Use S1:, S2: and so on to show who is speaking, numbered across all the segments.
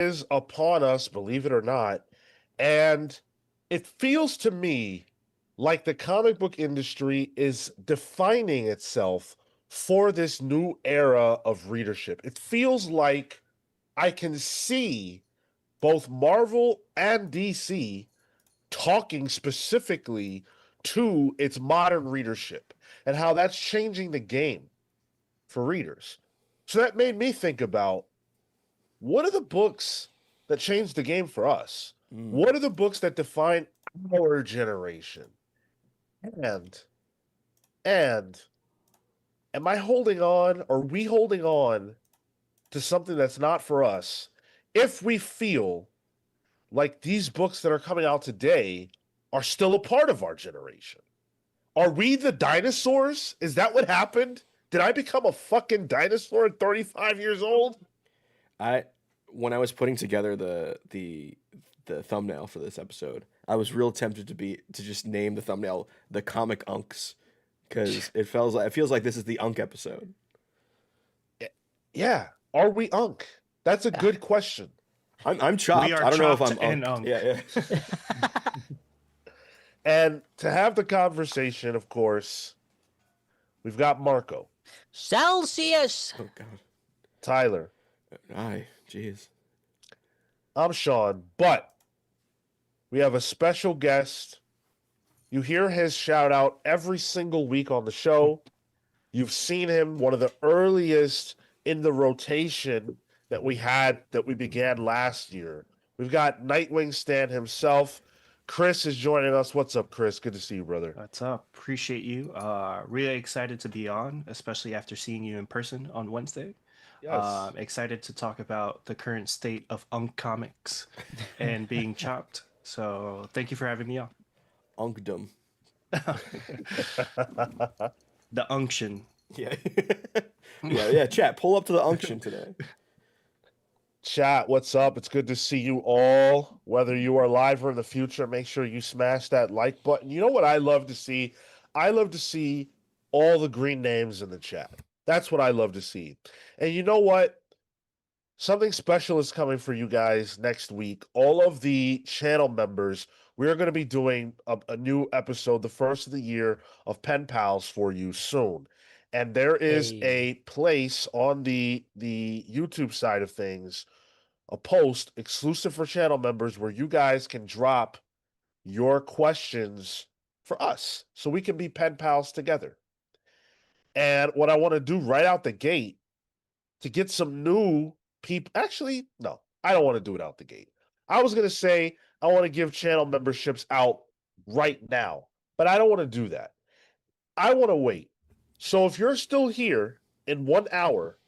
S1: is upon us, believe it or not. And it feels to me like the comic book industry is defining itself for this new era of readership. It feels like I can see both Marvel and DC talking specifically to its modern readership and how that's changing the game for readers. So that made me think about, what are the books that changed the game for us? What are the books that define our generation? And and am I holding on, or are we holding on to something that's not for us if we feel like these books that are coming out today are still a part of our generation? Are we the dinosaurs? Is that what happened? Did I become a fucking dinosaur at 35 years old?
S2: I when I was putting together the thumbnail for this episode, I was real tempted to just name the thumbnail "The Comic Unks" because it feels like this is the Unk episode.
S1: Yeah. Are we Unk? That's a good question.
S2: I'm chopped.
S3: We are
S2: I don't know if
S3: chopped
S2: I'm
S3: and
S2: Unk.
S3: Unk.
S2: Yeah.
S1: And to have the conversation, of course, we've got Marco,
S4: Celsius.
S2: Oh God.
S1: Tyler,
S2: Aye. Jeez.
S1: I'm Sean, but we have a special guest. You hear his shout out every single week on the show. You've seen him, one of the earliest in the rotation that we began last year. We've got Nightwing Stan himself. Chris is joining us. What's up, Chris? Good to see you, brother.
S3: What's up? Appreciate you. Really excited to be on, especially after seeing you in person on Wednesday.
S1: Yes.
S3: Excited to talk about the current state of Unk Comics and being chopped. So thank you for having me on.
S2: Unkdom.
S3: The unction.
S2: Yeah. yeah. Chat. Pull up to the unction today.
S1: Chat, what's up? It's good to see you all. Whether you are live or in the future, make sure you smash that like button. You know what I love to see? I love to see all the green names in the chat. That's what I love to see. And you know what? Something special is coming for you guys next week. All of the channel members, we're going to be doing a new episode, the first of the year, of Pen Pals for you soon. And there is a place on the YouTube side of things, a post exclusive for channel members where you guys can drop your questions for us so we can be pen pals together. And what I want to do right out the gate to get some new people, actually, no, I don't want to do it out the gate. I was going to say I want to give channel memberships out right now, but I don't want to do that. I want to wait. So if you're still here in 1 hour,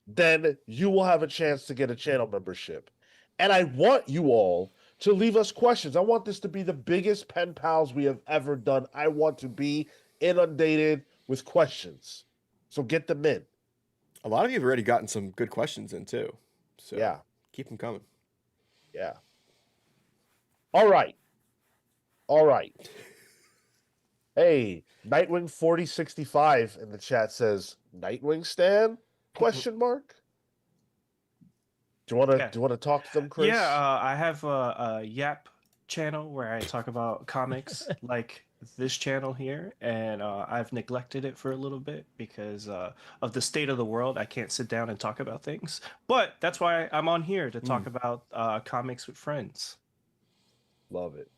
S1: then you will have a chance to get a channel membership. And I want you all to leave us questions. I want this to be the biggest pen pals we have ever done. I want to be inundated with questions. So get them in.
S2: A lot of you have already gotten some good questions in too. So
S1: Yeah.
S2: keep them coming.
S1: Yeah. All right. All right. Hey, Nightwing 4065 in the chat says, Nightwing Stan? Question mark. Do you want to talk to them, Chris?
S3: Yeah, I have a Yap channel where I talk about comics like this channel here, and I've neglected it for a little bit because of the state of the world. I can't sit down and talk about things, but that's why I'm on here to talk about comics with friends.
S1: Love it.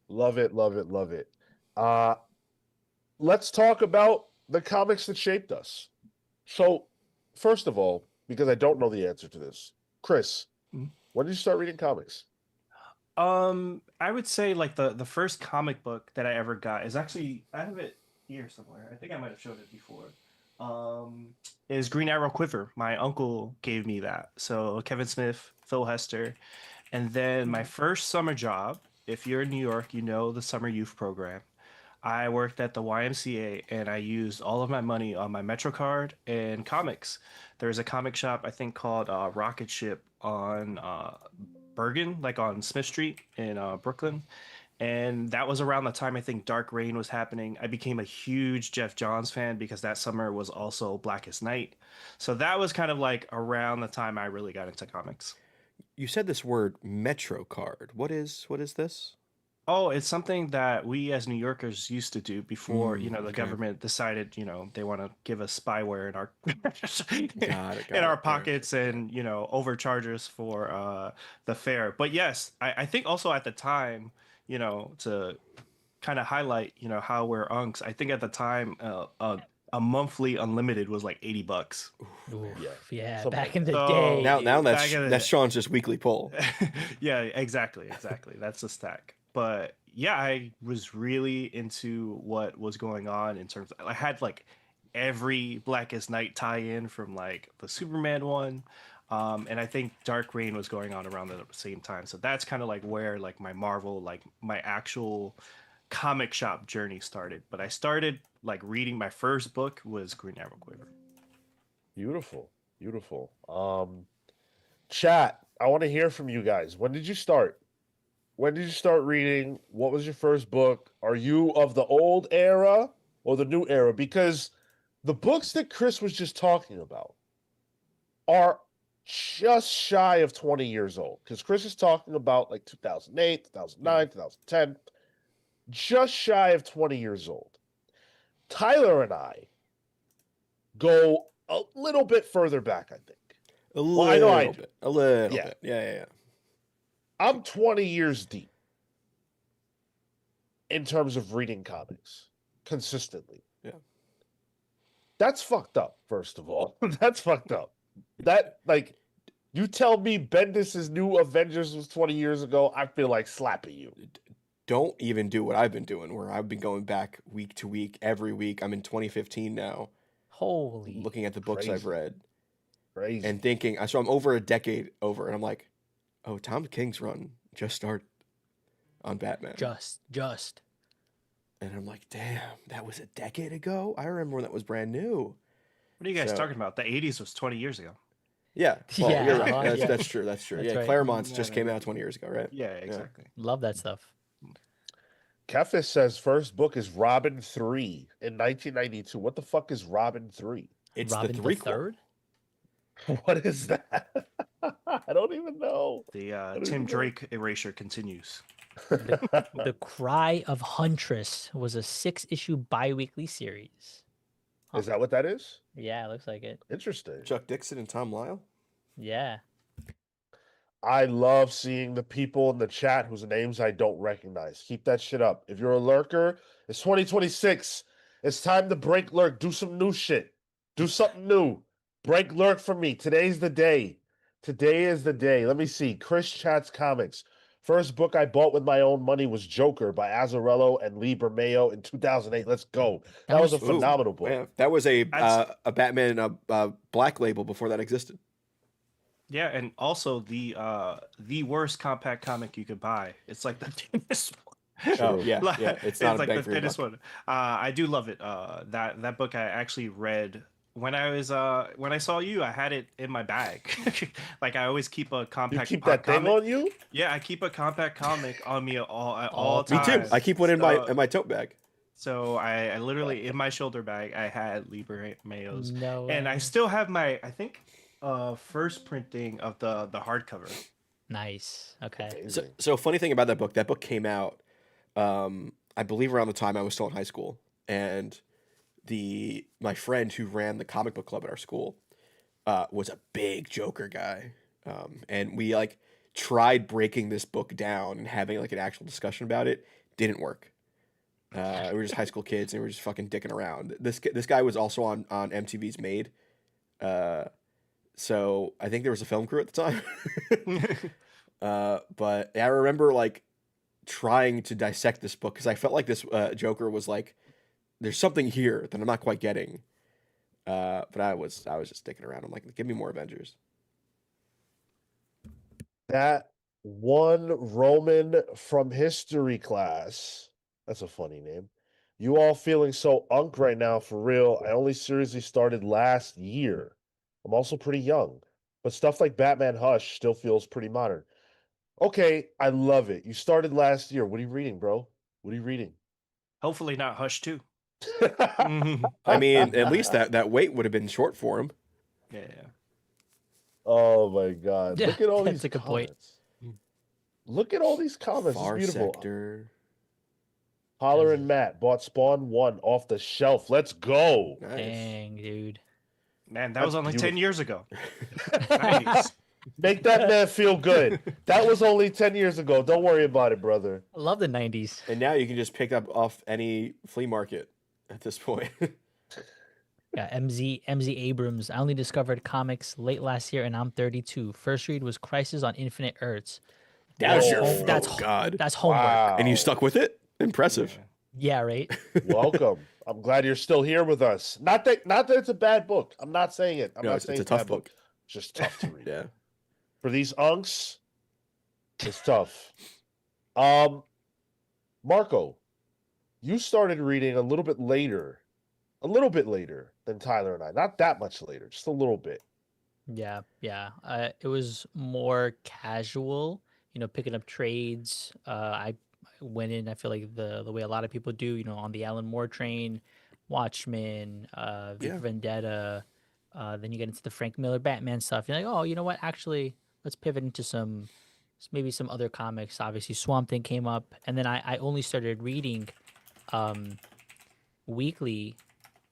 S1: Love it, love it, love it. Let's talk about the comics that shaped us. So, first of all, because I don't know the answer to this, Chris, when did you start reading comics?
S3: I would say like the first comic book that I ever got is actually, I have it here somewhere. I think I might have showed it before. Is Green Arrow Quiver. My uncle gave me that. So Kevin Smith, Phil Hester, and then my first summer job. If you're in New York, you know the summer youth program. I worked at the YMCA and I used all of my money on my Metro card and comics. There's a comic shop I think called Rocket Ship on Bergen, like on Smith Street in Brooklyn. And that was around the time I think Dark Reign was happening. I became a huge Jeff Johns fan because that summer was also Blackest Night. So that was kind of like around the time I really got into comics.
S2: You said this word Metro card. What is this?
S3: Oh, it's something that we as New Yorkers used to do before, the
S2: Okay.
S3: government decided, they want to give us spyware in our
S2: Got it.
S3: in our
S2: All right.
S3: pockets and, overcharge us for the fare. But yes, I think also at the time, to kind of highlight, how we're unks. I think at the time, a monthly unlimited was like $80.
S4: Oof,
S1: Yeah,
S4: yeah,
S1: something
S4: back
S1: like
S4: in the
S3: that.
S4: day.
S3: So-
S2: Now
S3: Back in the
S2: that's
S3: day.
S2: Sean's just weekly poll.
S3: Yeah, exactly. That's the stack. But yeah, I was really into what was going on in terms of, I had like every Blackest Night tie-in from like the Superman one. And I think Dark Reign was going on around the same time. So that's kind of like where like my Marvel, like my actual comic shop journey started. But I started like reading, my first book was Green Arrow Quiver.
S1: Beautiful, beautiful. Chat. I want to hear from you guys. When did you start? When did you start reading? What was your first book? Are you of the old era or the new era? Because the books that Chris was just talking about are just shy of 20 years old. Because Chris is talking about like 2008, 2009, 2010, just shy of 20 years old. Tyler and I go a little bit further back, I think.
S2: A
S1: Well, I know I
S2: little
S1: do.
S2: bit. A little
S1: Yeah.
S2: bit. Yeah.
S1: I'm 20 years deep in terms of reading comics consistently.
S2: Yeah.
S1: That's fucked up, first of all. That's fucked up. That, like, you tell me Bendis's new Avengers was 20 years ago, I feel like slapping you.
S2: Don't even do what I've been doing, where I've been going back week to week, every week. I'm in 2015 now,
S4: Holy.
S2: looking at the books I've
S1: Crazy.
S2: read
S1: Crazy.
S2: and thinking. So I'm over a decade over, and I'm like, oh, Tom King's run just started on Batman.
S4: Just.
S2: And I'm like, damn, that was a decade ago? I remember when that was brand new.
S3: What are you guys
S2: So-
S3: talking about? The 80s was 20 years ago.
S2: Yeah. Well,
S4: Yeah,
S2: you're right.
S4: yeah.
S2: That's true. That's true.
S4: That's
S2: Yeah,
S4: right.
S2: Claremont's
S3: No,
S2: just
S3: no,
S2: came
S3: no.
S2: out 20 years ago, right?
S3: Yeah, exactly.
S4: Love that stuff.
S1: Kefis says first book is Robin 3 in 1992. What the fuck is Robin 3?
S2: It's
S4: Robin
S2: the
S4: the
S2: threequel.
S4: Third?
S1: What is that? I don't even know.
S3: The
S1: don't
S3: Tim
S1: even know.
S3: Drake erasure continues.
S4: The Cry of Huntress was a 6-issue bi-weekly series.
S1: Is that what that is?
S4: Yeah, it looks like it.
S1: Interesting.
S2: Chuck Dixon and Tom Lyle.
S4: Yeah.
S1: I love seeing the people in the chat whose names I don't recognize. Keep that shit up. If you're a lurker, it's 2026. It's time to break lurk. Do some new shit. Do something new. Break lurk for me. Today's the day. Today is the day. Let me see. Chris Chats Comics. First book I bought with my own money was Joker by Azzarello and Lee Bermeo in 2008. Let's go. That was a
S2: Ooh,
S1: phenomenal book.
S2: Yeah, that was a
S3: That's-
S2: Batman black label before that existed.
S3: Yeah, and also the worst compact comic you could buy. It's like the thinnest one.
S2: Oh yeah,
S3: Like,
S2: yeah. It's not a
S3: like
S2: bang
S3: the
S2: for your
S3: thinnest
S2: buck.
S3: one. I do love it. That book I actually read when I saw you. I had it in my bag. Like I always keep a
S1: You
S3: compact.
S1: keep that thing
S3: comic.
S1: on you?
S3: Yeah, I keep a compact comic on me at all
S4: All
S2: Me
S3: times.
S2: too. I keep one in my tote bag.
S3: So I literally in my shoulder bag I had Libre Mayo's,
S4: No
S3: and I
S4: way.
S3: still have my first printing of the hardcover.
S4: Nice. Okay.
S1: Amazing.
S2: So funny thing about that book came out, I believe around the time I was still in high school, and my friend who ran the comic book club at our school was a big Joker guy, and we like tried breaking this book down and having like an actual discussion about it. Didn't work. We were just high school kids and we were just fucking dicking around. This guy was also on MTV's Made. So I think there was a film crew at the time. But I remember like trying to dissect this book because I felt like this Joker was like, there's something here that I'm not quite getting. But I was just sticking around. I'm like, give me more Avengers.
S1: That one Roman from history class. That's a funny name. You all feeling so unk right now for real. I only seriously started last year. I'm also pretty young, but stuff like Batman Hush still feels pretty modern. Okay, I love it. You started last year. What are you reading, bro? What are you reading?
S3: Hopefully not Hush too.
S2: I mean, at least that wait would have been short for him.
S3: Yeah.
S1: Oh my God.
S4: Yeah,
S1: Look at all
S4: that's
S1: these
S4: a good point.
S1: comments. Look at all these comments. It's
S2: Far
S1: beautiful.
S2: Sector.
S1: Holler and Matt bought Spawn 1 off the shelf. Let's go.
S2: Nice.
S4: Dang, dude.
S3: Man, that
S1: That's
S3: was only 10
S1: beautiful.
S3: years ago. 90s.
S1: Make that man feel good. That was only 10 years ago. Don't worry about it, brother.
S4: I love the 90s.
S2: And now you can just pick up off any flea market at this point.
S4: Yeah, MZ Abrams. I only discovered comics late last year, and I'm 32. First read was Crisis on Infinite Earths.
S2: That's your
S4: That's that's homework.
S1: Wow.
S2: And you stuck with it? Impressive.
S4: Yeah, right.
S1: Welcome. I'm glad you're still here with us. Not that it's a bad book. I'm not saying it. I'm
S2: No,
S1: not
S2: it's
S1: saying
S2: a tough
S1: bad
S2: book.
S1: It's just tough to read.
S2: Yeah.
S1: For these unks, it's tough. Marco, you started reading a little bit later than Tyler and I. Not that much later, just a little bit.
S4: Yeah. It was more casual, picking up trades. I went in, I feel like the way a lot of people do, on the Alan Moore train, Watchmen, V for Vendetta. Then you get into the Frank Miller Batman stuff. You're like, oh, you know what? Actually, let's pivot into maybe some other comics. Obviously, Swamp Thing came up, and then I only started reading weekly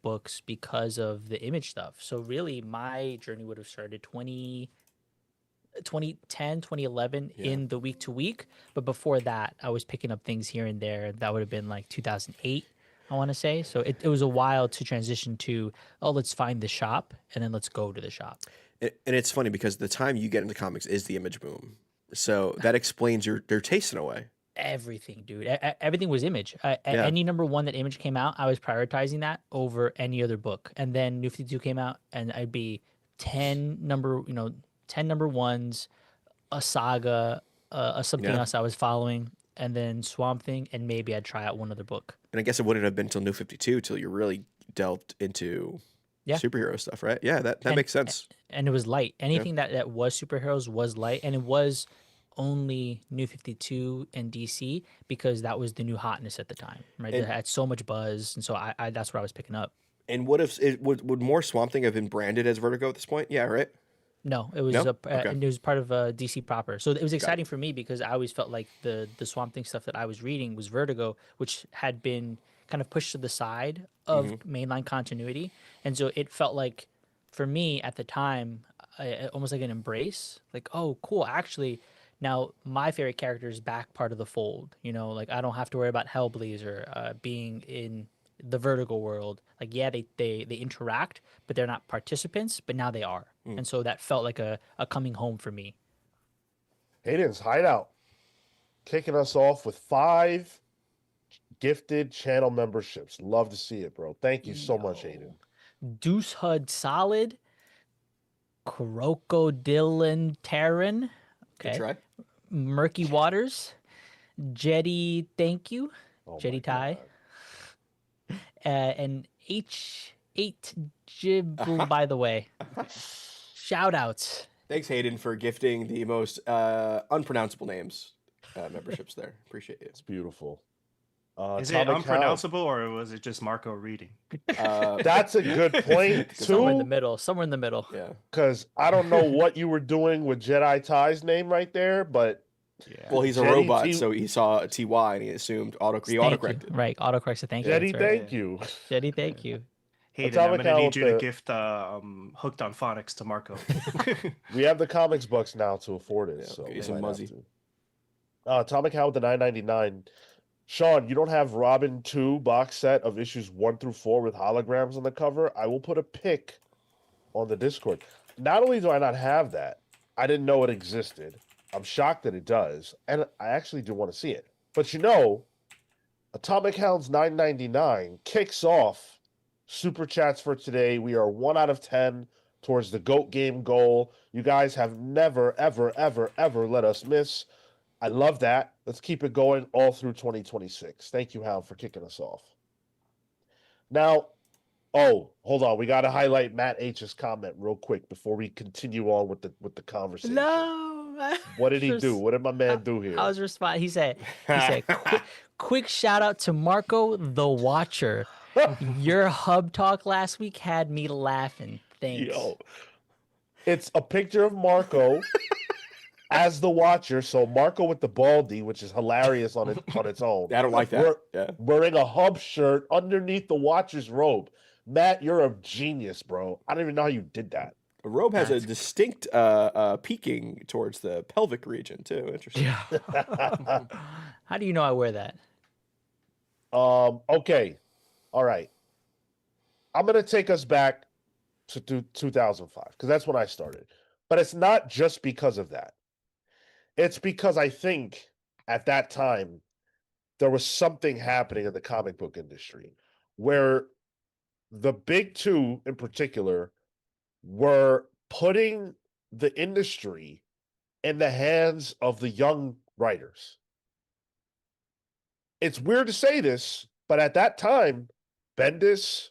S4: books because of the Image stuff. So really, my journey would have started 2010, 2011 in the week to week. But before that, I was picking up things here and there. That would have been like 2008, I want to say. So it was a while to transition to, oh, let's find the shop and then let's go to the shop.
S2: And it's funny because the time you get into comics is the Image boom. So that explains your taste in a way.
S4: Everything, dude. Everything was Image. Any number one that Image came out, I was prioritizing that over any other book. And then New 52 came out, and I'd be 10 number ones, a saga, something else I was following, and then Swamp Thing, and maybe I'd try out one other book.
S2: And I guess it wouldn't have been until New 52 till you really delved into superhero stuff, right? Yeah, that makes sense.
S4: And it was light. Anything that was superheroes was light, and it was only New 52 and DC because that was the new hotness at the time, right? It had so much buzz, and so I that's what I was picking up.
S2: And would more Swamp Thing have been branded as Vertigo at this point? Yeah, right.
S4: No, it was it was part of DC proper. So it was exciting for me because I always felt like the Swamp Thing stuff that I was reading was Vertigo, which had been kind of pushed to the side of mainline continuity, and so it felt like for me at the time almost like an embrace, like, oh cool, actually now my favorite character is back part of the fold, like I don't have to worry about Hellblazer being in the Vertigo world. Like, yeah, they interact, but they're not participants, but now they are. And so that felt like a coming home for me.
S1: Hayden's Hideout kicking us off with 5 gifted channel memberships. Love to see it, bro. Thank you so much, Hayden.
S4: Deuce Hud Solid, Crocodilin Terran,
S2: Good try.
S4: Murky Waters, Jetty, thank you, Jetty Tie, and H8 Jib, by the way. Shoutouts.
S2: Thanks, Hayden, for gifting the most unpronounceable names memberships there. Appreciate it.
S1: It's beautiful.
S3: Is it unpronounceable or was it just Marco reading?
S1: That's a good point, too.
S4: Somewhere in the middle.
S2: Yeah.
S1: Because I don't know what you were doing with Jedi Ty's name right there, but
S3: Yeah.
S2: Well, he's a
S1: Jetty
S2: robot,
S1: T-
S2: so he saw a TY and he assumed autocorrected.
S4: Right, autocorrect. So thank
S1: Jetty,
S4: you.
S1: thank you.
S4: Jetty, thank you.
S3: Hayden, I'm
S1: Atomic
S3: gonna need
S1: Owl
S3: you
S1: with
S3: to
S1: the-
S3: gift Hooked on Phonics to Marco.
S1: We have the comics bucks now to afford it.
S2: Yeah,
S1: so
S2: get you
S1: we
S2: some
S1: might have
S2: Muzzy.
S1: to. Atomic Howl with the $9.99. Sean, you don't have Robin 2 box set of issues 1 through 4 with holograms on the cover. I will put a pic on the Discord. Not only do I not have that, I didn't know it existed. I'm shocked that it does, and I actually do want to see it. But Atomic Hound's $9.99 kicks off super chats for today. We are 1 out of 10 towards the GOAT game goal. You guys have never, ever, ever, ever let us miss. I love that. Let's keep it going all through 2026. Thank you, Hound, for kicking us off. Now, hold on. We got to highlight Matt H's comment real quick before we continue on with the conversation.
S4: No.
S1: What did he do? What did my man do here?
S4: I was responding. He said, quick shout out to Marco the Watcher. Your hub talk last week had me laughing. Thanks.
S1: Yo, it's a picture of Marco as the Watcher. So Marco with the baldy, which is hilarious on its own.
S2: I don't like that.
S1: Wearing a hub shirt underneath the Watcher's robe. Matt, you're a genius, bro. I don't even know how you did that.
S2: A robe has a distinct peaking towards the pelvic region too. Interesting.
S4: Yeah. How do you know I wear that?
S1: Okay. All right. I'm gonna take us back to 2005 because that's when I started. But it's not just because of that. It's because I think at that time there was something happening in the comic book industry where the big two in particular were putting the industry in the hands of the young writers. It's weird to say this, but at that time, Bendis,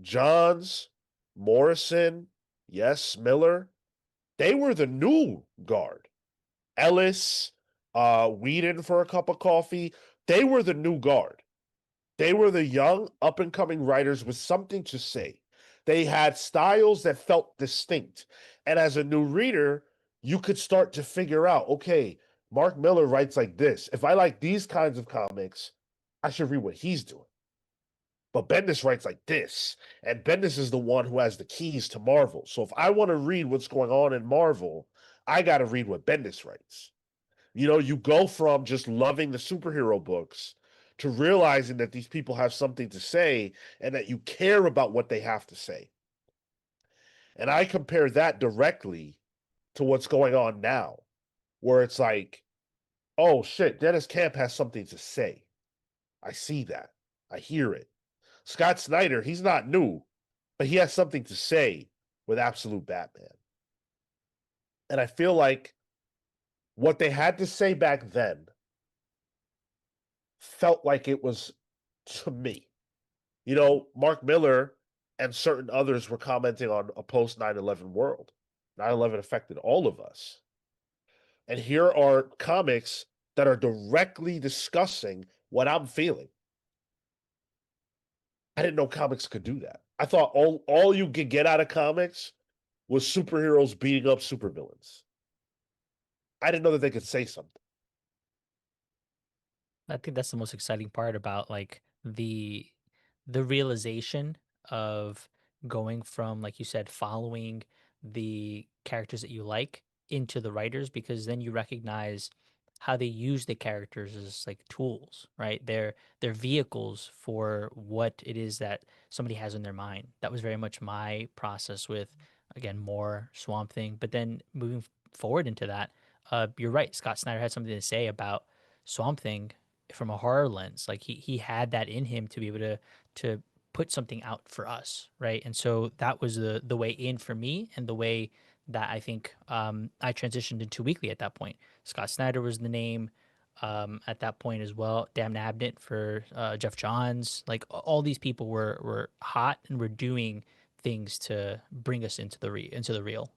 S1: Johns, Morrison, yes, Miller, they were the new guard. Ellis, Whedon for a cup of coffee, they were the new guard. They were the young, up-and-coming writers with something to say. They had styles that felt distinct. And as a new reader, you could start to figure out, okay, Mark Miller writes like this. If I like these kinds of comics, I should read what he's doing. But Bendis writes like this. And Bendis is the one who has the keys to Marvel. So if I want to read what's going on in Marvel, I got to read what Bendis writes. You know, you go from just loving the superhero books to realizing that these people have something to say and that you care about what they have to say. And I compare that directly to what's going on now, where it's like, oh shit, Dennis Camp has something to say. I see that. I hear it. Scott Snyder, he's not new, but he has something to say with Absolute Batman. And I feel like what they had to say back then felt like it was to me. You know, Mark Miller and certain others were commenting on a post 9/11 world. 9/11 affected all of us. And here are comics that are directly discussing what I'm feeling. I didn't know comics could do that. I thought all you could get out of comics was superheroes beating up supervillains. I didn't know that they could say something.
S4: I think that's the most exciting part about like the realization of going from, like you said, following the characters that you like into the writers, because then you recognize how they use the characters as like tools, right? They're vehicles for what it is that somebody has in their mind. That was very much my process with, again, more Swamp Thing. But then moving forward into that, you're right. Scott Snyder had something to say about Swamp Thing from a horror lens. Like he had that in him to be able to put something out for us, right? And so that was the way in for me, and the way that I think I transitioned into weekly at that point. Scott Snyder was the name at that point as well. Dan Abnett for Jeff Johns. Like all these people were hot and were doing things to bring us into the real.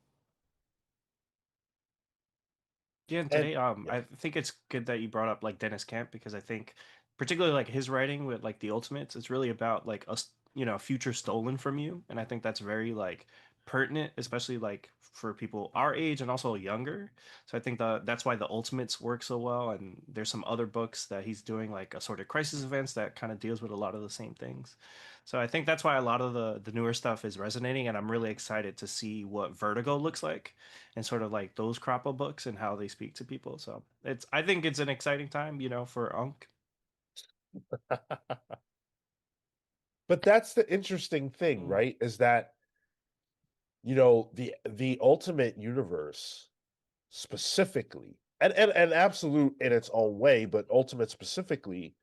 S3: Yeah, and today, I think it's good that you brought up like Dennis Camp, because I think particularly like his writing with like the Ultimates, it's really about like us, future stolen from you, and I think that's very like pertinent, especially like for people our age and also younger. So I think that's why the Ultimates work so well, and there's some other books that he's doing like assorted crisis events that kind of deals with a lot of the same things. So I think that's why a lot of the newer stuff is resonating, and I'm really excited to see what Vertigo looks like and sort of like those crop of books and how they speak to people. So I think it's an exciting time, for Unk.
S1: But that's the interesting thing, right? Is that the Ultimate Universe specifically, and Absolute in its own way, but Ultimate specifically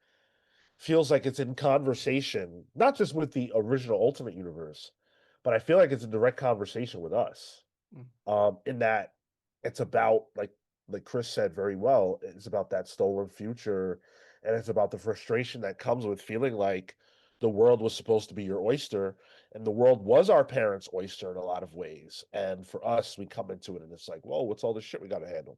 S1: feels like it's in conversation, not just with the original Ultimate Universe, but I feel like it's in direct conversation with us. In that it's about, like Chris said very well, it's about that stolen future, and it's about the frustration that comes with feeling like the world was supposed to be your oyster, and the world was our parents' oyster in a lot of ways. And for us, we come into it and it's like, whoa, what's all this shit we got to handle?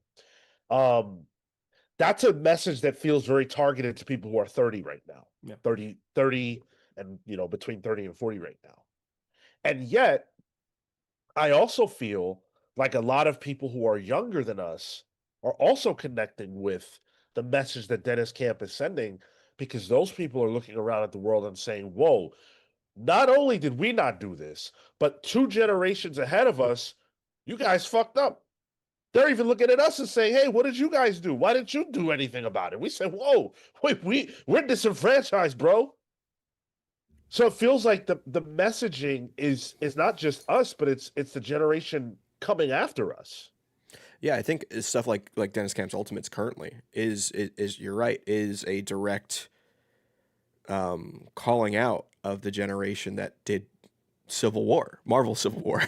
S1: That's a message that feels very targeted to people who are 30 right now.
S3: Yeah.
S1: 30 and, between 30 and 40 right now. And yet, I also feel like a lot of people who are younger than us are also connecting with the message that Dennis Camp is sending, because those people are looking around at the world and saying, whoa, not only did we not do this, but 2 generations ahead of us, you guys fucked up. They're even looking at us and saying, hey, what did you guys do? Why didn't you do anything about it? We said, whoa, wait, we're disenfranchised, bro. So it feels like the messaging is not just us, but it's the generation coming after us.
S2: Yeah, I think stuff like Dennis Camp's Ultimates currently is you're right, is a direct calling out of the generation that did Civil War, Marvel Civil War.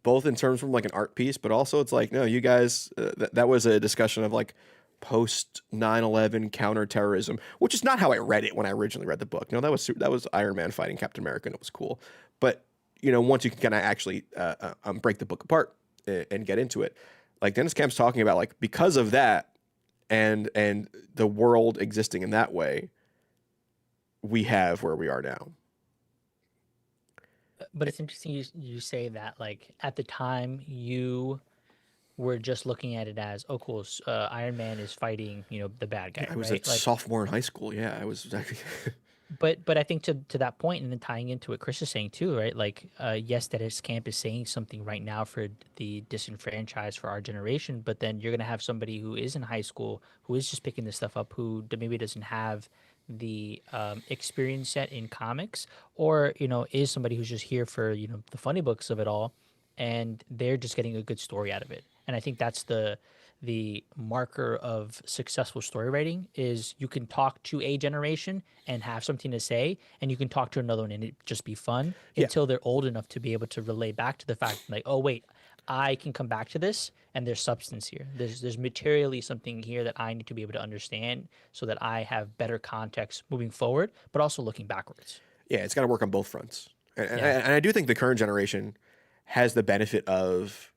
S2: Both in terms from like an art piece, but also it's like, no, you guys, that was a discussion of like post 9/11 counterterrorism, which is not how I read it when I originally read the book. No, that was Iron Man fighting Captain America, and it was cool. But once you can kind of actually break the book apart and get into it, like Dennis Camp's talking about, like because of that and the world existing in that way, we have where we are now.
S4: But it's interesting you say that, like, at the time you were just looking at it as, oh, cool, Iron Man is fighting, the bad guy.
S2: I was
S4: right?
S2: a sophomore in high school. Yeah, I was.
S4: But I think to that point, and then tying into what Chris is saying too, right? Like, yes, that his camp is saying something right now for the disenfranchised, for our generation, but then you're gonna have somebody who is in high school who is just picking this stuff up, who maybe doesn't have the experience set in comics, or is somebody who's just here for the funny books of it all, and they're just getting a good story out of it. And I think that's the marker of successful story writing, is you can talk to a generation and have something to say, and you can talk to another one and it just be fun until they're old enough to be able to relay back to the fact, like, oh wait, I can come back to this and there's substance here. There's materially something here that I need to be able to understand so that I have better context moving forward, but also looking backwards.
S2: Yeah, it's got to work on both fronts. And I do think the current generation has the benefit of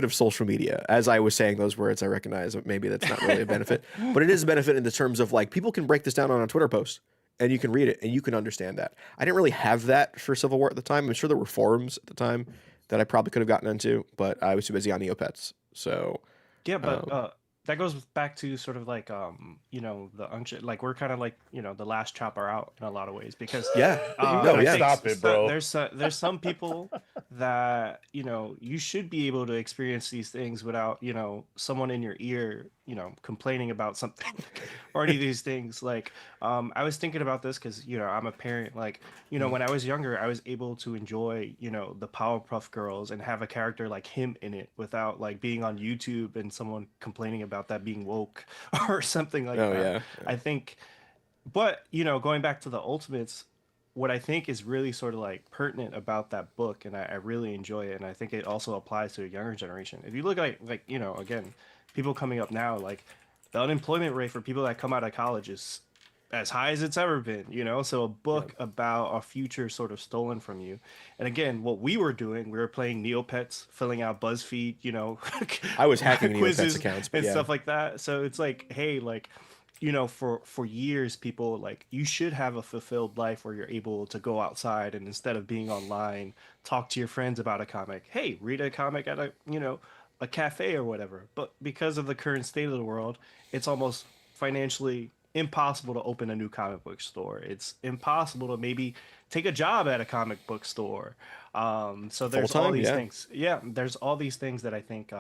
S2: social media. As I was saying those words, I recognize that maybe that's not really a benefit, but it is a benefit in the terms of like people can break this down on a Twitter post and you can read it and you can understand that. I didn't really have that for Civil War at the time. I'm sure there were forums at the time that I probably could have gotten into, but I was too busy on Neopets. So
S3: yeah, but that goes back to sort of like like we're kind of like the last chopper out in a lot
S1: Oh,
S3: stop
S1: it, bro.
S3: There's some people that you should be able to experience these things without someone in your ear complaining about something or any of these things. Like I was thinking about this because I'm a parent. Like when I was younger, I was able to enjoy the Powerpuff Girls and have a character like him in it without like being on YouTube and someone complaining about that being woke or something like that.
S2: Yeah.
S3: I think, but going back to the Ultimates, what I think is really sort of like pertinent about that book, and I really enjoy it, and I think it also applies to a younger generation. If you look at like again, people coming up now, like the unemployment rate for people that come out of college is as high as it's ever been, so a book about a future sort of stolen from you. And again, what we were doing, we were playing Neopets, filling out BuzzFeed
S2: I was hacking
S3: quizzes
S2: Neopets accounts
S3: and stuff like that. So it's like, hey, like for years, people like, you should have a fulfilled life where you're able to go outside and instead of being online, talk to your friends about a comic. Hey, read a comic at a cafe or whatever. But because of the current state of the world, it's almost financially impossible to open a new comic book store. It's impossible to maybe take a job at a comic book store. So there's all these things. Yeah, there's all these things that I think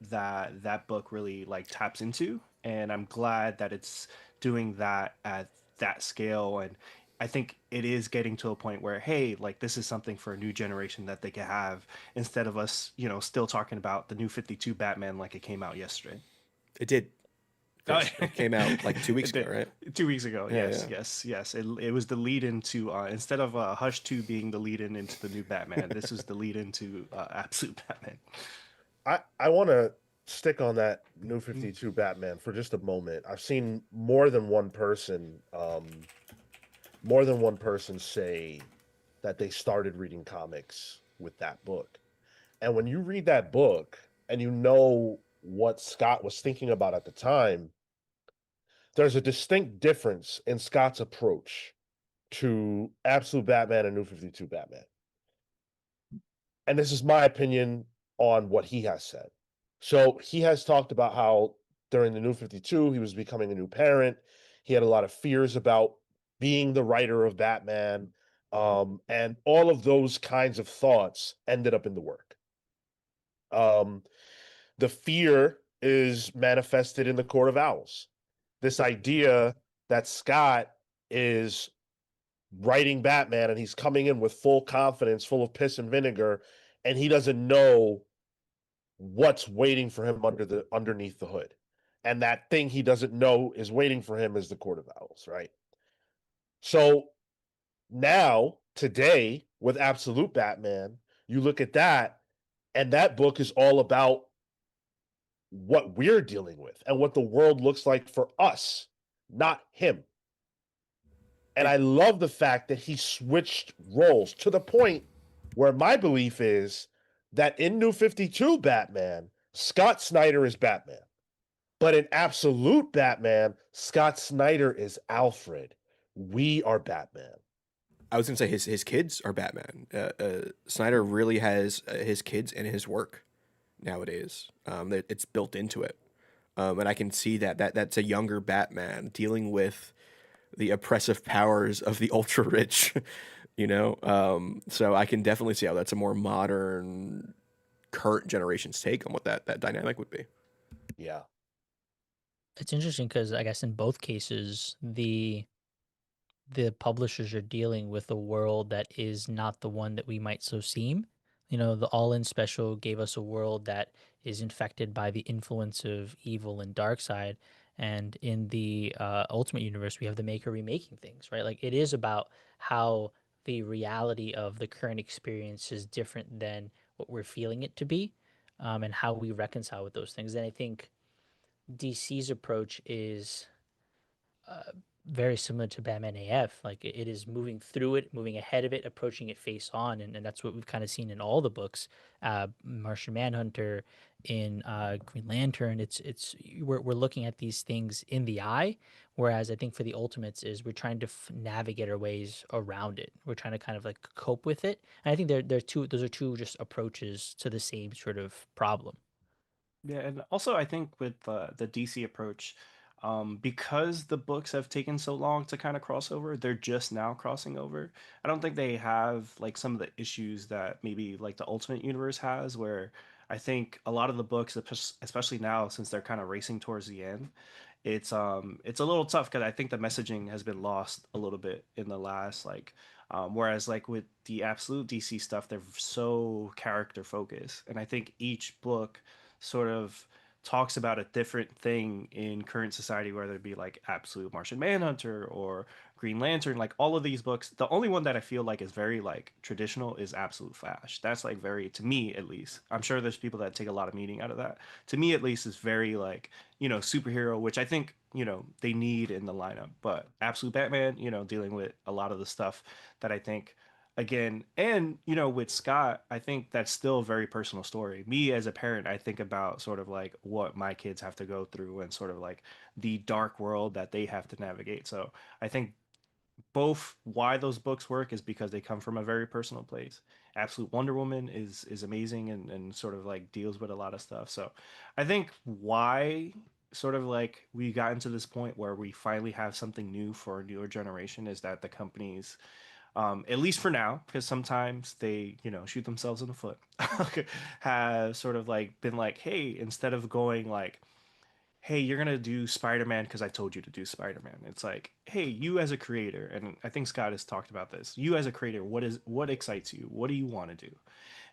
S3: that book really like taps into, and I'm glad that it's doing that at that scale. And I think it is getting to a point where, hey, like this is something for a new generation that they can have instead of us, still talking about the new 52 Batman like it came out yesterday.
S2: It did. It came out like 2 weeks ago, right?
S3: 2 weeks ago, yes. It was the lead into instead of Hush 2 being the lead in into the new Batman, this is the lead into Absolute Batman.
S1: I want to stick on that new 52 Batman for just a moment. I've seen more than one person more than one person say that they started reading comics with that book. And when you read that book and you know what Scott was thinking about at the time, there's a distinct difference in Scott's approach to Absolute Batman and New 52 Batman. And this is my opinion on what he has said. So he has talked about how during the New 52, he was becoming a new parent. He had a lot of fears about being the writer of Batman. And all of those kinds of thoughts ended up in the work. The fear is manifested in the Court of Owls. This idea that Scott is writing Batman and he's coming in with full confidence, full of piss and vinegar, and he doesn't know what's waiting for him underneath the hood. And that thing he doesn't know is waiting for him is the Court of Owls, right? So now, today, with Absolute Batman, you look at that, and that book is all about what we're dealing with and what the world looks like for us, not him. And I love the fact that he switched roles to the point where my belief is that in New 52 Batman, Scott Snyder is Batman. But in Absolute Batman, Scott Snyder is Alfred. We are Batman.
S2: I was gonna say his kids are Batman. Snyder really has his kids in his work nowadays. It's built into it, and I can see that's a younger Batman dealing with the oppressive powers of the ultra rich. So I can definitely see how that's a more modern, current generation's take on what that dynamic would be.
S1: Yeah.
S4: It's interesting because I guess in both cases, the publishers are dealing with a world that is not the one that we might so seem. The All In special gave us a world that is infected by the influence of evil and dark side. And in the Ultimate Universe, we have the Maker remaking things, right? Like it is about how the reality of the current experience is different than what we're feeling it to be, and how we reconcile with those things. And I think DC's approach is uh, very similar to Batman AF. Like it is moving through it, moving ahead of it, approaching it face on, and that's what we've kind of seen in all the books. Martian Manhunter, in Green Lantern. We're looking at these things in the eye, whereas I think for the Ultimates is we're trying to navigate our ways around it. We're trying to kind of like cope with it, and I think those are two just approaches to the same sort of problem.
S3: Yeah, and also I think with the DC approach, because the books have taken so long to kind of cross over, they're just now crossing over. I don't think they have like some of the issues that maybe like the Ultimate Universe has, where I think a lot of the books, especially now since they're kind of racing towards the end, it's a little tough because I think the messaging has been lost a little bit in the last like whereas like with the absolute DC stuff, they're so character focused, and I think each book sort of talks about a different thing in current society, whether it be like Absolute Martian Manhunter or Green Lantern, like all of these books. The only one that I feel like is very like traditional is Absolute Flash. That's like very, to me at least. I'm sure there's people that take a lot of meaning out of that. To me at least, is very like, superhero, which I think, they need in the lineup. But Absolute Batman, dealing with a lot of the stuff that I think again, and with Scott, I think that's still a very personal story. Me as a parent, I think about sort of like what my kids have to go through and sort of like the dark world that they have to navigate. So I think both why those books work is because they come from a very personal place. Absolute Wonder Woman is amazing, and sort of like deals with a lot of stuff. So I think why sort of like we got into this point where we finally have something new for a newer generation is that the companies, at least for now, because sometimes they, shoot themselves in the foot, have sort of like been like, hey, instead of going like, hey, you're gonna do Spider-Man because I told you to do Spider-Man. It's like, hey, you as a creator, and I think Scott has talked about this. You as a creator, what excites you? What do you want to do?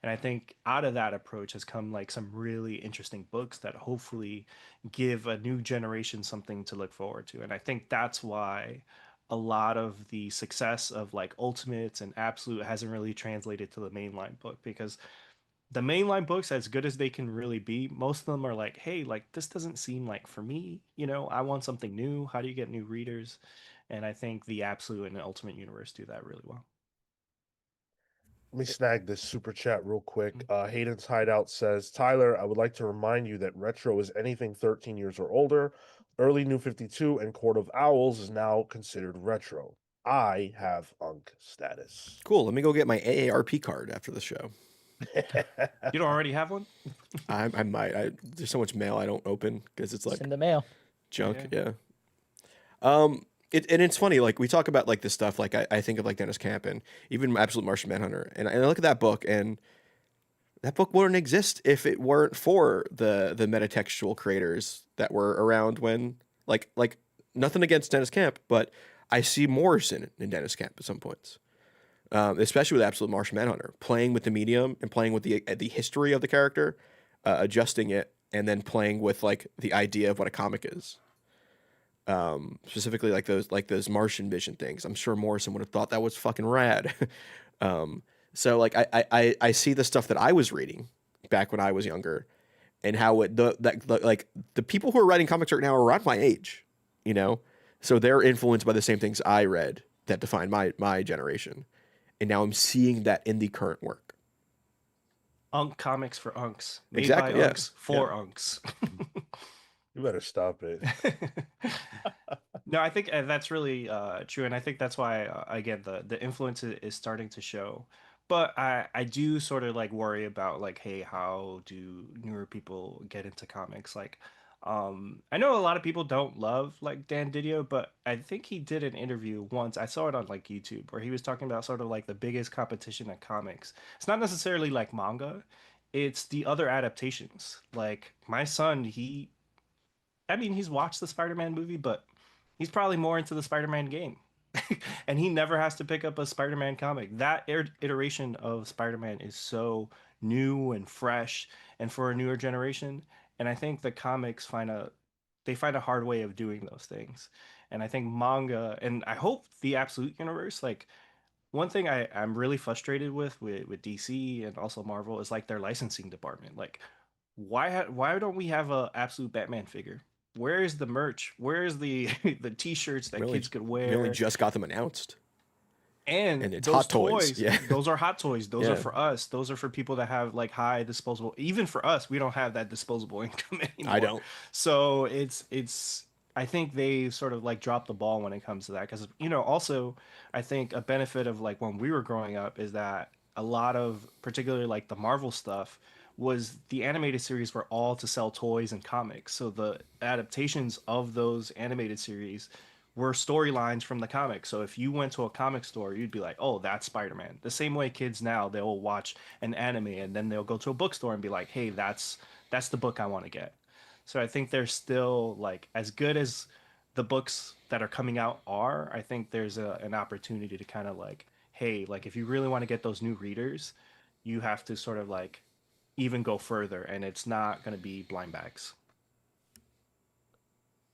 S3: And I think out of that approach has come like some really interesting books that hopefully give a new generation something to look forward to. And I think that's why a lot of the success of like Ultimates and Absolute hasn't really translated to the mainline book, because the mainline books, as good as they can really be, most of them are like, hey, like this doesn't seem like for me, I want something new. How do you get new readers? And I think the Absolute and the Ultimate Universe do that really well.
S1: Let me snag this super chat real quick. Hayden's Hideout says, Tyler, I would like to remind you that retro is anything 13 years or older. Early New 52 and Court of Owls is now considered retro. I have UNC status.
S2: Cool. Let me go get my AARP card after the show.
S3: You don't already have one?
S2: I might. There's so much mail I don't open because it's like
S4: in the mail.
S2: Junk. Yeah. And it's funny, like we talk about like this stuff, like I think of like Dennis Camp and even Absolute Martian Manhunter, and I look at that book, and that book wouldn't exist if it weren't for the metatextual creators that were around when like nothing against Dennis Camp, but I see Morrison in Dennis Camp at some points, especially with Absolute Martian Manhunter, playing with the medium and playing with the history of the character, adjusting it, and then playing with like the idea of what a comic is. Specifically like those Martian vision things. I'm sure Morrison would have thought that was fucking rad. So like I see the stuff that I was reading back when I was younger, and how the people who are writing comics right now are around my age, you know, so they're influenced by the same things I read that defined my generation, and now I'm seeing that in the current work.
S3: Unk comics for unks, made
S2: exactly,
S3: by unks for unks.
S1: You better stop it.
S3: No, I think that's really true, and I think that's why again the influence is starting to show. But I do sort of like worry about like, hey, how do newer people get into comics? Like, I know a lot of people don't love like Dan Didio, but I think he did an interview once. I saw it on like YouTube where he was talking about sort of like the biggest competition in comics. It's not necessarily like manga, it's the other adaptations. Like my son, he's watched the Spider-Man movie, but he's probably more into the Spider-Man game. And he never has to pick up a Spider-Man comic. That iteration of Spider-Man is so new and fresh and for a newer generation. And I think the comics find a hard way of doing those things. And I think manga, and I hope the Absolute Universe, like one thing I'm really frustrated with DC and also Marvel is like their licensing department. Like why don't we have a Absolute Batman figure? Where is the merch? Where is the the t-shirts that kids could wear?
S2: We only just got them announced.
S3: And
S2: it's
S3: those
S2: hot toys. Yeah.
S3: Those are hot toys. Those are for us. Those are for people that have like high disposable. Even for us, we don't have that disposable income anymore.
S2: I don't.
S3: So it's I think they sort of like dropped the ball when it comes to that, because also I think a benefit of like when we were growing up is that a lot of particularly like the Marvel stuff was the animated series were all to sell toys and comics. So the adaptations of those animated series were storylines from the comics. So if you went to a comic store, you'd be like, oh, that's Spider-Man. The same way kids now, they'll watch an anime and then they'll go to a bookstore and be like, hey, that's the book I want to get. So I think they're still like as good as the books that are coming out are. I think there's an opportunity to kind of like, hey, like if you really want to get those new readers, you have to sort of like even go further, and it's not going to be blind bags.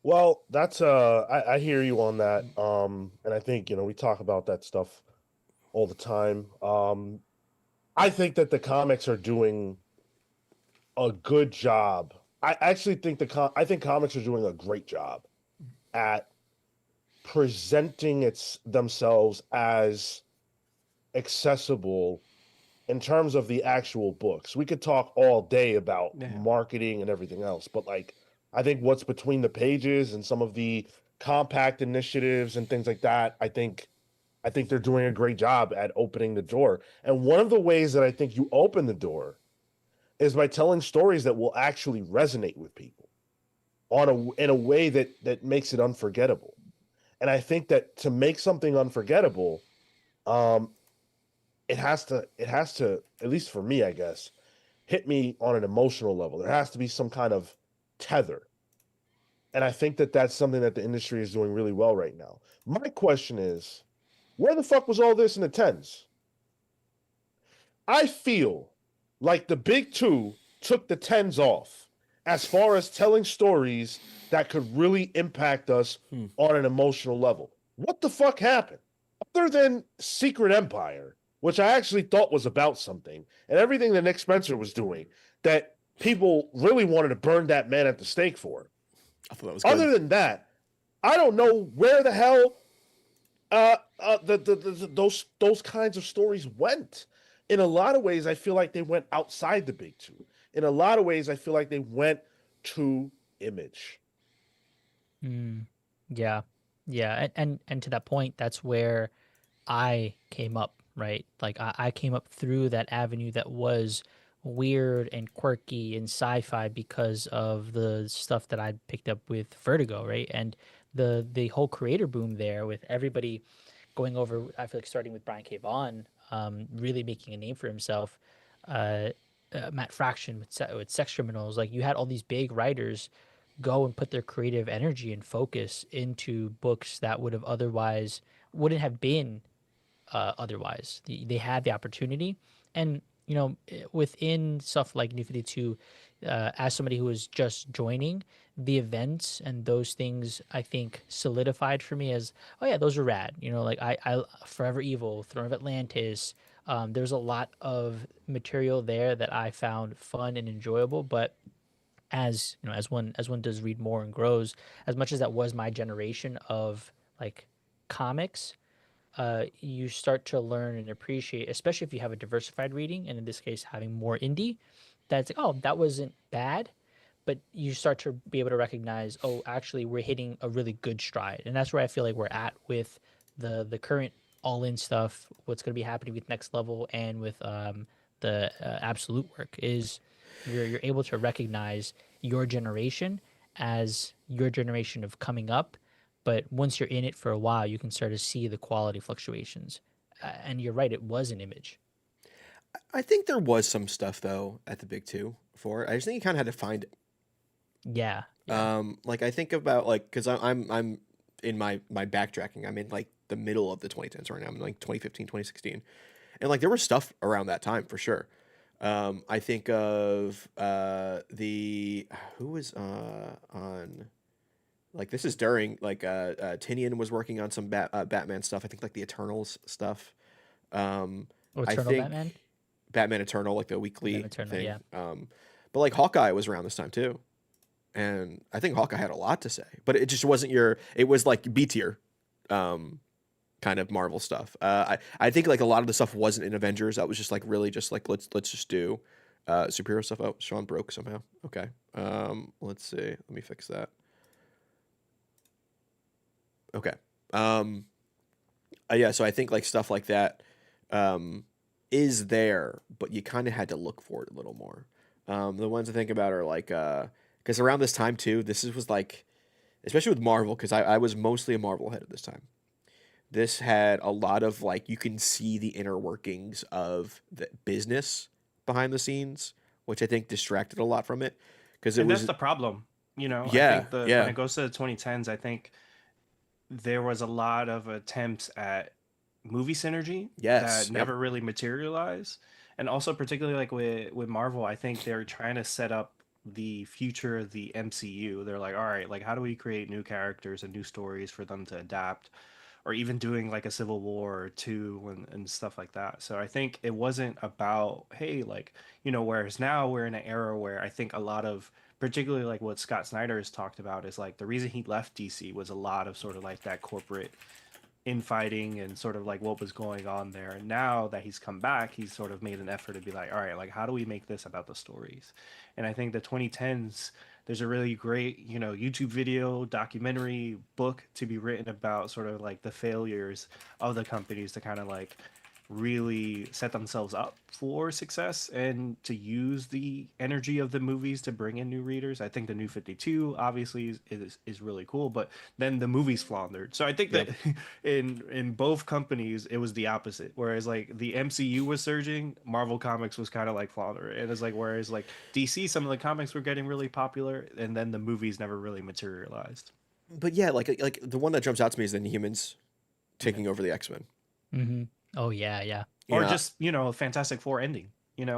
S1: Well, that's I hear you on that. And I think, we talk about that stuff all the time. I think that the comics are doing a good job. I actually think I think comics are doing a great job at presenting themselves as accessible in terms of the actual books. We could talk all day about marketing and everything else, but like I think what's between the pages and some of the compact initiatives and things like that, I think they're doing a great job at opening the door. And one of the ways that I think you open the door is by telling stories that will actually resonate with people in a way that makes it unforgettable. And I think that to make something unforgettable, it has to, at least for me, I guess, hit me on an emotional level. There has to be some kind of tether. And I think that that's something that the industry is doing really well right now. My question is, where the fuck was all this in the 10s? I feel like the big two took the 10s off as far as telling stories that could really impact us on an emotional level. What the fuck happened? Other than Secret Empire, which I actually thought was about something, and everything that Nick Spencer was doing that people really wanted to burn that man at the stake for.
S2: I thought that was good.
S1: Other than that, I don't know where the hell Those kinds of stories went. In a lot of ways, I feel like they went outside the big two. In a lot of ways, I feel like they went to Image.
S4: Mm, yeah, yeah, and to that point, that's where I came up, right? Like I came up through that avenue that was weird and quirky and sci-fi because of the stuff that I picked up with Vertigo, right? And the whole creator boom there with everybody going over. I feel like starting with Brian K. Vaughan, really making a name for himself. Uh, Matt Fraction with Sex Criminals, like you had all these big writers go and put their creative energy and focus into books that would have otherwise wouldn't have been otherwise. They had the opportunity, and within stuff like New 52, as somebody who was just joining, the events and those things I think solidified for me as, oh yeah, those are rad. Like I Forever Evil, Throne of Atlantis. There's a lot of material there that I found fun and enjoyable, but as one does read more and grows, as much as that was my generation of like comics, you start to learn and appreciate, especially if you have a diversified reading, and in this case, having more indie, that's like, oh, that wasn't bad. But you start to be able to recognize, oh, actually, we're hitting a really good stride. And that's where I feel like we're at with the current all in stuff, what's going to be happening with Next Level and with the absolute work is you're able to recognize your generation as your generation of coming up, but once you're in it for a while, you can start to see the quality fluctuations. And you're right, it was an Image.
S2: I think there was some stuff though at the big two for it. I just think you kind of had to find it.
S4: Yeah.
S2: Like I think about like because I'm in my backtracking. I'm in like the middle of the 2010s right now. I'm in like 2015, 2016, and like there was stuff around that time for sure. I think of the who was on. Like this is during like Tinian was working on some Batman stuff. I think like the Eternals stuff. I
S4: Eternal
S2: think
S4: Batman?
S2: Batman Eternal, like the weekly
S4: Batman Eternal,
S2: thing.
S4: yeah.
S2: But like Hawkeye was around this time too, and I think Hawkeye had a lot to say, but it just wasn't your. It was like B tier, kind of Marvel stuff. I think like a lot of the stuff wasn't in Avengers. That was just like really just like let's just do superhero stuff. Oh, Sean broke somehow. Okay. Let's see. Let me fix that. Okay. Yeah, so I think like stuff like that is there, but you kind of had to look for it a little more. The ones I think about are like because around this time too, was like, especially with Marvel, because I was mostly a Marvel head at this time. This had a lot of like you can see the inner workings of the business behind the scenes, which I think distracted a lot from it because
S3: that's the problem.
S2: Yeah,
S3: I think when it goes to the 2010s, I think there was a lot of attempts at movie synergy that never really materialized. And also particularly like with Marvel, I think they're trying to set up the future of the MCU. They're like, all right, like how do we create new characters and new stories for them to adapt, or even doing like a Civil War or two and stuff like that. So I think it wasn't about, hey, like, whereas now we're in an era where I think a lot of, particularly like what Scott Snyder has talked about, is like the reason he left DC was a lot of sort of like that corporate infighting and sort of like what was going on there. And now that he's come back, he's sort of made an effort to be like, all right, like how do we make this about the stories? And I think the 2010s, there's a really great, YouTube video, documentary, book to be written about sort of like the failures of the companies to kind of like really set themselves up for success and to use the energy of the movies to bring in new readers. I think the New 52 obviously is really cool, but then the movies floundered. So I think that in both companies it was the opposite. Whereas like the MCU was surging, Marvel Comics was kind of like floundering. And it's like whereas like DC, some of the comics were getting really popular, and then the movies never really materialized.
S2: But yeah, like the one that jumps out to me is the Inhumans taking over the X-Men.
S4: Mm-hmm. Oh yeah.
S3: Or just Fantastic Four ending,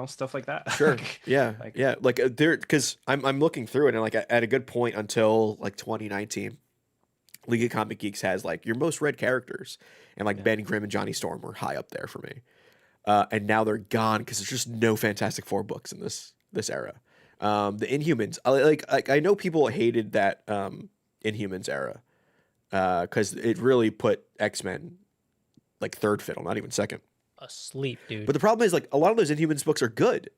S3: stuff like that.
S2: Sure. Yeah. Like there, because I'm looking through it, and like at a good point until like 2019, League of Comic Geeks has like your most read characters, and like Ben Grimm and Johnny Storm were high up there for me. And now they're gone because there's just no Fantastic Four books in this era. The Inhumans, I know people hated that Inhumans era because it really put X-Men like third fiddle, not even second.
S4: Asleep, dude.
S2: But the problem is, like, a lot of those Inhumans books are good,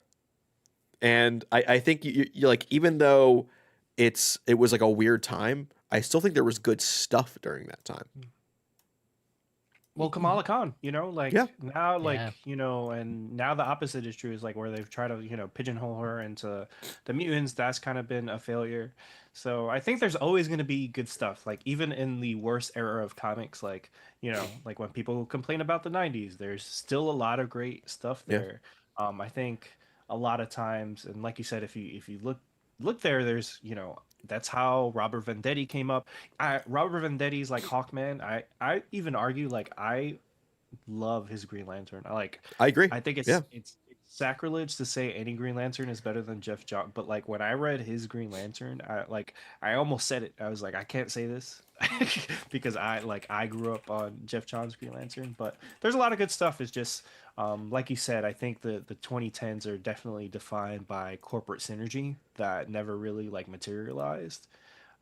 S2: and I think you like, even though it was like a weird time, I still think there was good stuff during that time.
S3: Well, Kamala Khan, you know, like
S2: Yeah.
S3: now, like,
S4: Yeah.
S3: you know, and now the opposite is true, is like where they've tried to, you know, pigeonhole her into the mutants. That's kind of been a failure. So I think there's always going to be good stuff. Like even in the worst era of comics, like, you know, like when people complain about the 90s, there's still a lot of great stuff
S2: Yeah.
S3: there. I think a lot of times, and like you said, if you look there, there's, you know, that's how Robert Venditti came up. Robert Venditti's like Hawkman. I even argue, like, I love his Green Lantern.
S2: I agree.
S3: I think
S2: Yeah.
S3: it's sacrilege to say any Green Lantern is better than Jeff John. But like when I read his Green Lantern, I almost said it. I was like, I can't say this because I grew up on Jeff John's Green Lantern. But there's a lot of good stuff. It's just like you said, I think the 2010s are definitely defined by corporate synergy that never really like materialized.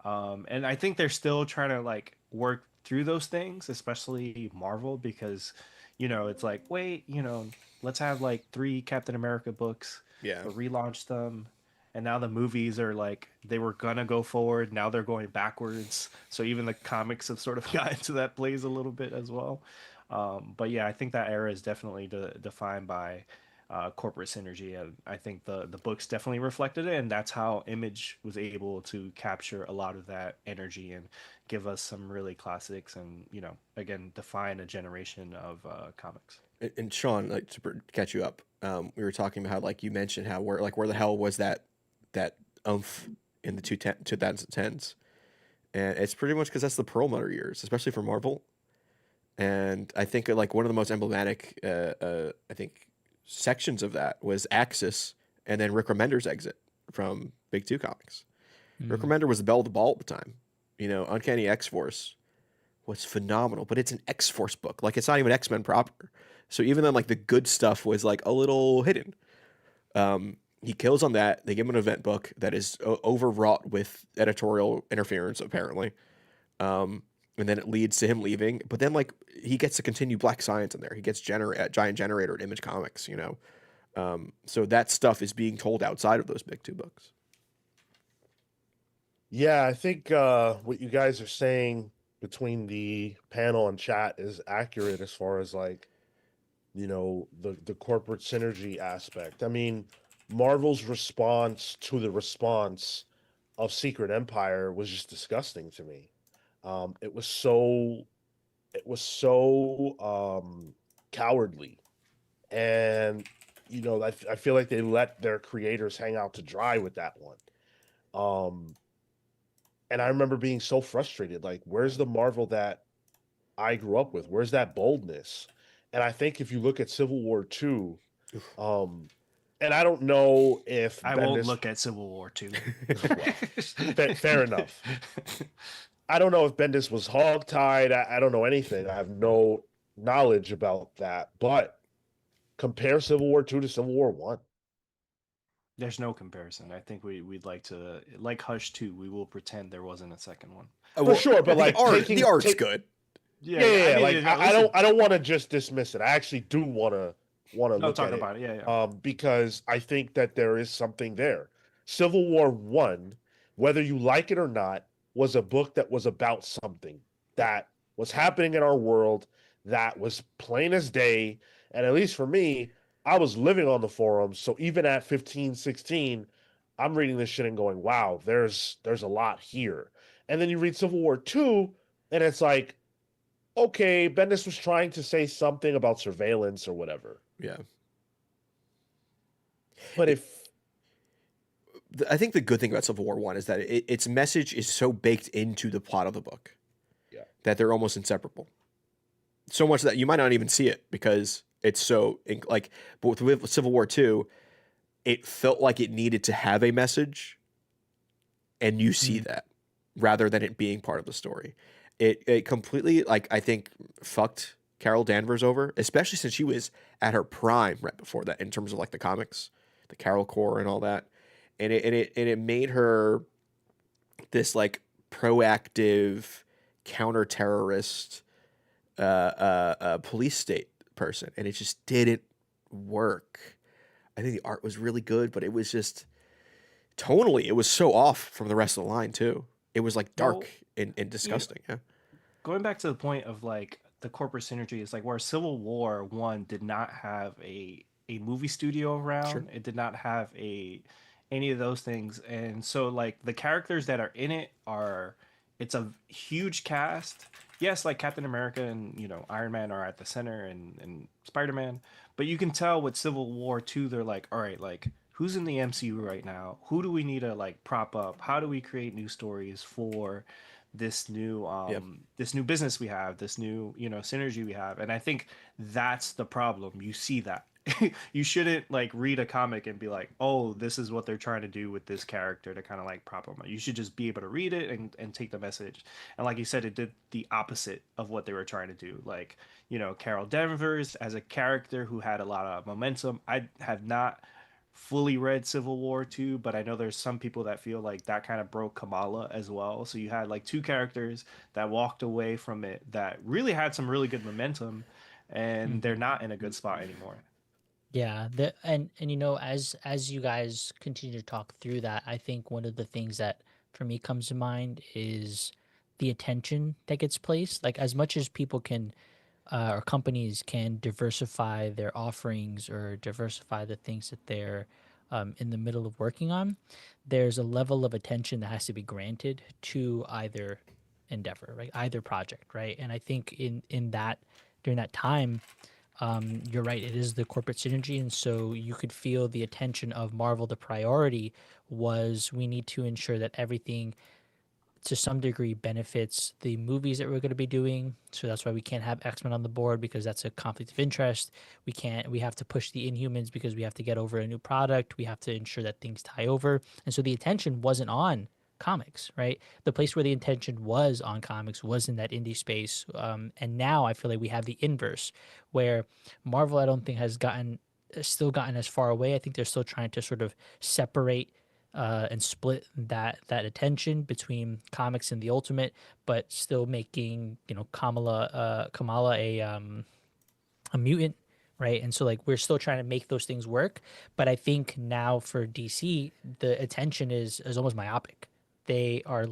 S3: And I think they're still trying to like work through those things, especially Marvel, because, you know, it's like, wait, you know, let's have like 3 Captain America books,
S2: Yeah.
S3: relaunch them. And now the movies are like, they were gonna go forward, now they're going backwards. So even the comics have sort of gotten to that place a little bit as well. But yeah, I think that era is definitely defined by corporate synergy, and I think the books definitely reflected it, and that's how Image was able to capture a lot of that energy and give us some really classics, and, you know, again, define a generation of comics.
S2: And Sean, like, to catch you up, we were talking about how, like, you mentioned how where the hell was that oomph in the 2010s, and it's pretty much because that's the Perlmutter years, especially for Marvel. And I think like one of the most emblematic, I think, sections of that was Axis, and then Rick Remender's exit from Big Two Comics. Rick Remender was the belle of the ball at the time. You know, Uncanny X-Force was phenomenal, but it's an X-Force book. Like, it's not even X-Men proper. So even then, like, the good stuff was like a little hidden. He kills on that. They give him an event book that is overwrought with editorial interference, apparently. And then it leads to him leaving. But then, like, he gets to continue Black Science in there. He gets Giant Generator at Image Comics, you know. So that stuff is being told outside of those big 2 books.
S1: Yeah, I think what you guys are saying between the panel and chat is accurate as far as, like, you know, the corporate synergy aspect. I mean, Marvel's response to the response of Secret Empire was just disgusting to me. It was so cowardly, and, you know, I feel like they let their creators hang out to dry with that one. And I remember being so frustrated. Like, where's the Marvel that I grew up with? Where's that boldness? And I think if you look at Civil War II, and I don't know if
S3: I won't look at Civil War 2.
S1: Fair enough. I don't know if Bendis was hogtied. I don't know anything. I have no knowledge about that. But compare Civil War II to Civil War One.
S3: There's no comparison. I think we'd like to, like Hush 2, we will pretend there wasn't a second one.
S1: For sure, but like
S2: the art's good.
S1: Yeah. I don't want to just dismiss it. I actually do want to look
S3: talk
S1: at
S3: about it.
S1: Yeah. Because I think that there is something there. Civil War One, whether you like it or not, was a book that was about something that was happening in our world that was plain as day. And at least for me, I was living on the forums. So even at 15, 16, I'm reading this shit and going, wow, there's a lot here. And then you read Civil War II, and it's like, okay, Bendis was trying to say something about surveillance or whatever.
S2: Yeah.
S1: But
S2: I think the good thing about Civil War One is that its message is so baked into the plot of the book, that they're almost inseparable. So much that you might not even see it because it's so like. But with Civil War II, it felt like it needed to have a message, and you see that rather than it being part of the story. It completely, like, I think, fucked Carol Danvers over, especially since she was at her prime right before that in terms of, like, the comics, the Carol Corps and all that. And it made her this, like, proactive counter-terrorist, a police state person, and it just didn't work. I think the art was really good, but it was just tonally, it was so off from the rest of the line too. It was like dark and disgusting. Yeah.
S3: Going back to the point of like the corporate synergy is like where Civil War one did not have a movie studio
S2: Sure.
S3: around. It did not have a any of those things, and so like the characters that are in it are it's a huge cast. Yes, like Captain America and Iron Man are at the center, and Spider Man, but you can tell with Civil War two, they're like, all right, like who's in the MCU right now? Who do we need to like prop up? How do we create new stories for
S2: Yep.
S3: this new business we have, this new synergy we have? And I think that's the problem. You see that. You shouldn't like read a comic and be like, oh, this is what they're trying to do with this character to kind of like prop them up. You should just be able to read it and take the message. And like you said, it did the opposite of what they were trying to do. Like, Carol Danvers as a character who had a lot of momentum. I have not fully read Civil War 2, but I know there's some people that feel like that kind of broke Kamala as well. So you had like two characters that walked away from it that really had some really good momentum, and they're not in a good spot anymore.
S4: Yeah, and as you guys continue to talk through that, I think one of the things that for me comes to mind is the attention that gets placed. Like as much as people can or companies can diversify their offerings or diversify the things that they're in the middle of working on, there's a level of attention that has to be granted to either endeavor, right? Either project, right? And I think in that during that time, you're right. It is the corporate synergy, and so you could feel the attention of Marvel. The priority was we need to ensure that everything to some degree benefits the movies that we're going to be doing. So that's why we can't have X-Men on the board because that's a conflict of interest. We have to push the Inhumans because we have to get over a new product. We have to ensure that things tie over. And so the attention wasn't on comics, right? The place where the intention was on comics was in that indie space. And now I feel like we have the inverse where Marvel, I don't think still gotten as far away. I think they're still trying to sort of separate and split that attention between comics and the Ultimate, but still making Kamala a mutant, right? And so like we're still trying to make those things work, but I think now for DC the attention is almost myopic. They are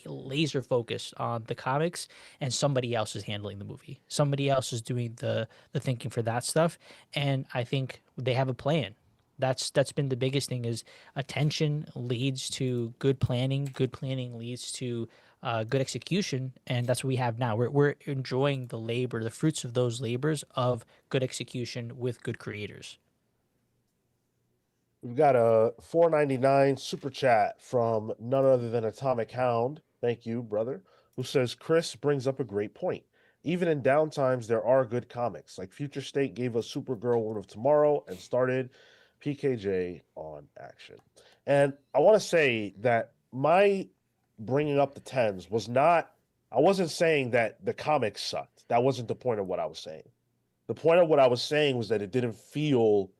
S4: laser focused on the comics, and somebody else is handling the movie. Somebody else is doing the thinking for that stuff, and I think they have a plan. That's been the biggest thing is attention leads to good planning. Good planning leads to good execution, and that's what we have now. We're enjoying the labor, the fruits of those labors of good execution with good creators.
S1: We've got a 4.99 super chat from none other than Atomic Hound. Thank you, brother. Who says Chris brings up a great point. Even in downtimes, there are good comics. Like Future State gave us Supergirl Woman of Tomorrow and started PKJ on Action. And I want to say that my bringing up the tens was not, I wasn't saying that the comics sucked. That wasn't the point of what I was saying. The point of what I was saying was that it didn't feel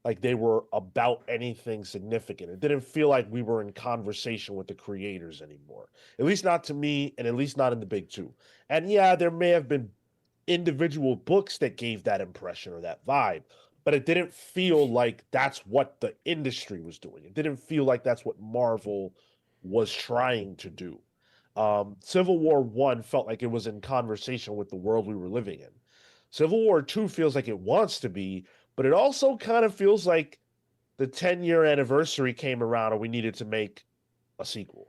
S1: like they were about anything significant. It didn't feel like we were in conversation with the creators anymore. At least not to me, and at least not in the big two. And yeah, there may have been individual books that gave that impression or that vibe, but it didn't feel like that's what the industry was doing. It didn't feel like that's what Marvel was trying to do. Civil War One felt like it was in conversation with the world we were living in. Civil War Two feels like it wants to be, but it also kind of feels like the 10-year anniversary came around and we needed to make a sequel.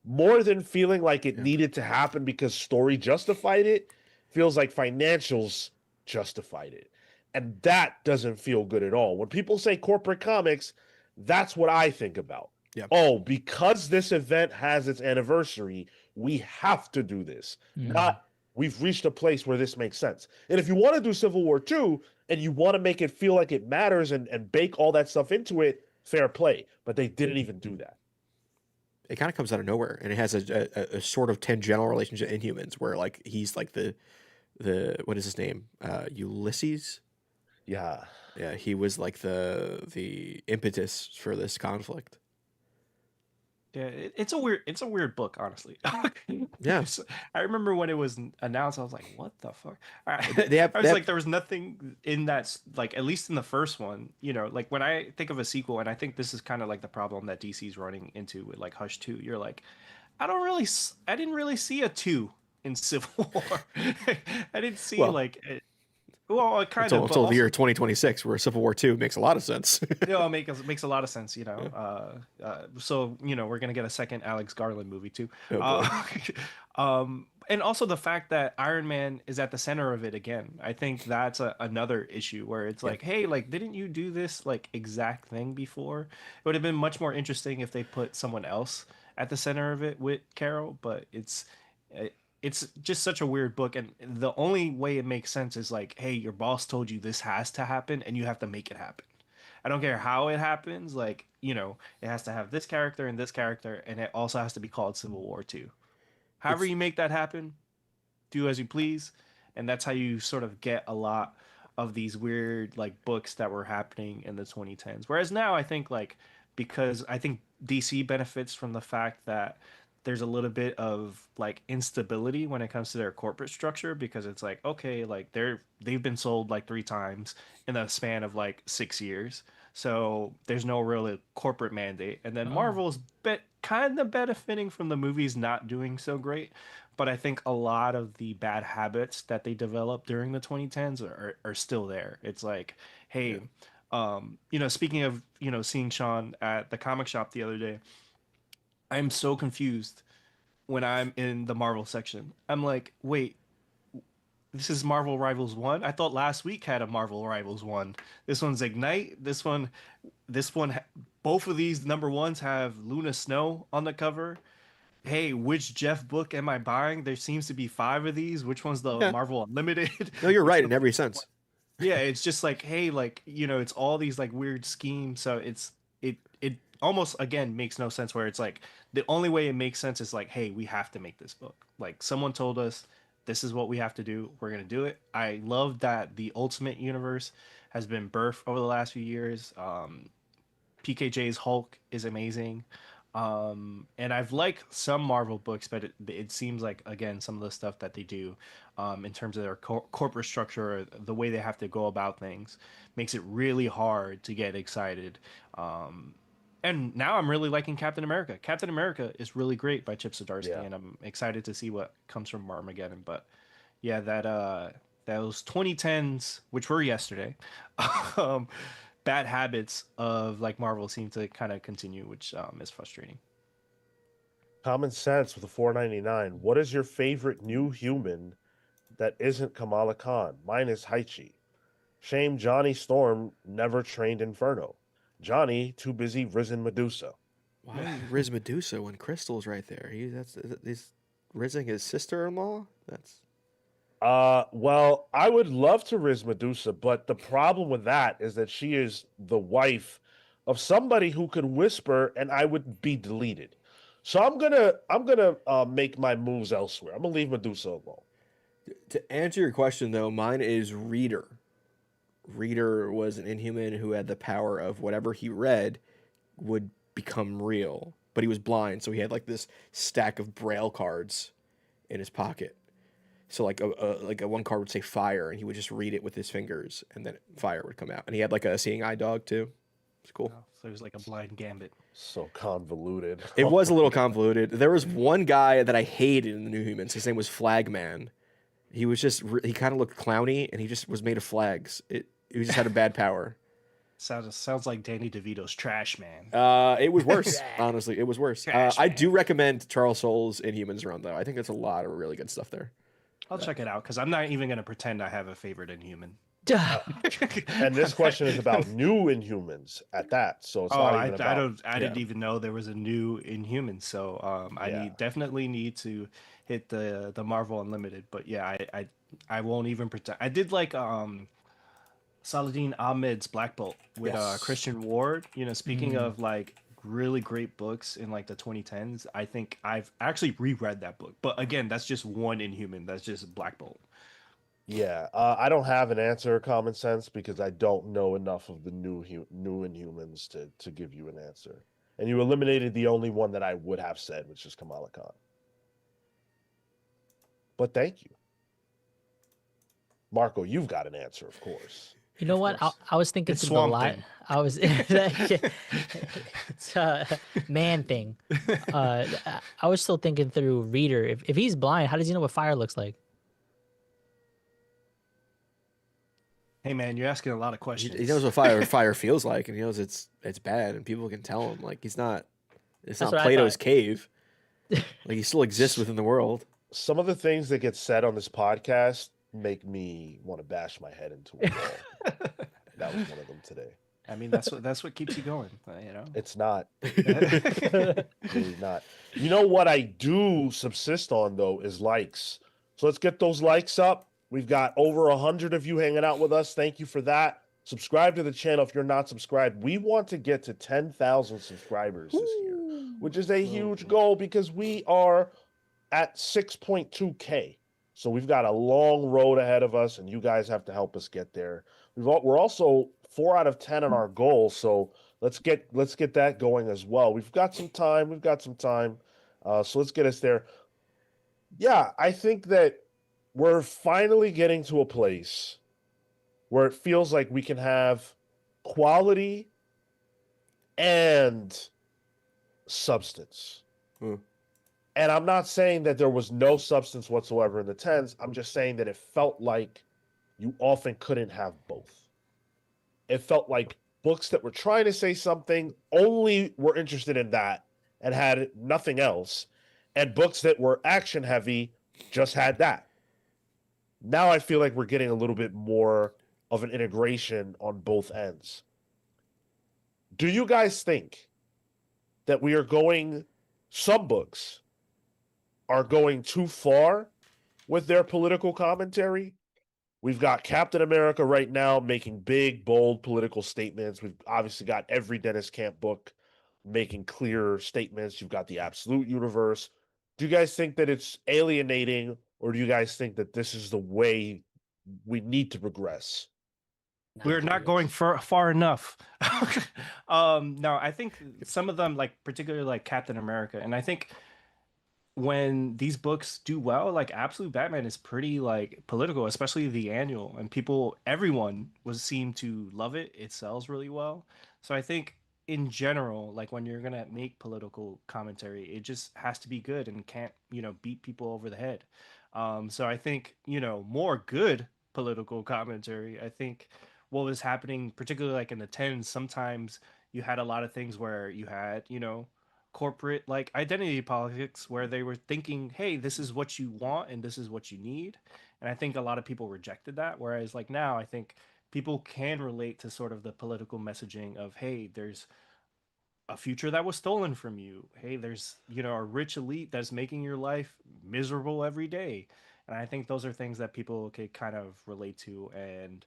S1: More than feeling like it needed to happen because story justified it, feels like financials justified it. And that doesn't feel good at all. When people say corporate comics, that's what I think about.
S2: Yeah.
S1: Oh, because this event has its anniversary, we have to do this. Not we've reached a place where this makes sense. And if you want to do Civil War 2 and you want to make it feel like it matters and bake all that stuff into it, fair play. But they didn't even do that.
S2: It kind of comes out of nowhere, and it has a sort of tangential relationship in Inhumans, where like he's like the what is his name? Ulysses?
S1: Yeah.
S2: Yeah, he was like the impetus for this conflict.
S3: Yeah, it's a weird book, honestly.
S2: Yeah,
S3: I remember when it was announced, I was like, "What the fuck?"
S2: they have
S3: I
S2: they
S3: was
S2: have
S3: like, there was nothing in that, like at least in the first one, like when I think of a sequel, and I think this is kind of like the problem that DC's running into with like Hush 2. You're like, I didn't really see a 2 in Civil War. I didn't see
S2: well
S3: like, well, kind of, but
S2: until the year
S3: also
S2: 2026, where Civil War 2 makes a lot of sense.
S3: it makes a lot of sense,
S2: Yeah.
S3: So we're gonna get a second Alex Garland movie too.
S2: Oh boy.
S3: And also the fact that Iron Man is at the center of it again. I think that's another issue where it's
S2: Yeah.
S3: like, hey, like, didn't you do this like exact thing before? It would have been much more interesting if they put someone else at the center of it with Carol, but it's just such a weird book, and the only way it makes sense is like, hey, your boss told you this has to happen, and you have to make it happen. I don't care how it happens. Like, it has to have this character and this character, and it also has to be called Civil War 2. However
S2: It's
S3: you make that happen, do as you please. And that's how you sort of get a lot of these weird like books that were happening in the 2010s. Whereas now I think like because I think DC benefits from the fact that there's a little bit of like instability when it comes to their corporate structure because it's like okay like they've been sold like 3 times in the span of like 6 years, so there's no real corporate mandate. And then Marvel's kind of benefiting from the movies not doing so great, but I think a lot of the bad habits that they developed during the 2010s are still there. It's like,
S2: yeah.
S3: hey, speaking of, seeing Sean at the comic shop the other day, I'm so confused when I'm in the Marvel section. I'm like, wait, this is Marvel Rivals 1? I thought last week had a Marvel Rivals 1. This one's Ignite. This one, both of these number ones have Luna Snow on the cover. Hey, which Jeff book am I buying? There seems to be 5 of these. Which one's the
S2: Yeah.
S3: Marvel Unlimited?
S2: No, you're
S3: Which
S2: right
S3: one's
S2: in every
S3: the
S2: sense.
S3: Yeah, it's just like, hey, like, it's all these like weird schemes. So it almost again makes no sense where it's like the only way it makes sense is like, hey, we have to make this book. Like someone told us this is what we have to do. We're gonna do it. I love that the Ultimate Universe has been birthed over the last few years. PKJ's Hulk is amazing. And I've liked some Marvel books, but it seems like again some of the stuff that they do, in terms of their corporate structure, or the way they have to go about things, makes it really hard to get excited. And now I'm really liking Captain America. Captain America is really great by Chip Zdarsky,
S1: Yeah.
S3: and I'm excited to see what comes from Armageddon. But yeah, those 2010s, which were yesterday, um, bad habits of like Marvel seem to kind of continue, which is frustrating.
S1: Common Sense with a 4.99. What is your favorite new human that isn't Kamala Khan? Mine is Haichi. Shame Johnny Storm never trained Inferno. Johnny too busy risen Medusa.
S2: Why Riz Medusa when Crystal's right there? He's rizzing his sister-in-law. That's
S1: Well, I would love to riz Medusa, but the problem with that is that she is the wife of somebody who could whisper and I would be deleted. So I'm gonna make my moves elsewhere. I'm gonna leave Medusa alone.
S2: to answer your question though. Mine is Reader. Reader was an Inhuman who had the power of whatever he read would become real, but he was blind, so he had like this stack of Braille cards in his pocket. So like a one card would say fire, and he would just read it with his fingers, and then fire would come out. And he had like a seeing eye dog too. It's cool.
S3: Oh, so it was like a blind gambit.
S1: So convoluted.
S2: It was a little convoluted. There was one guy that I hated in the New Humans. His name was Flagman. He was just he kind of looked clowny, and he just was made of flags. He just had a bad power.
S3: Sounds like Danny DeVito's Trash Man.
S2: It was worse. Honestly, it was worse.
S3: Trash
S2: I
S3: Man.
S2: do recommend Charles Soule's Inhumans run though. I think that's a lot of really good stuff there.
S3: I'll check it out because I'm not even gonna pretend I have a favorite Inhuman.
S1: And this question is about new Inhumans at that. So it's not even about.
S3: I didn't even know there was a new Inhuman. So
S1: Yeah.
S3: definitely need to hit the Marvel Unlimited. But yeah, I won't even pretend. I did like Saladin Ahmed's Black Bolt with
S2: Yes.
S3: Christian Ward. Speaking of like really great books in like the 2010s, I think I've actually reread that book. But again, that's just one Inhuman. That's just Black Bolt.
S1: Yeah, I don't have an answer, Common Sense, because I don't know enough of the new Inhumans to give you an answer. and you eliminated the only one that I would have said, which is Kamala Khan. But thank you. Marco, you've got an answer, of course.
S4: You know what? I was thinking
S3: It's
S4: through the
S3: Swamp
S4: line.
S3: Thing.
S4: I was it's a man thing. I was still thinking through Reader. If he's blind, how does he know what fire looks like?
S3: Hey man, you're asking a lot of questions.
S2: He knows what fire feels like, and he knows it's bad, and people can tell him. Like it's not Plato's cave. Like he still exists within the world.
S1: Some of the things that get said on this podcast make me want to bash my head into a wall. That was one of them today.
S3: I mean, that's what keeps you going, you know.
S1: It's not. Really not. You know what I do subsist on though is likes. So let's get those likes up. We've got over 100 of you hanging out with us. Thank you for that. Subscribe to the channel if you're not subscribed. We want to get to 10,000 subscribers this year, which is a huge goal because we are at 6.2K. So we've got a long road ahead of us, and you guys have to help us get there. We're also 4 out of 10 on our goal, so let's get that going as well. We've got some time. So let's get us there. Yeah, I think that we're finally getting to a place where it feels like we can have quality and substance. And I'm not saying that there was no substance whatsoever in the tens. I'm just saying that it felt like you often couldn't have both. It felt like books that were trying to say something only were interested in that and had nothing else. And books that were action heavy just had that. Now I feel like we're getting a little bit more of an integration on both ends. Do you guys think that we are going, some books are going too far with their political commentary? We've got Captain America right now making big, bold political statements. We've obviously got every Dennis Camp book making clear statements. You've got the Absolute Universe. Do you guys think that it's alienating, or do you guys think that this is the way we need to progress?
S3: We're not going far enough. No, I think some of them, like particularly like Captain America, and I think when these books do well, like Absolute Batman is pretty like political, especially the annual, and everyone seem to love it. It sells really well. So I think in general, like when you're gonna make political commentary, it just has to be good and can't, beat people over the head. So I think, more good political commentary. I think what was happening, particularly like in the tens, sometimes you had a lot of things where you had, corporate like identity politics where they were thinking, hey, this is what you want and this is what you need. And I think a lot of people rejected that. Whereas like now I think people can relate to sort of the political messaging of, hey, there's a future that was stolen from you. Hey, there's, a rich elite that's making your life miserable every day. And I think those are things that people could kind of relate to. And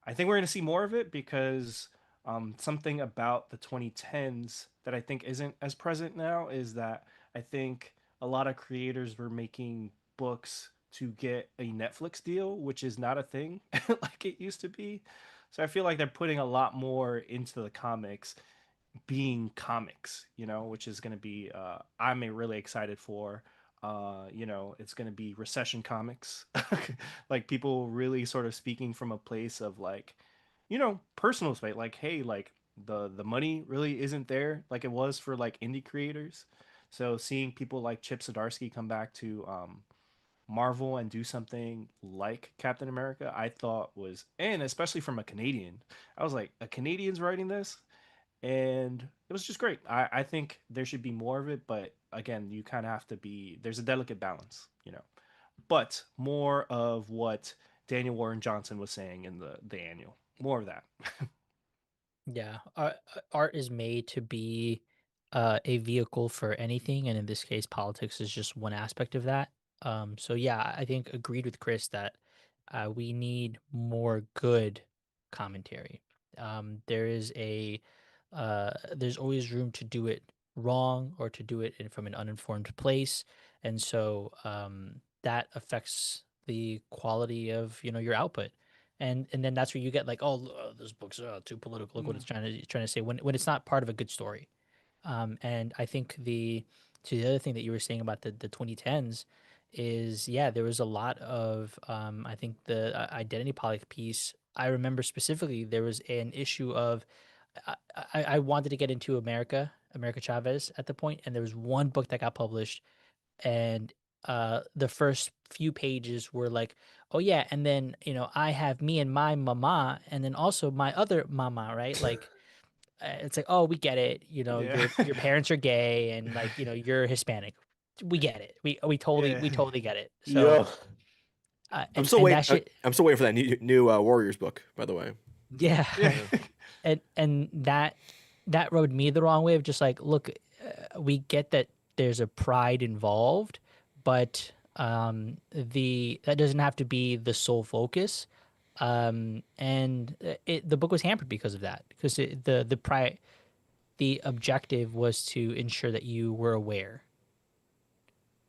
S3: I think we're going to see more of it because something about the 2010s that I think isn't as present now is that I think a lot of creators were making books to get a Netflix deal, which is not a thing like it used to be. So I feel like they're putting a lot more into the comics being comics, which is going to be, I'm really excited for. It's going to be recession comics, like people really sort of speaking from a place of like, personal space, like, hey, like the money really isn't there like it was for like indie creators. So seeing people like Chip Zdarsky come back to Marvel and do something like Captain America, I thought was, and especially from a Canadian, I was like, a Canadian's writing this, and it was just great. I think there should be more of it, but again, you kind of have to be, there's a delicate balance, but more of what Daniel Warren Johnson was saying in the annual, more of that.
S4: Yeah, art is made to be a vehicle for anything, and in this case, politics is just one aspect of that. So yeah, I think agreed with Chris that we need more good commentary. There's always room to do it wrong or to do it from an uninformed place, and so that affects the quality of your output. And then that's where you get like, oh, this book's too political. Look what it's trying to say when it's not part of a good story. And I think the other thing that you were saying about the 2010s is, yeah, there was a lot of I think the identity politics piece. I remember specifically there was an issue of I wanted to get into America Chavez at the point, and there was one book that got published, and the first few pages were like, oh yeah, and then I have me and my mama, and then also my other mama, right? Like it's like, oh, we get it,
S3: Yeah.
S4: your parents are gay, and like you're Hispanic, we get it, we totally
S3: Yeah.
S4: get it. So
S1: Yeah.
S2: I'm still
S4: and
S2: waiting.
S4: that shit,
S2: I'm still waiting for that new Warriors book. By the way.
S4: yeah.
S3: Yeah.
S4: And that rubbed me the wrong way of just like, look, we get that there's a pride involved, but the that doesn't have to be the sole focus. And the book was hampered because of that, because the objective was to ensure that you were aware.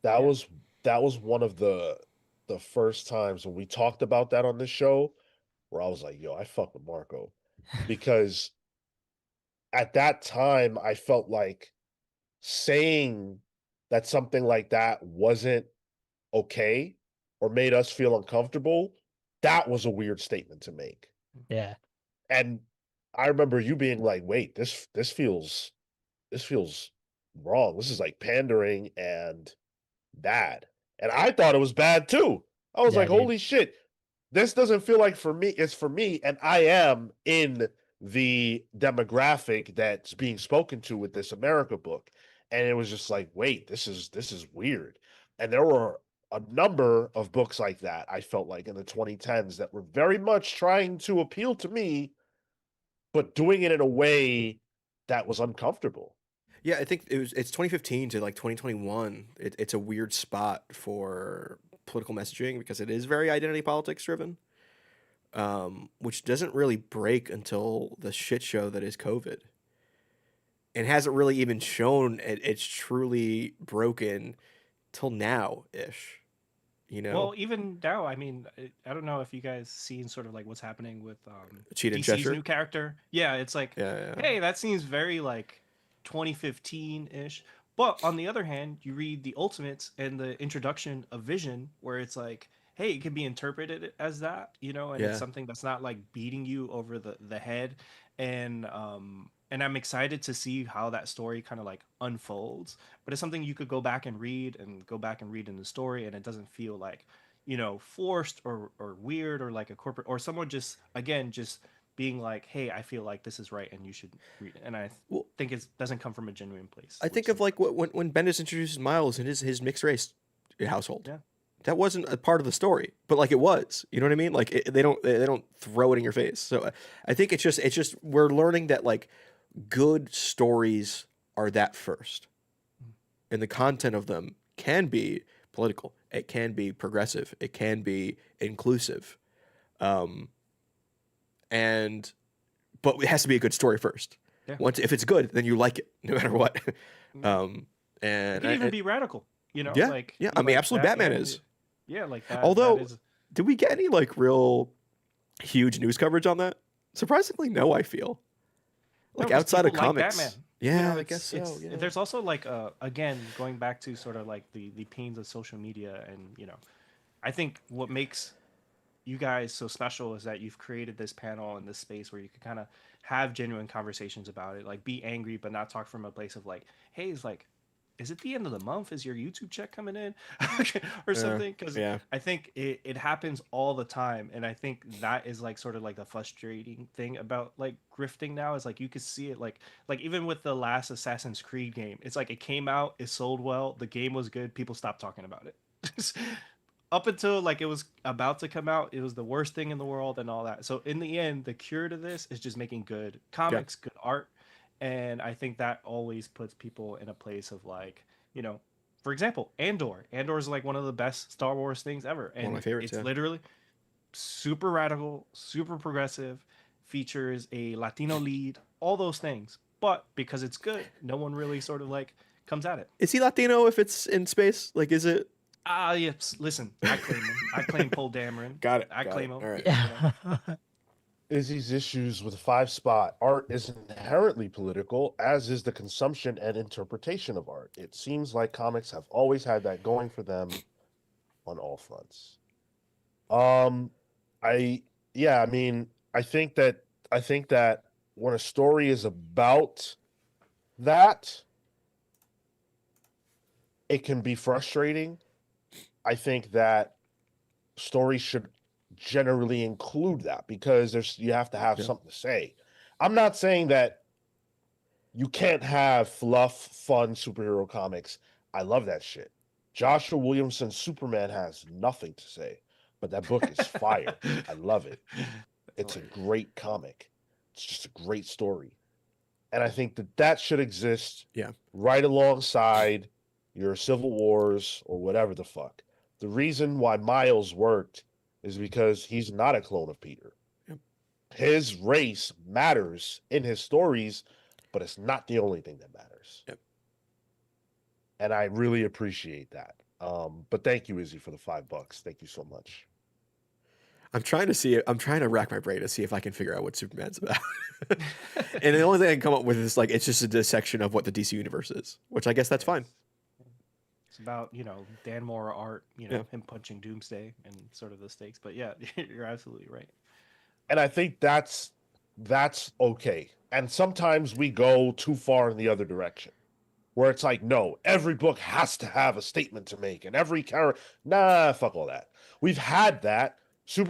S1: That
S3: Yeah.
S1: was that was one of the first times when we talked about that on this show where I was like, yo, I fuck with Marco. Because at that time I felt like saying that something like that wasn't okay or made us feel uncomfortable, that was a weird statement to make.
S4: Yeah.
S1: And I remember you being like, wait, this feels wrong. This is like pandering and bad. And I thought it was bad too. I was
S4: Yeah,
S1: like,
S4: dude.
S1: holy shit, this doesn't feel like for me. It's for me. And I am in the demographic that's being spoken to with this America book. And it was just like, wait, this is weird. And there were a number of books like that, I felt like in the 2010s that were very much trying to appeal to me, but doing it in a way that was uncomfortable.
S2: Yeah, I think it's 2015 to like 2021. It's a weird spot for political messaging because it is very identity politics driven, which doesn't really break until the shit show that is COVID, and hasn't really even shown it's truly broken till now ish.
S3: Well, even now, I mean, I don't know if you guys seen sort of like what's happening with
S2: Cheetah and
S3: DC's
S2: Cheshire.
S3: new character. Yeah, it's like,
S2: Yeah, yeah.
S3: hey, that seems very like 2015-ish. But on the other hand, you read the Ultimates and the introduction of Vision, where it's like, hey, it can be interpreted as that, and it's
S2: Yeah.
S3: something that's not like beating you over the head. And I'm excited to see how that story kind of like unfolds. But it's something you could go back and read in the story, and it doesn't feel like, forced or weird or like a corporate or someone just again just being like, hey, I feel like this is right and you should read it. And I
S2: Well,
S3: think it doesn't come from a genuine place.
S2: I think of like when Bendis introduces Miles in his mixed race household.
S3: Yeah.
S2: That wasn't a part of the story, but like it was. You know what I mean? Like they don't throw it in your face. So I think it's just we're learning that like good stories are that first, and the content of them can be political. It can be progressive. It can be inclusive, and but it has to be a good story first.
S3: Yeah.
S2: Once if it's good, then you like it no matter what.
S3: It
S2: And
S3: can even be radical,
S2: yeah,
S3: like
S2: yeah. I mean,
S3: like
S2: Absolute
S3: that,
S2: Batman
S3: yeah,
S2: is.
S3: yeah, like that.
S2: Although,
S3: that is,
S2: did we get any like real huge news coverage on that? Surprisingly, no. I feel like
S3: no, 'cause
S2: outside of
S3: people like
S2: comics.
S3: Batman.
S2: Yeah, I
S3: It's,
S2: guess so. Yeah.
S3: there's also like again going back to sort of like the pains of social media, and I think what makes you guys so special is that you've created this panel and this space where you can kind of have genuine conversations about it, like be angry but not talk from a place of like, hey, it's like, is it the end of the month, is your YouTube check coming in or something? Because
S2: yeah.
S3: I think it happens all the time, and I think that is like sort of like the frustrating thing about like grifting now is like you could see it like even with the last Assassin's Creed game, it's like it came out, it sold well, the game was good, people stopped talking about it. Up until like it was about to come out, it was the worst thing in the world and all that. So in the end, the cure to this is just making good comics, good art, and I think that always puts people in a place of like, for example, Andor. Andor is like one of the best Star Wars things ever, and
S2: One of my favorites.
S3: it's
S2: Yeah.
S3: literally super radical, super progressive, features a Latino lead, all those things. But because it's good, no one really sort of like comes at it.
S2: Is he Latino if it's in space? Like, is it?
S3: Yes. Listen, I claim him. I claim Paul Dameron.
S2: Got it.
S3: I claim him.
S2: All right.
S4: Yeah.
S1: Izzy's issues with 5 spot. Art is inherently political, as is the consumption and interpretation of art. It seems like comics have always had that going for them on all fronts. Um, I yeah, I mean, I think that when a story is about that, it can be frustrating. I think that stories should generally include that because you have to have something to say. I'm not saying that you can't have fluff, fun superhero comics. I love that shit. Joshua Williamson's Superman has nothing to say, but that book is fire. I love it. It's a great comic. It's just a great story. And I think that should exist right alongside your Civil Wars or whatever the fuck. The reason why Miles worked is because he's not a clone of Peter.
S2: Yep.
S1: His race matters in his stories, but it's not the only thing that matters.
S2: Yep.
S1: And I really appreciate that. But thank you, Izzy, for the $5. Thank you so much.
S2: I'm trying to rack my brain to see if I can figure out what Superman's about. And the only thing I can come up with is like it's just a dissection of what the DC universe is, which I guess that's fine.
S3: It's about, Dan Mora art, him punching Doomsday and sort of the stakes. But yeah, you're absolutely right.
S1: And I think that's okay. And sometimes we go too far in the other direction, where it's like, no, every book has to have a statement to make, and every character, nah, fuck all that. We've had that.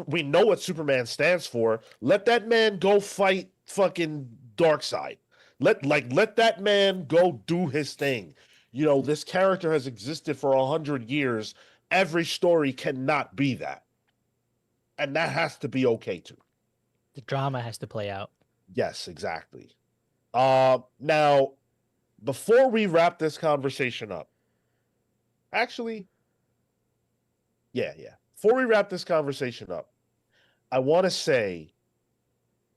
S1: We know what Superman stands for. Let that man go fight fucking Darkseid. Let that man go do his thing. This character has existed for 100 years. Every story cannot be that. And that has to be okay too.
S4: The drama has to play out.
S1: Yes, exactly. Now, before we wrap this conversation up, actually, yeah. Before we wrap this conversation up, I want to say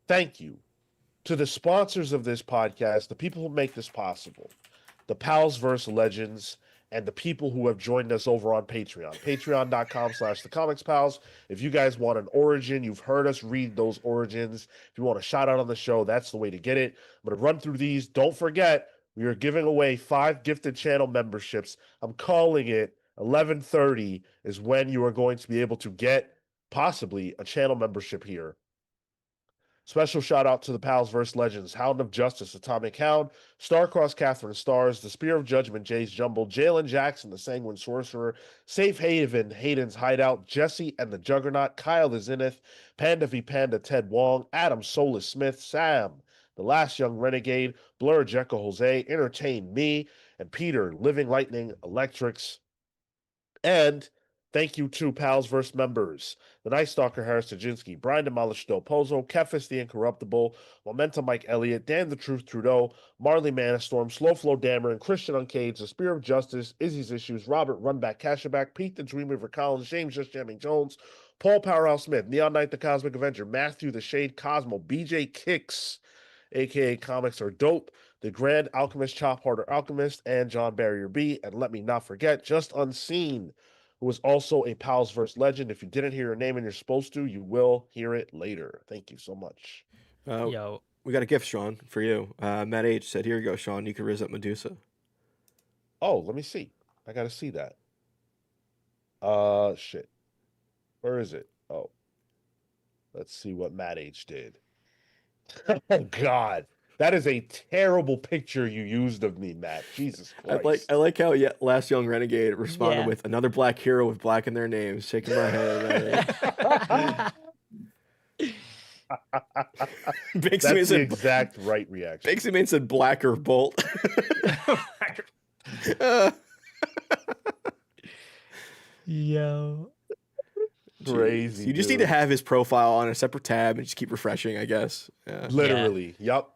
S1: thank you to the sponsors of this podcast, the people who make this possible, the Palsverse Legends, and the people who have joined us over on Patreon. Patreon.com/thecomicspals. If you guys want an origin, you've heard us read those origins. If you want a shout out on the show, that's the way to get it. I'm going to run through these. Don't forget, we are giving away 5 gifted channel memberships. I'm calling it 11:30 is when you are going to be able to get possibly a channel membership here. Special shout out to the Palsverse Legends, Hound of Justice, Atomic Hound, Starcross Catherine Stars, The Spear of Judgment, Jay's Jumble, Jalen Jackson, the Sanguine Sorcerer, Safe Haven, Hayden's Hideout, Jesse and the Juggernaut, Kyle the Zenith, Panda v Panda, Ted Wong, Adam Solus Smith, Sam, The Last Young Renegade, Blur Jekyll Jose, Entertain Me, and Peter, Living Lightning Electrics. And thank you to Palsverse members, the Night Stalker Harris Tajinski, Brian Demolished Del Pozo, Kefis the Incorruptible, Momentum Mike Elliott, Dan the Truth Trudeau, Marley Manastorm, Slow Flow Dameron, Christian Uncaged, The Spear of Justice, Izzy's Issues, Robert Runback Cashaback, Pete the Dreamweaver Collins, James Just Jamming Jones, Paul Powerhouse Smith, Neon Knight the Cosmic Avenger, Matthew the Shade Cosmo, BJ Kicks, aka Comics Are Dope, the Grand Alchemist, Chop Harder Alchemist, and John Barrier B. And let me not forget, Just Unseen, who is also a Palsverse legend. If you didn't hear your name and you're supposed to, you will hear it later. Thank you so much.
S4: Yo,
S2: we got a gift, Sean, for you. Matt H said, "Here you go, Sean. You can raise up Medusa."
S1: Oh, let me see. I gotta see that. Shit. Where is it? Oh, let's see what Matt H did. Oh God. That is a terrible picture you used of me, Matt. Jesus Christ.
S2: I like how Last Young Renegade responded with another black hero with black in their names, shaking my head.
S1: That's the exact right reaction.
S2: Banksy said Blacker Bolt.
S4: Yo.
S1: Crazy.
S2: You just need to have his profile on a separate tab and just keep refreshing, I guess. Yeah.
S1: Literally. Yep.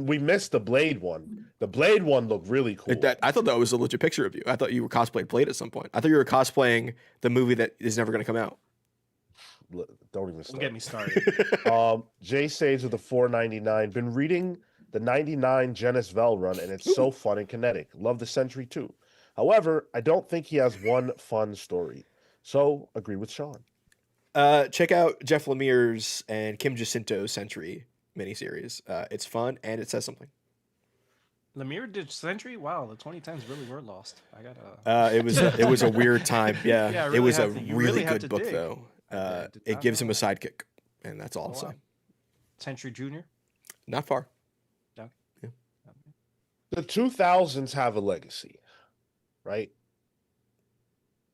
S1: We missed the Blade one. The Blade one looked really cool.
S2: I thought that was a legit picture of you. I thought you were cosplaying Blade at some point. I thought you were cosplaying the movie that is never going to come out.
S1: Don't even start.
S3: Don't get me started.
S1: Jay Sage with the $4.99. Been reading the 99 Genis Vell run, and it's so fun and kinetic. Love the Sentry too. However, I don't think he has one fun story. So agree with Sean.
S2: Check out Jeff Lemire's and Kim Jacinto's Century miniseries. It's fun and it says something.
S3: Lemire did Century. Wow, the 2010s really were lost. I gotta.
S2: It was a weird time. Yeah,
S3: Yeah, I
S2: it
S3: really
S2: was a
S3: have to- you
S2: really
S3: really have
S2: good
S3: to
S2: book
S3: dig.
S2: though.
S3: Did
S2: It
S3: not
S2: gives
S3: know
S2: him a
S3: that.
S2: sidekick, and that's all I'll
S3: Oh,
S2: say.
S3: wow. Century Junior.
S2: Not far.
S3: No.
S1: The 2000s have a legacy, right?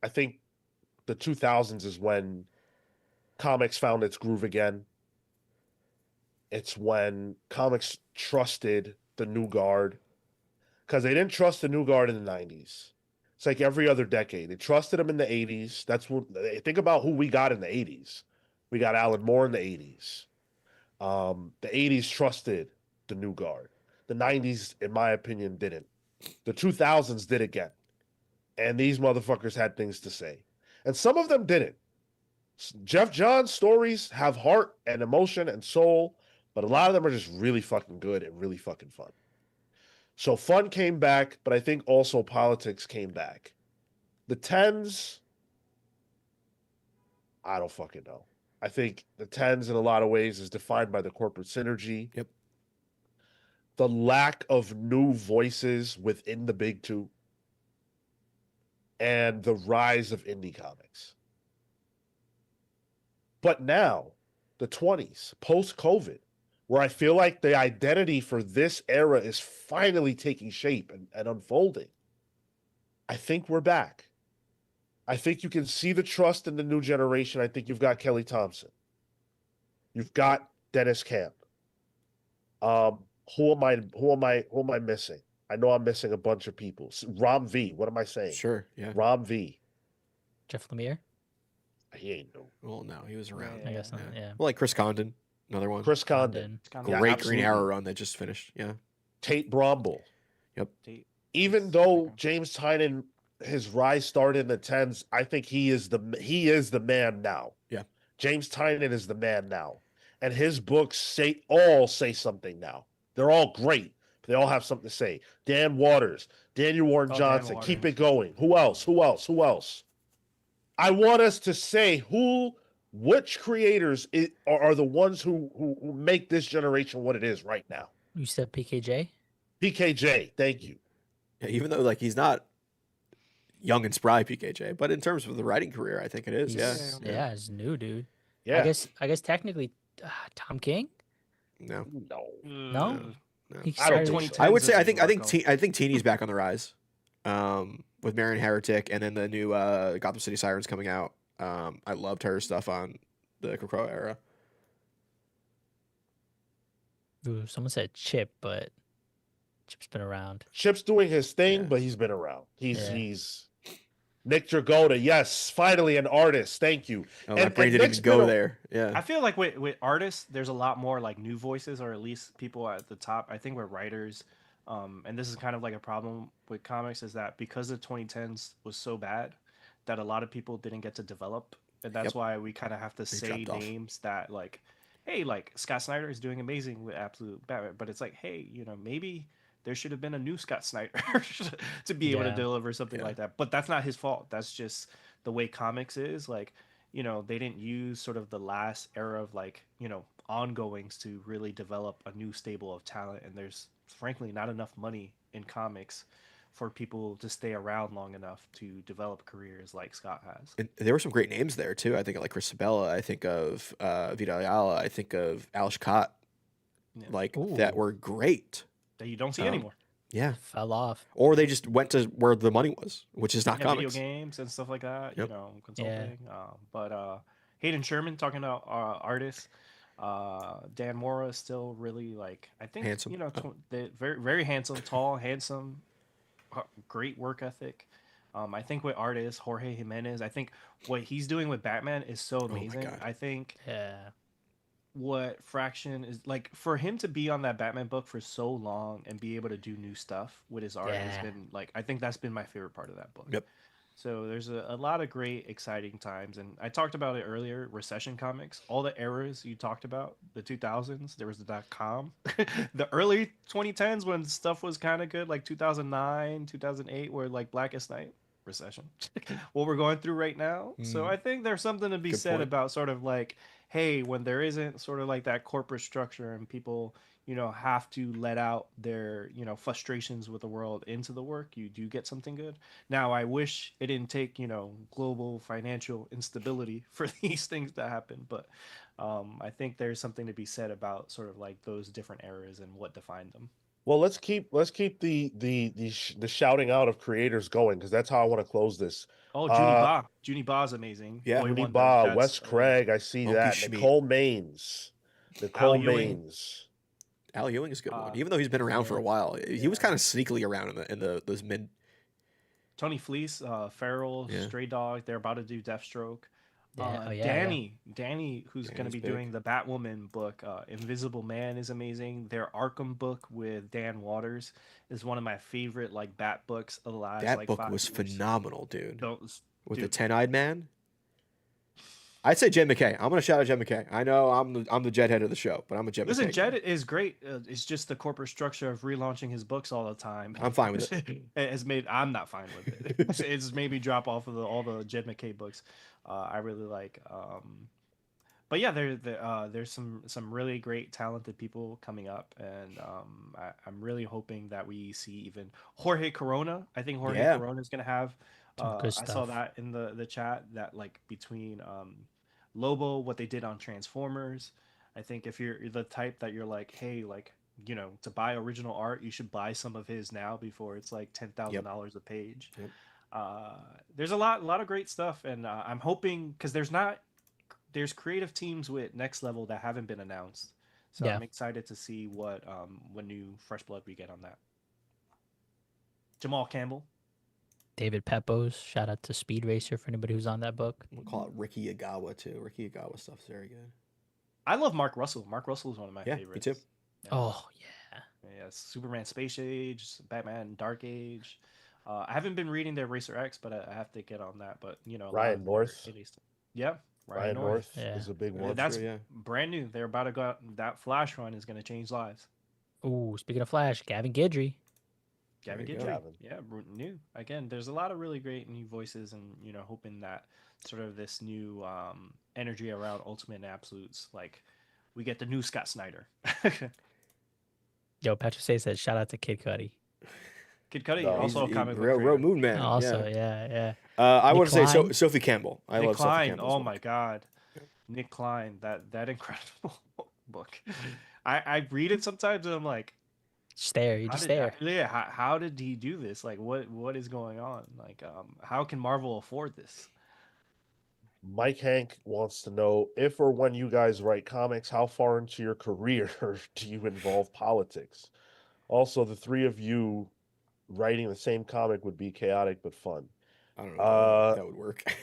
S1: I think the 2000s is when comics found its groove again. It's when comics trusted the new guard, because they didn't trust the new guard in the 90s. It's like every other decade. They trusted them in the 80s. That's what think about who we got in the 80s. We got Alan Moore in the 80s. The 80s trusted the new guard. The 90s, in my opinion, didn't. The 2000s did again. And these motherfuckers had things to say. And some of them didn't. Jeff Johns' stories have heart and emotion and soul, but a lot of them are just really fucking good and really fucking fun. So fun came back, but I think also politics came back. The 10s, I don't fucking know. I think the 10s in a lot of ways is defined by the corporate synergy.
S2: Yep.
S1: The lack of new voices within the big two. And the rise of indie comics. But now, the 20s, post-COVID, where I feel like the identity for this era is finally taking shape and unfolding, I think we're back. I think you can see the trust in the new generation. I think you've got Kelly Thompson. You've got Dennis Camp. Who am I missing? I know I'm missing a bunch of people. Rom V. What am I saying?
S2: Sure. Yeah.
S1: Rom V.
S4: Jeff Lemire.
S1: He ain't new.
S2: Well, no, he was around.
S4: I guess not. Yeah.
S2: Well, like Chris Condon, another one.
S1: Chris Condon.
S3: Condon.
S2: Great
S1: absolutely.
S2: Green Arrow run that just finished. Yeah.
S1: Tate Bromble.
S3: Tate.
S1: Even though James Tynion, his rise started in the 10s, I think he is the man now.
S2: Yeah.
S1: James Tynion is the man now. And his books all say something now. They're all great. But they all have something to say. Dan Waters, Daniel Warren
S3: Dan
S1: Johnson,
S3: Waters.
S1: keep it going. Who else? I want us to say which creators are the ones who make this generation what it is right now.
S4: You said PKJ.
S1: PKJ, thank you.
S2: Yeah, even though like he's not young and spry PKJ, but in terms of the writing career, I think it is.
S4: Yeah, it's new, dude.
S1: Yeah.
S4: I guess technically, Tom King.
S2: No.
S4: No? He
S1: I don't
S4: started-
S1: think so.
S2: I would say I think
S3: Marco.
S2: Teeny's back on the rise. With Marion Heretic and then the new Gotham City Sirens coming out. I loved her stuff on the Crow era.
S4: Ooh, someone said Chip, but Chip's been around.
S1: Chip's doing his thing,
S2: Yeah.
S1: but he's been around.
S4: Yeah.
S1: He's Nick Dragotta. Yes, finally an artist. Thank you.
S2: Oh, my brain didn't
S1: Nick's
S2: even go
S1: been
S2: there. Yeah.
S3: I feel like with artists, there's a lot more like new voices, or at least people at the top. I think with writers, and this is kind of like a problem with comics, is that because the 2010s was so bad, that a lot of people didn't get to develop, and that's
S2: Yep.
S3: why we kind of have to say
S2: dropped off.
S3: names that like, hey, like Scott Snyder is doing amazing with Absolute Batman, but it's like, hey, maybe there should have been a new Scott Snyder to be able to
S4: Yeah.
S3: deliver something
S2: Yeah.
S3: like that. But that's not his fault. That's just the way comics is. Like, they didn't use sort of the last era of like, ongoings to really develop a new stable of talent. And there's frankly not enough money in comics for people to stay around long enough to develop careers like Scott has.
S2: And there were some great names there too. I think of like Chris Sabella. I think of Vita Ayala. I think of Alish Cott.
S3: Yeah.
S2: Like
S4: Ooh.
S2: that were great.
S3: That you don't see
S2: Um,
S3: anymore.
S2: Yeah.
S4: Fell off.
S2: Or they just went to where the money was, which is not
S3: Yeah, video
S2: comics.
S3: games and stuff like that,
S2: Yep.
S3: consulting. But Hayden Sherman, talking about artists, Dan Mora is still really like, I think,
S2: Handsome.
S3: very, very handsome, tall, handsome, great work ethic. I think with artists, Jorge Jimenez, I think what he's doing with Batman is so
S2: my
S3: amazing.
S2: God.
S3: I think
S4: Yeah.
S3: what Fraction is like, for him to be on that Batman book for so long and be able to do new stuff with his art has
S4: Yeah.
S3: been like, I think that's been my favorite part of that book.
S2: Yep.
S3: So there's a lot of great, exciting times. And I talked about it earlier, recession comics, all the eras you talked about, the 2000s, there was the .com, the early 2010s when stuff was kind of good, like 2009, 2008, where like Blackest Night. recession, what we're going through right now. So I think there's something to be
S2: Good
S3: said
S2: point.
S3: about sort of like, hey, when there isn't sort of like that corporate structure and people, have to let out their, frustrations with the world into the work, you do get something good. Now, I wish it didn't take, global financial instability for these things to happen, but I think there's something to be said about sort of like those different eras and what defined them.
S1: Well, let's keep the shouting out of creators going, because that's how I want to close this.
S3: Oh,
S1: Uh,
S3: Junie Ba's amazing.
S2: Yeah.
S3: Boy
S1: Uni
S3: Wonder.
S1: Ba,
S3: That's
S1: Wes Craig, I see
S2: Monkey
S1: that.
S2: Schmeat.
S1: Nicole Maines.
S3: Al
S1: Nicole
S3: Ewing.
S1: Maines.
S2: Al Ewing is a good one.
S3: Uh,
S2: Even though he's been around for
S4: yeah.
S2: a while, he was kind of sneakily around in the those mid.
S3: Tony Fleece, Feral,
S2: Yeah.
S3: Stray Dog. They're about to do Deathstroke.
S4: Yeah. Oh yeah.
S3: Danny, who's going to
S2: Danny's
S3: be
S2: big.
S3: doing the Batwoman book. Invisible Man is amazing. Their Arkham book with Dan Waters is one of my favorite like Bat books of the last
S2: That
S3: like
S2: book
S3: 5
S2: was
S3: years.
S2: phenomenal, dude.
S3: Those,
S2: With the
S3: dude,
S2: 10-eyed man. I'd say Jed McKay. I'm gonna shout out Jed McKay. I know I'm the Jed head of the show, but I'm a Jed
S3: listen,
S2: McKay.
S3: Jed is great. It's just the corporate structure of relaunching his books all the time.
S2: I'm fine with it.
S3: It has made. I'm not fine with it. It's made me drop off of all the Jed McKay books. I really like. But yeah, there's some really great talented people coming up, and I'm really hoping that we see even Jorge Corona. I think Jorge
S2: Yeah.
S3: Corona is gonna have.
S4: Some good
S3: I saw
S4: stuff.
S3: that in the chat that like between Lobo, what they did on Transformers. I think if you're the type that you're like, hey, like to buy original art, you should buy some of his now before it's like $10,000 a page.
S2: Yep.
S3: There's a lot of great stuff, and I'm hoping because there's creative teams with Next Level that haven't been announced, so
S4: Yeah.
S3: I'm excited to see what new fresh blood we get on that. Jamal Campbell.
S4: David Pepos. Shout out to Speed Racer for anybody who's on that book.
S2: We'll call it Ricky Agawa too. Ricky Agawa stuff's very good.
S3: I love Mark Russell. Mark Russell is one of my
S2: Yeah, me
S3: favorites.
S2: too.
S3: Yeah.
S4: Oh yeah.
S3: Yeah, Superman Space Age, Batman Dark Age. I haven't been reading their Racer X, but I have to get on that. But a lot
S1: Ryan
S3: of their
S1: North.
S3: 80s stuff. Yeah,
S1: Ryan North
S4: Yeah.
S1: is a big
S2: Yeah,
S1: one.
S3: That's
S2: true, yeah.
S3: brand new. They're about to go out. That Flash run is going to change lives.
S4: Ooh, speaking of Flash, Gavin Guidry.
S3: Gavin
S2: There you
S3: Guidry.
S1: go.
S3: Yeah, new. Again, there's a lot of really great new voices, and hoping that sort of this new energy around Ultimate and Absolutes, like we get the new Scott Snyder.
S4: Yo, Patrick Say said, shout out to Kid Cudi.
S3: Kid Cudi,
S1: No,
S3: also a comic book
S2: Real
S3: creator.
S2: Moon Man.
S4: Also,
S2: yeah.
S4: yeah.
S2: I
S4: Nick
S2: want to say
S4: Klein?
S2: Sophie Campbell. I
S3: Nick
S2: love Sophie
S3: Klein.
S2: Campbell's
S3: Oh
S2: work.
S3: my God, Nick Klein. That incredible book. I read it sometimes and I'm like,
S4: Stare. You just stare.
S3: how did he do this? Like, what is going on? Like, how can Marvel afford this?
S1: Mike Hank wants to know if or when you guys write comics, how far into your career do you involve politics? Also, the three of you writing the same comic would be chaotic but fun.
S2: I don't know if that would work.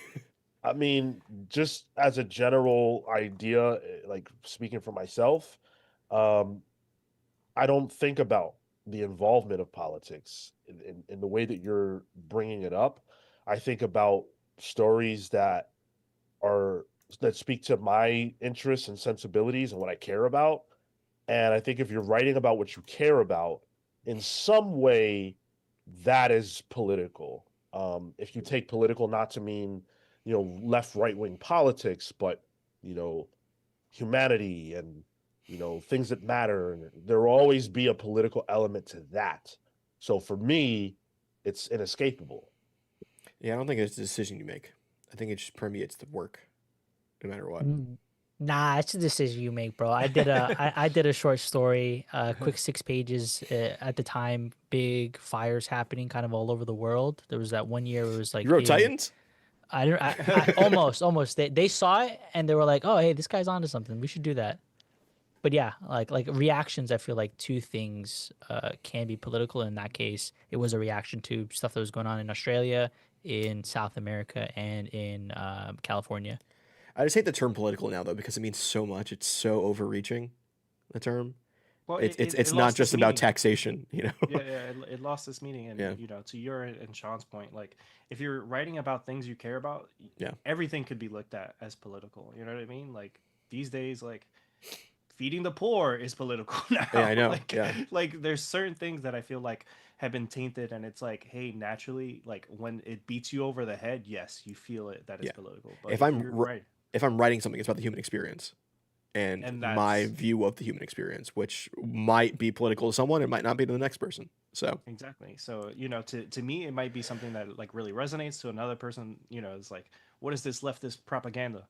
S1: I mean, just as a general idea, like speaking for myself, I don't think about the involvement of politics in the way that you're bringing it up. I think about stories that speak to my interests and sensibilities and what I care about. And I think if you're writing about what you care about, in some way, that is political. If you take political not to mean, left, right wing politics, but, humanity and, things that matter. And there will always be a political element to that. So for me, it's inescapable.
S2: Yeah, I don't think it's a decision you make. I think it just permeates the work, no matter what.
S4: Nah, it's a decision you make, bro. I did I did a short story, quick 6 pages. At the time, big fires happening kind of all over the world. There was that one year where it was like
S2: You wrote Titans?
S4: I almost. They saw it and they were like, "Oh, hey, this guy's onto something. We should do that." But yeah, like reactions, I feel like two things can be political. In that case, it was a reaction to stuff that was going on in Australia, in South America, and in California.
S2: I just hate the term political now, though, because it means so much. It's so overreaching, the term.
S3: Well,
S2: It's not just about taxation,
S3: Yeah, it lost this meaning, and to your and Sean's point, like if you're writing about things you care about, everything could be looked at as political. You know what I mean? Like these days, like feeding the poor is political now.
S2: Yeah, I know.
S3: Like there's certain things that I feel like have been tainted, and it's like, hey, naturally, like when it beats you over the head, yes, you feel it that it's political. But
S2: If
S3: if you're right,
S2: if I'm writing something, it's about the human experience and
S3: and
S2: my
S3: that's
S2: view of the human experience, which might be political to someone, it might not be to the next person. So
S3: exactly. So, to me, it might be something that like really resonates. To another person, it's like, what is this leftist propaganda?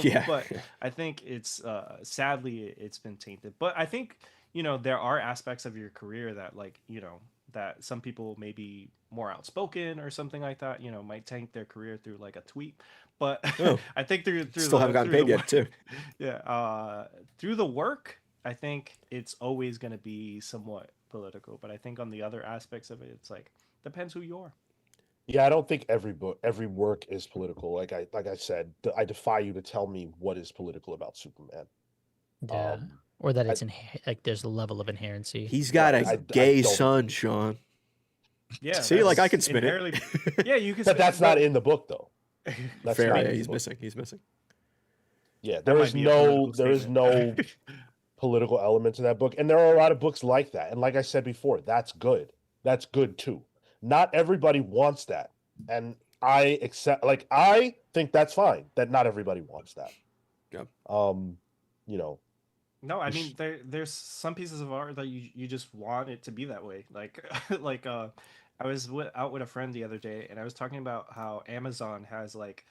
S2: yeah,
S3: But I think it's sadly it's been tainted. But I think there are aspects of your career that like that some people may be more outspoken or something like that. Might tank their career through like a tweet. But
S2: oh,
S3: I think
S2: still haven't gotten paid yet too.
S3: yeah, through the work, I think it's always going to be somewhat political. But I think on the other aspects of it, it's like depends who you are.
S1: Yeah, I don't think every work is political. Like I said, I defy you to tell me what is political about Superman.
S4: Yeah.
S1: Um,
S4: Or that
S1: I,
S4: it's like there's a level of inherency.
S2: He's got
S1: right.
S2: a
S1: I
S2: gay
S1: don't.
S2: son, Sean.
S3: Yeah,
S2: See, like I can
S3: that's
S2: spin it.
S3: inherently. Yeah, you can.
S1: But that's not in the book, though. That's
S2: Fair,
S1: not
S2: yeah,
S1: in the
S2: he's
S1: book.
S2: missing. He's missing.
S1: Yeah,
S3: That might be a political
S1: there is
S3: statement.
S1: no political element to that book, and there are a lot of books like that. And like I said before, that's good. That's good too. Not everybody wants that, and I accept. Like I think that's fine. That not everybody wants that.
S2: Yeah.
S1: You know.
S3: No, I mean there's some pieces of art that you just want it to be that way. Like like I was out with a friend the other day, and I was talking about how Amazon has like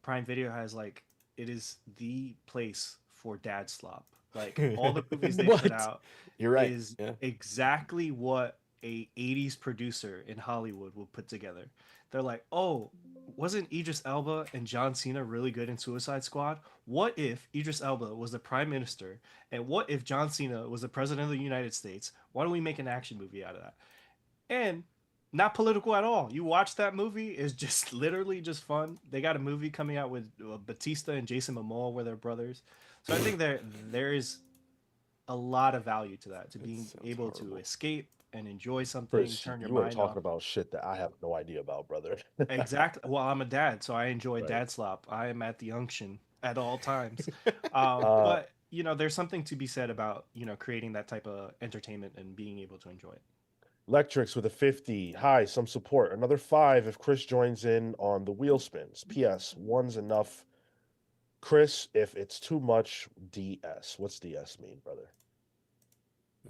S3: Prime Video has like it is the place for dad slop. Like all the movies they put
S1: What?
S3: out
S2: You're right.
S3: is
S2: Yeah.
S3: exactly what a 80s producer in Hollywood will put together. They're like, "Oh, wasn't Idris Elba and John Cena really good in Suicide Squad? What if Idris Elba was the prime minister, and what if John Cena was the president of the United States? Why don't we make an action movie out of that?" And not political at all. You watch that movie, it's just literally just fun. They got a movie coming out with Batista and Jason Momoa, where they're brothers. So I think there is a lot of value to that, to being able to escape and enjoy something,
S1: Chris,
S3: turn your
S1: you are
S3: mind
S1: talking
S3: off.
S1: about shit that I have no idea about, brother.
S3: Exactly. Well, I'm a dad, so I enjoy
S1: Right.
S3: dad slop. I am at the unction at all times.
S1: Uh,
S3: But there's something to be said about creating that type of entertainment and being able to enjoy it.
S1: Lectrix with a 50. Hi, some support. Another 5 if Chris joins in on the wheel spins. P.S. One's enough. Chris, if it's too much, DS. What's DS mean, brother?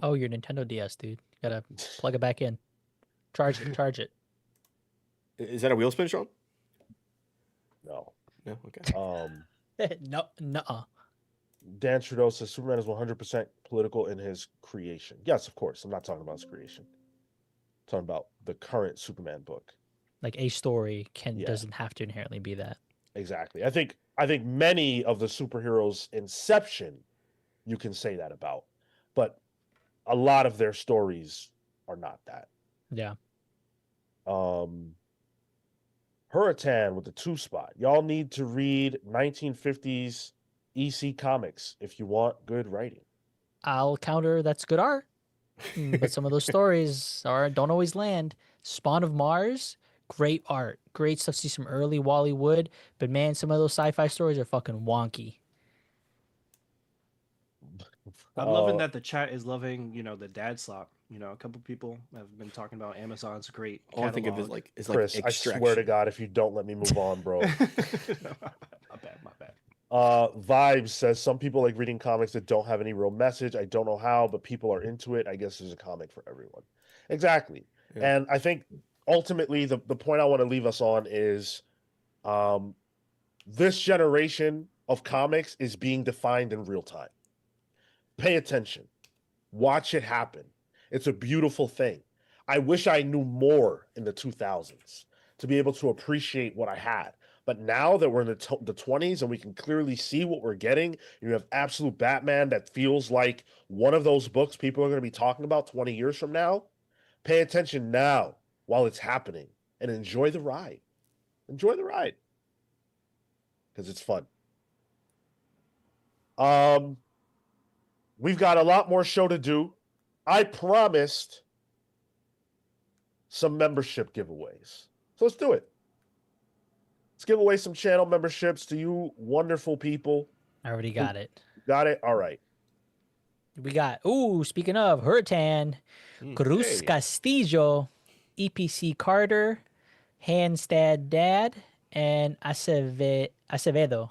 S4: Oh, your Nintendo DS, dude. Gotta plug it back in. Charge it. Charge it.
S2: Is that a wheel spin, Sean?
S1: No.
S2: No. Okay.
S4: No, nuh-uh.
S1: Dan Trudeau says Superman is 100% political in his creation. Yes, of course. I'm not talking about his creation. I'm talking about the current Superman book.
S4: Like a story
S1: Yeah.
S4: doesn't have to inherently be that.
S1: Exactly. I think many of the superheroes' inception you can say that about, but a lot of their stories are not that.
S4: Yeah.
S1: Hurricane with the 2 spot. Y'all need to read 1950s EC comics if you want good writing.
S4: I'll counter that's good art. But some of those stories don't always land. Spawn of Mars, great art. Great stuff. See some early Wally Wood. But man, some of those sci-fi stories are fucking wonky.
S3: I'm loving that the chat is loving, the dad slop. A couple people have been talking about Amazon's great
S2: All I think of
S3: catalog.
S2: is
S1: Chris,
S2: like
S1: I
S2: extraction.
S1: swear to God, if you don't let me move on, bro.
S3: My bad.
S1: Vibes says some people like reading comics that don't have any real message. I don't know how, but people are into it. I guess there's a comic for everyone. Exactly.
S2: Yeah.
S1: And I think ultimately the point I want to leave us on is this generation of comics is being defined in real time. Pay attention. Watch it happen. It's a beautiful thing. I wish I knew more in the 2000s to be able to appreciate what I had. But now that we're in the 20s and we can clearly see what we're getting, you have Absolute Batman that feels like one of those books people are going to be talking about 20 years from now. Pay attention now while it's happening and enjoy the ride. Enjoy the ride. Because it's fun. We've got a lot more show to do. I promised some membership giveaways. So let's do it. Let's give away some channel memberships to you wonderful people.
S4: I already got it.
S1: Got it? All right.
S4: We got, speaking of Hurtan, Cruz
S1: Hey.
S4: Castillo, EPC Carter, Handstad Dad, and Acevedo.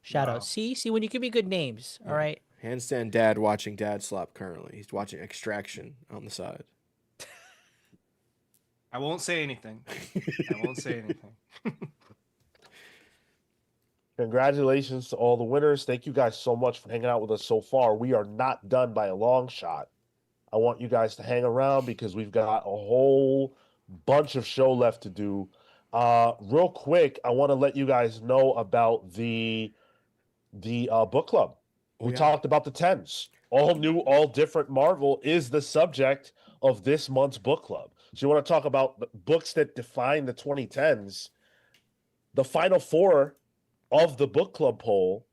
S4: Shout
S3: Wow.
S4: out. See, when you give me good names, all right.
S2: Handstand Dad watching Dad Slop currently. He's watching Extraction on the side.
S3: I won't say anything. I won't say anything.
S1: Congratulations to all the winners. Thank you guys so much for hanging out with us so far. We are not done by a long shot. I want you guys to hang around because we've got a whole bunch of show left to do. Real quick, I want to let you guys know about the book club. We talked about the 10s. All new, all different Marvel is the subject of this month's book club. So you want to talk about the books that define the 2010s. The final 4 of the book club poll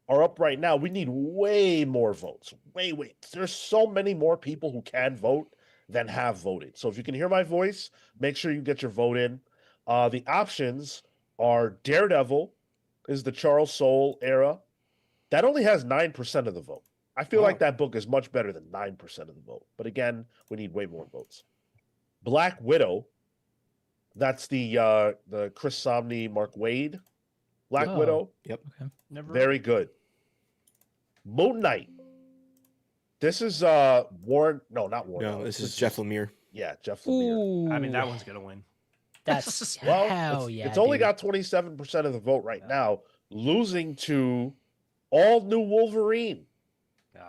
S1: are up right now. We need way more votes. Way. There's so many more people who can vote than have voted. So if you can hear my voice, make sure you get your vote in. The options are Daredevil is the Charles Soule era. That only has 9% of the vote. I feel like that book is much better than 9% of the vote. But again, we need way more votes. Black Widow, that's the Chris Samnee, Mark Waid Black Widow.
S2: Yep.
S4: Okay.
S1: Very good. Moon Knight. This is Warren. No, not Warren.
S2: No, this is Jeff Lemire.
S1: Yeah, Jeff Lemire.
S3: I mean, that one's gonna win.
S4: That's
S1: Well,
S4: hell yeah.
S1: It's only
S4: dude.
S1: got 27% of the vote right now, losing to All New Wolverine,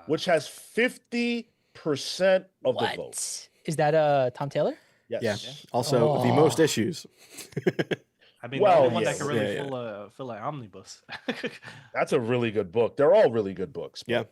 S1: which has 50% of the vote.
S4: Is that Tom Taylor?
S1: Yes.
S2: Yeah. Also, the most issues.
S3: I mean,
S1: Well,
S3: the only one that can really
S2: yeah.
S3: fill an omnibus.
S1: That's a really good book. They're all really good books.
S2: Yeah.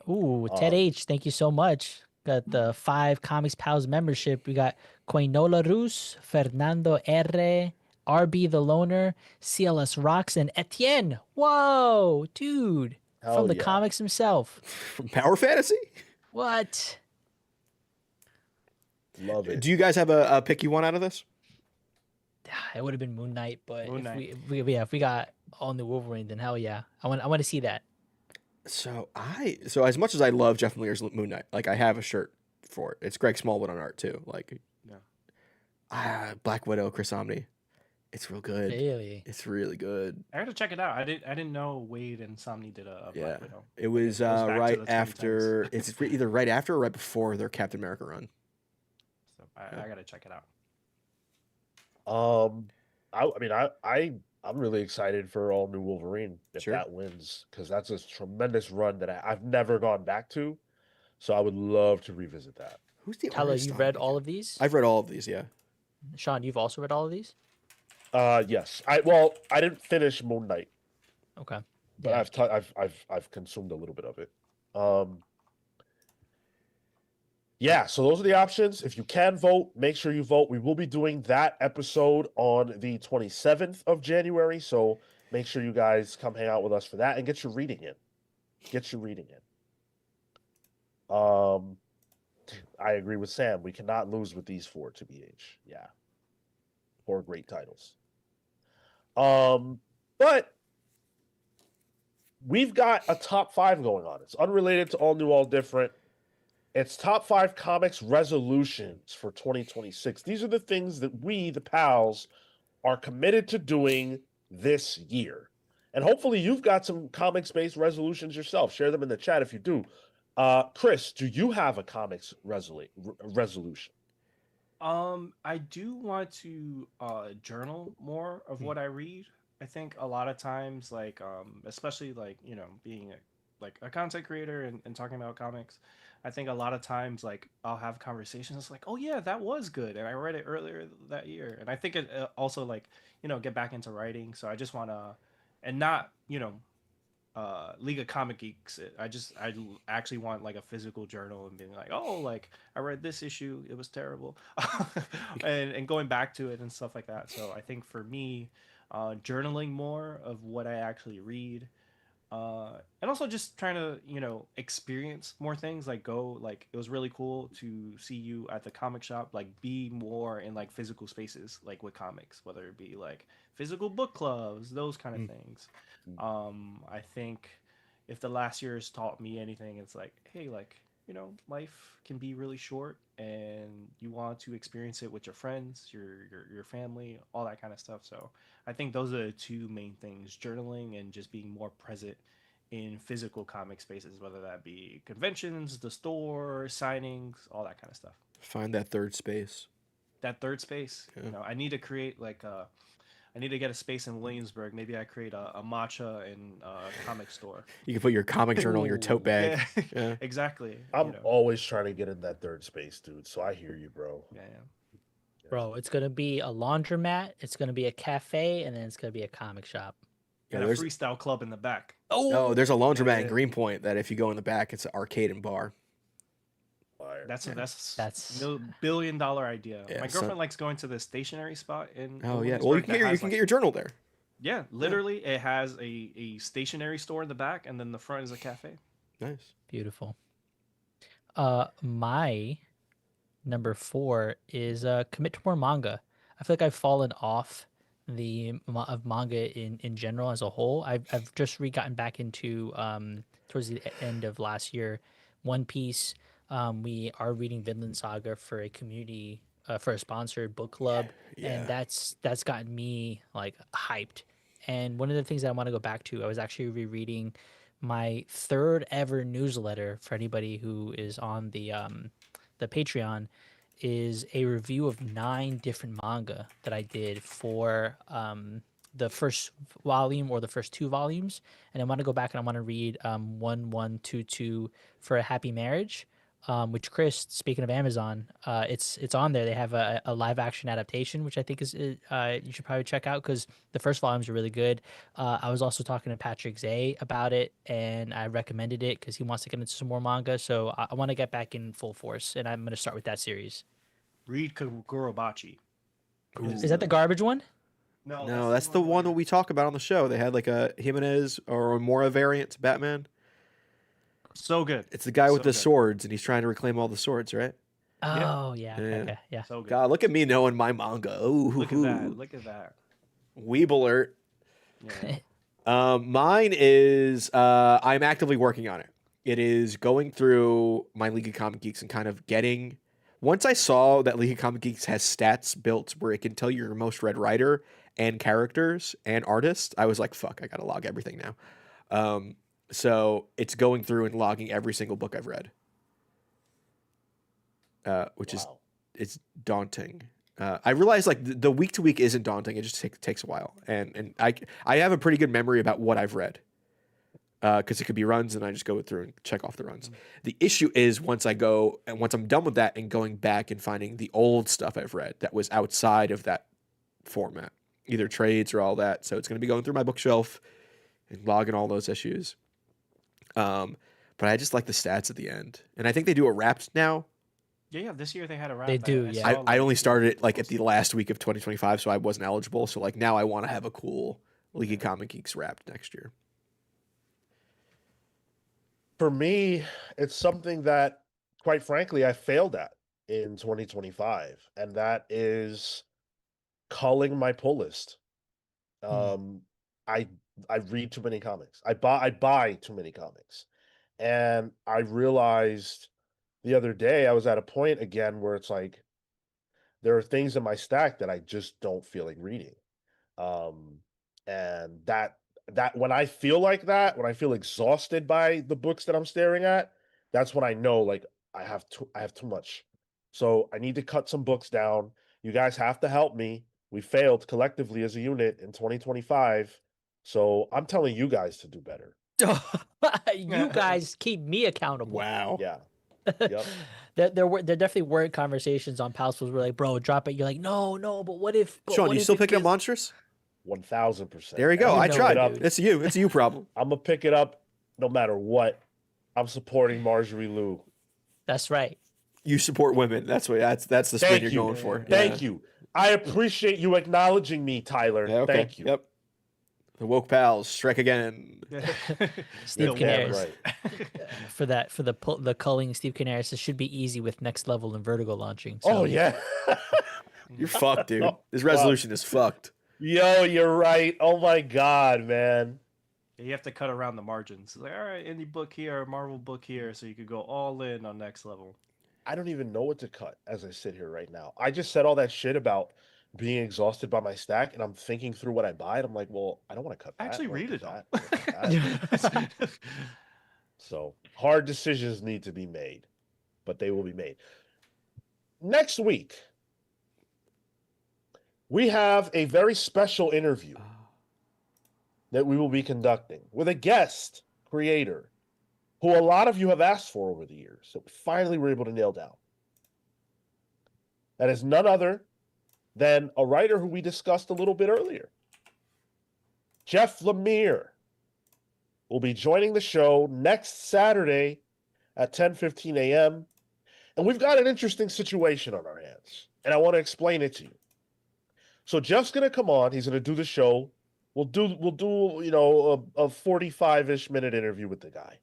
S4: Ooh, Ted H, thank you so much. Got the 5 Comics Pals membership. We got Quainola Rus, Fernando R, RB the Loner, CLS Rocks, and Etienne. Whoa, dude. From the comics himself.
S2: From Power Fantasy?
S4: What?
S1: Love it.
S2: Do you guys have a pick you want out of this?
S4: It would have been Moon Knight, but
S3: Moon
S4: if we got All New Wolverine, then hell yeah. I want to see that.
S2: So as much as I love Jeff Lemire's Moon Knight, like I have a shirt for it. It's Greg Smallwood on art too. Like, Black Widow, Chris Samnee. It's real good.
S4: Really?
S2: It's really good.
S3: I had to check it out. I didn't know Wade and Samnee did a Black Widow.
S2: It was right after. It's either right after or right before their Captain America run.
S3: So I gotta check it out.
S1: I'm really excited for All New Wolverine if that wins, because that's a tremendous run that I've never gone back to. So I would love to revisit that.
S2: Who's the
S4: Tyler,
S2: artist
S4: you've
S2: on
S4: read
S2: it?
S4: all of these?
S2: I've read all of these, yeah.
S4: Sean, you've also read all of these?
S1: Yes. I didn't finish Moon Knight.
S4: Okay.
S1: But I've consumed a little bit of it. Yeah, so those are the options. If you can vote, make sure you vote. We will be doing that episode on the 27th of January, so make sure you guys come hang out with us for that and get your reading in. I agree with Sam. We cannot lose with these 4, to BH. Yeah. 4 great titles. But we've got a top 5 going on. It's unrelated to All New, All Different. It's top 5 comics resolutions for 2026. These are the things that we, the pals, are committed to doing this year. And hopefully you've got some comics-based resolutions yourself. Share them in the chat if you do. Chris, do you have a comics resolution?
S3: I do want to journal more of what I read. I think a lot of times, like especially like, you know, being a content creator and talking about comics, I think a lot of times like I'll have conversations. It's like, oh yeah, that was good, and I read it earlier that year. And I think it also, like, you know, get back into writing. So I just want to, and not, you know, League of Comic Geeks. I actually want like a physical journal and being like, oh, like I read this issue, it was terrible, and going back to it and stuff like that. So I think for me, journaling more of what I actually read. And also just trying to, you know, experience more things, like it was really cool to see you at the comic shop, like be more in like physical spaces, like with comics, whether it be like physical book clubs, those kind of things. I think, if the last year has taught me anything, it's like, hey, like, life can be really short, and you want to experience it with your friends, your family, all that kind of stuff. So I think those are the two main things: journaling and just being more present in physical comic spaces, whether that be conventions, the store, signings, all that kind of stuff.
S2: Find that third space.
S3: That third space.
S2: Yeah.
S3: I need to create I need to get a space in Williamsburg. Maybe I create a matcha and comic store.
S2: You can put your comic journal in your tote bag.
S3: Yeah,
S2: Yeah.
S3: exactly.
S1: I'm always trying to get in that third space, dude. So I hear you, bro.
S3: Yeah.
S4: Bro, it's gonna be a laundromat, it's gonna be a cafe, and then it's gonna be a comic shop.
S3: And a freestyle club in the back.
S2: Oh, there's a laundromat in Greenpoint that if you go in the back, it's an arcade and bar.
S3: That's $1 billion idea.
S2: Yeah,
S3: My girlfriend likes going to the stationery spot in.
S2: Oh yeah, well you can get your journal there.
S3: Yeah, literally, it has a stationery store in the back, and then the front is a cafe.
S2: Nice,
S4: beautiful. My number 4 is commit to more manga. I feel like I've fallen off of manga in general as a whole. I've just gotten back into towards the end of last year, One Piece. We are reading Vinland Saga for a community for a sponsored book club, and that's gotten me like hyped. And one of the things that I want to go back to, I was actually rereading my 3rd ever newsletter for anybody who is on the Patreon, is a review of 9 different manga that I did for the first volume or the first 2 volumes. And I want to go back and I want to read 1122 for a Happy Marriage, which, Chris, speaking of Amazon, it's on there. They have a live action adaptation, which I think is you should probably check out because the first volumes are really good. I was also talking to Patrick Zay about it, and I recommended it because he wants to get into some more manga. So I want to get back in full force, and I'm going to start with that series.
S3: Read Kagurabachi.
S4: Is that the garbage one?
S2: No, that's the one that we talk about on the show. They had like a Jimenez or a Mora variant to Batman.
S3: So good.
S2: It's the guy with the swords, and he's trying to reclaim all the swords, right?
S4: Oh, yeah. Okay.
S3: So good.
S2: God, look at me knowing my manga. Ooh,
S3: look at that. Look at that.
S2: Weeb alert.
S3: Yeah.
S2: Mine is I'm actively working on it. It is going through my League of Comic Geeks and kind of getting... Once I saw that League of Comic Geeks has stats built where it can tell you your most read writer and characters and artists, I was like, fuck, I gotta log everything now. So it's going through and logging every single book I've read, which is it's daunting. I realize like the week to week isn't daunting. It just takes a while, and I have a pretty good memory about what I've read because it could be runs, and I just go through and check off the runs. Mm-hmm. The issue is once I'm done with that and going back and finding the old stuff I've read that was outside of that format, either trades or all that. So it's going to be going through my bookshelf and logging all those issues. But I just like the stats at the end, and I think they do a wrapped now.
S3: Yeah. This year they had a wrap.
S4: They do.
S2: I only started it like at the last week of 2025, so I wasn't eligible. So like now I want to have a cool League of Comic Geeks wrapped next year.
S1: For me, it's something that, quite frankly, I failed at in 2025, and that is culling my pull list. I read too many comics. I buy too many comics. And I realized the other day I was at a point again where it's like there are things in my stack that I just don't feel like reading. And that when I feel like that, when I feel exhausted by the books that I'm staring at, that's when I know like I have too much. So I need to cut some books down. You guys have to help me. We failed collectively as a unit in 2025. So I'm telling you guys to do better.
S4: You guys keep me accountable.
S2: Wow.
S1: Yeah. Yep.
S4: There definitely were conversations on Palsful's where like, bro, drop it. You're like, no, but what if?
S2: Sean, you still picking up Monstrous?
S1: 1000%.
S2: There you go. I tried.
S1: Dude.
S2: It's a you problem.
S1: I'm gonna pick it up no matter what. I'm supporting Marjorie Liu.
S4: That's right.
S2: You support women. That's the spin you're going for.
S1: Thank you. I appreciate you acknowledging me, Tyler. Yeah, okay. Thank you.
S2: Yep. The woke pals strike again.
S4: Steve Canaris. Right. For the culling, Steve Canaris, this should be easy with Next Level and Vertigo launching. So.
S1: Oh yeah.
S2: You're fucked, dude. This resolution is fucked.
S1: Yo, you're right. Oh my god, man.
S3: You have to cut around the margins. Like, all right, indie book here, Marvel book here, so you could go all in on next level.
S1: I don't even know what to cut as I sit here right now. I just said all that shit about being exhausted by my stack, and I'm thinking through what I buy, and I'm like, well, I don't want to cut that.
S3: Actually, read it
S1: all.
S3: all.
S1: So hard decisions need to be made, but they will be made. Next week, we have a very special interview that we will be conducting with a guest creator who a lot of you have asked for over the years, that we finally were able to nail down. That is none other than a writer who we discussed a little bit earlier. Jeff Lemire will be joining the show next Saturday at 10:15 a.m. And we've got an interesting situation on our hands, and I want to explain it to you. So Jeff's going to come on. He's going to do the show. We'll do a 45-ish minute interview with the guy.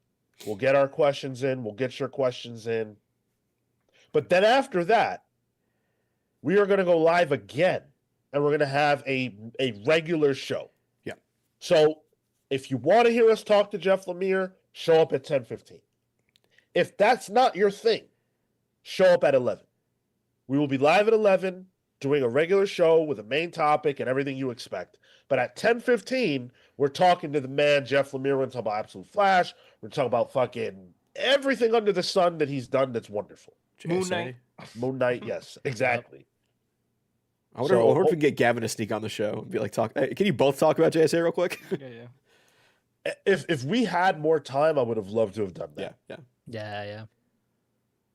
S1: We'll get our questions in. We'll get your questions in. But then after that, we are going to go live again, and we're going to have a regular show.
S2: Yeah.
S1: So if you want to hear us talk to Jeff Lemire, show up at 10:15. If that's not your thing, show up at 11. We will be live at 11, doing a regular show with a main topic and everything you expect. But at 10:15, we're talking to the man, Jeff Lemire. We're going to talk about Absolute Flash. We're talking about fucking everything under the sun that he's done that's wonderful.
S3: Moon Knight.
S1: Moon Knight, yes, exactly.
S2: I wonder if we can get Gavin to sneak on the show and be like, hey, can you both talk about JSA real quick?
S3: Yeah.
S1: If we had more time, I would have loved to have done that.
S4: Yeah.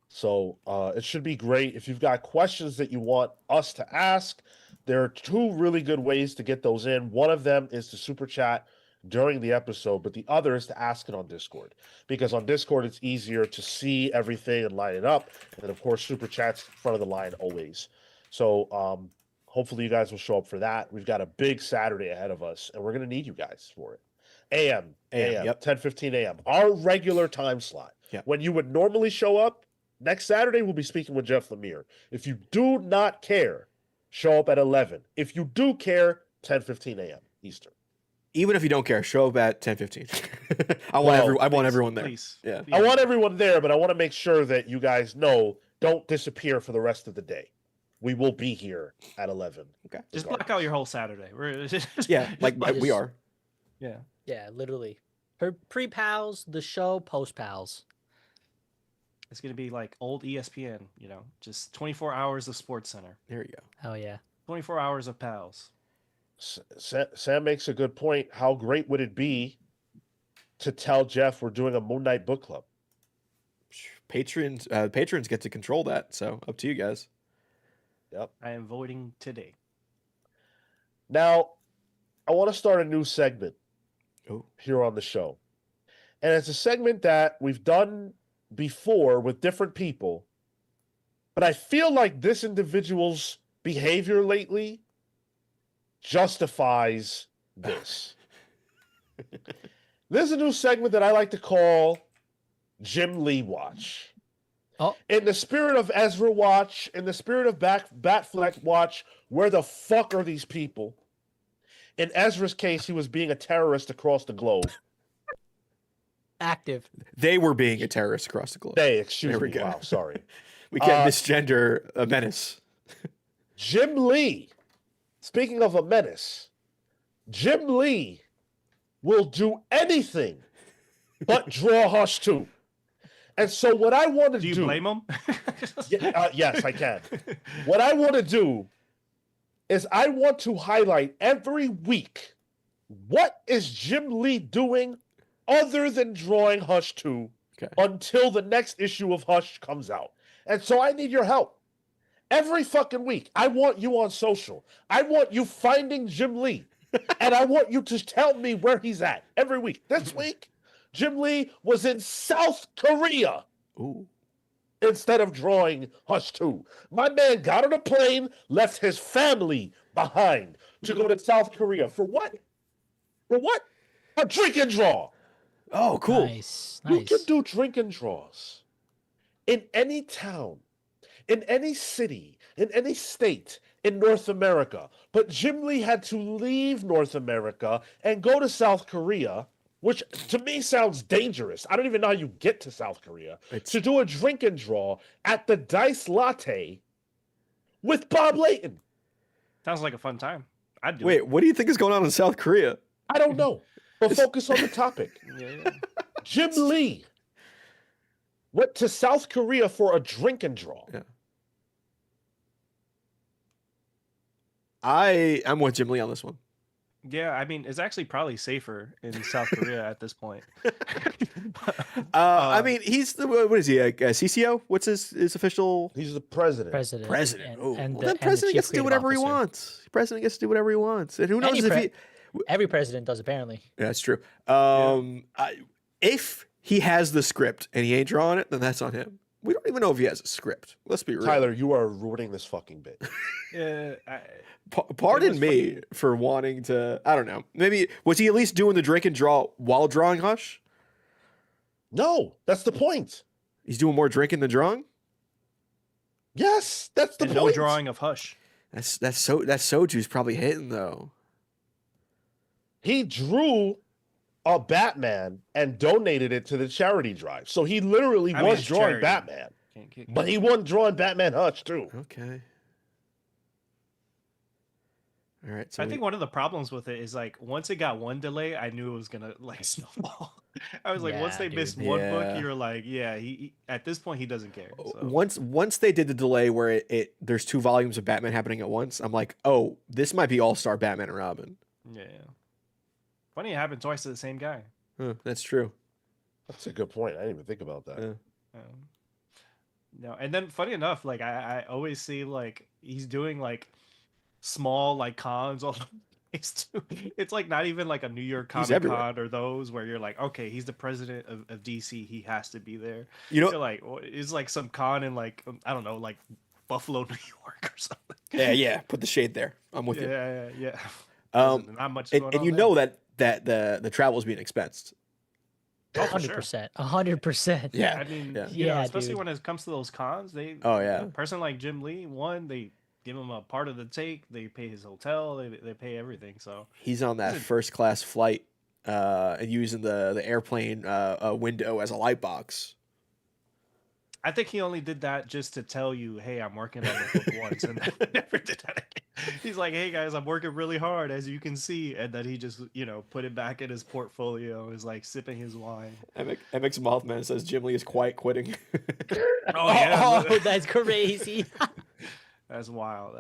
S1: So it should be great. If you've got questions that you want us to ask, there are two really good ways to get those in. One of them is to super chat during the episode, but the other is to ask it on Discord. Because on Discord, it's easier to see everything and line it up. And then, of course, super chat's in front of the line always. So hopefully you guys will show up for that. We've got a big Saturday ahead of us, and we're going to need you guys for it. AM,
S2: yep.
S1: 10:15 a.m. Our regular time slot.
S2: Yep.
S1: When you would normally show up, next Saturday, we'll be speaking with Jeff Lemire. If you do not care, show up at 11. If you do care, 10:15 a.m. Eastern.
S2: Even if you don't care, show up at 10:15. I want everyone there.
S3: Please.
S2: Yeah.
S1: I want everyone there, but I want to make sure that you guys know, don't disappear for the rest of the day. We will be here at 11.
S2: Okay.
S3: Just block out your whole Saturday.
S2: We are.
S3: Yeah.
S4: Yeah, literally. Her pre-pals, the show, post-pals.
S3: It's going to be like old ESPN, just 24 hours of Sports Center.
S2: There you go.
S4: Hell yeah.
S3: 24 hours of pals.
S1: Sam makes a good point. How great would it be to tell Jeff we're doing a Moon Knight book club?
S2: Patrons get to control that, so up to you guys.
S1: Yep.
S3: I am voting today.
S1: Now, I want to start a new segment here on the show. And it's a segment that we've done before with different people, but I feel like this individual's behavior lately justifies this. There's a new segment that I like to call Jim Lee Watch.
S4: Oh.
S1: In the spirit of Ezra Watch, in the spirit of Batfleck Watch, where the fuck are these people? In Ezra's case, he was being a terrorist across the globe.
S4: Active.
S2: They were being a terrorist across the globe.
S1: Excuse me. Wow, sorry.
S2: We can't misgender a menace.
S1: Jim Lee, speaking of a menace, Jim Lee will do anything but draw Hush 2. And so what I want to do...
S3: Do you blame him?
S1: Yes, I can. What I want to do is I want to highlight every week, what is Jim Lee doing other than drawing Hush 2 until the next issue of Hush comes out. And so I need your help. Every fucking week, I want you on social. I want you finding Jim Lee. And I want you to tell me where he's at every week. This week, Jim Lee was in South Korea.
S2: Ooh.
S1: Instead of drawing Hush 2. My man got on a plane, left his family behind to go to South Korea. For what? For what? A drink and draw.
S2: Oh, cool.
S4: Nice.
S1: You can do drink and draws in any town, in any city, in any state in North America. But Jim Lee had to leave North America and go to South Korea which to me sounds dangerous. I don't even know how you get to South Korea to do a drink and draw at the Dice Latte with Bob Layton.
S3: Sounds like a fun time. I'd do
S2: Wait,
S3: it.
S2: what do you think is going on in South Korea?
S1: I don't know, but focus on the topic.
S3: Yeah.
S1: Jim Lee went to South Korea for a drink and draw.
S2: Yeah. I'm with Jim Lee on this one.
S3: Yeah, I mean, it's actually probably safer in South Korea at this point.
S2: I mean, he's the what is he? A CCO? What's his official?
S1: He's the president.
S2: President.
S4: And
S2: The president gets to do whatever he wants. The president gets to do whatever he wants, and who knows if he.
S4: Every president does, apparently.
S2: Yeah, that's true. If he has the script and he ain't drawing it, then that's on him. We don't even know if he has a script. Let's be real.
S1: Tyler, you are ruining this fucking bit.
S2: Pardon me for wanting to. I don't know. Maybe was he at least doing the drink and draw while drawing Hush?
S1: No, that's the point.
S2: He's doing more drinking than drawing.
S1: Yes, that's the point.
S3: No drawing of Hush.
S2: That soju's probably hitting though.
S1: He drew a Batman and donated it to the charity drive. So he literally was drawing Batman. But he wasn't drawing Batman Hush too.
S2: Okay. All right. So
S3: I think one of the problems with it is like once it got one delay, I knew it was gonna like snowball. I was like, once they missed one book, you're like, yeah, he at this point he doesn't care. So.
S2: Once they did the delay where there's 2 volumes of Batman happening at once, I'm like, oh, this might be All-Star Batman and Robin.
S3: Yeah. Funny it happened twice to the same guy.
S2: That's true.
S1: That's a good point. I didn't even think about that.
S2: Yeah.
S3: No, and then funny enough, like I always see like he's doing like small like cons all the place too. It's like not even like a New York Comic Con or those where you're like, okay, he's the president of DC, he has to be there. You know, like it's like some con in like I don't know, like Buffalo, New York or something.
S2: Yeah. Put the shade there. I'm with you.
S3: Yeah.
S2: Not much. And you know that the travel is being expensed.
S4: 100%. 100%.
S2: Yeah.
S3: I mean,
S4: yeah,
S3: especially
S4: dude.
S3: when it comes to those cons, a person like Jim Lee, they give him a part of the take, they pay his hotel, they pay everything. So
S2: he's on that first class flight and using the airplane window as a light box.
S3: I think he only did that just to tell you, hey, I'm working on the book once, and never did that again. He's like, hey guys, I'm working really hard, as you can see, and then he just, put it back in his portfolio. Is like sipping his wine.
S2: MX Mothman says Jim Lee is quiet quitting.
S3: Oh yeah,
S4: oh, that's crazy.
S3: That's wild.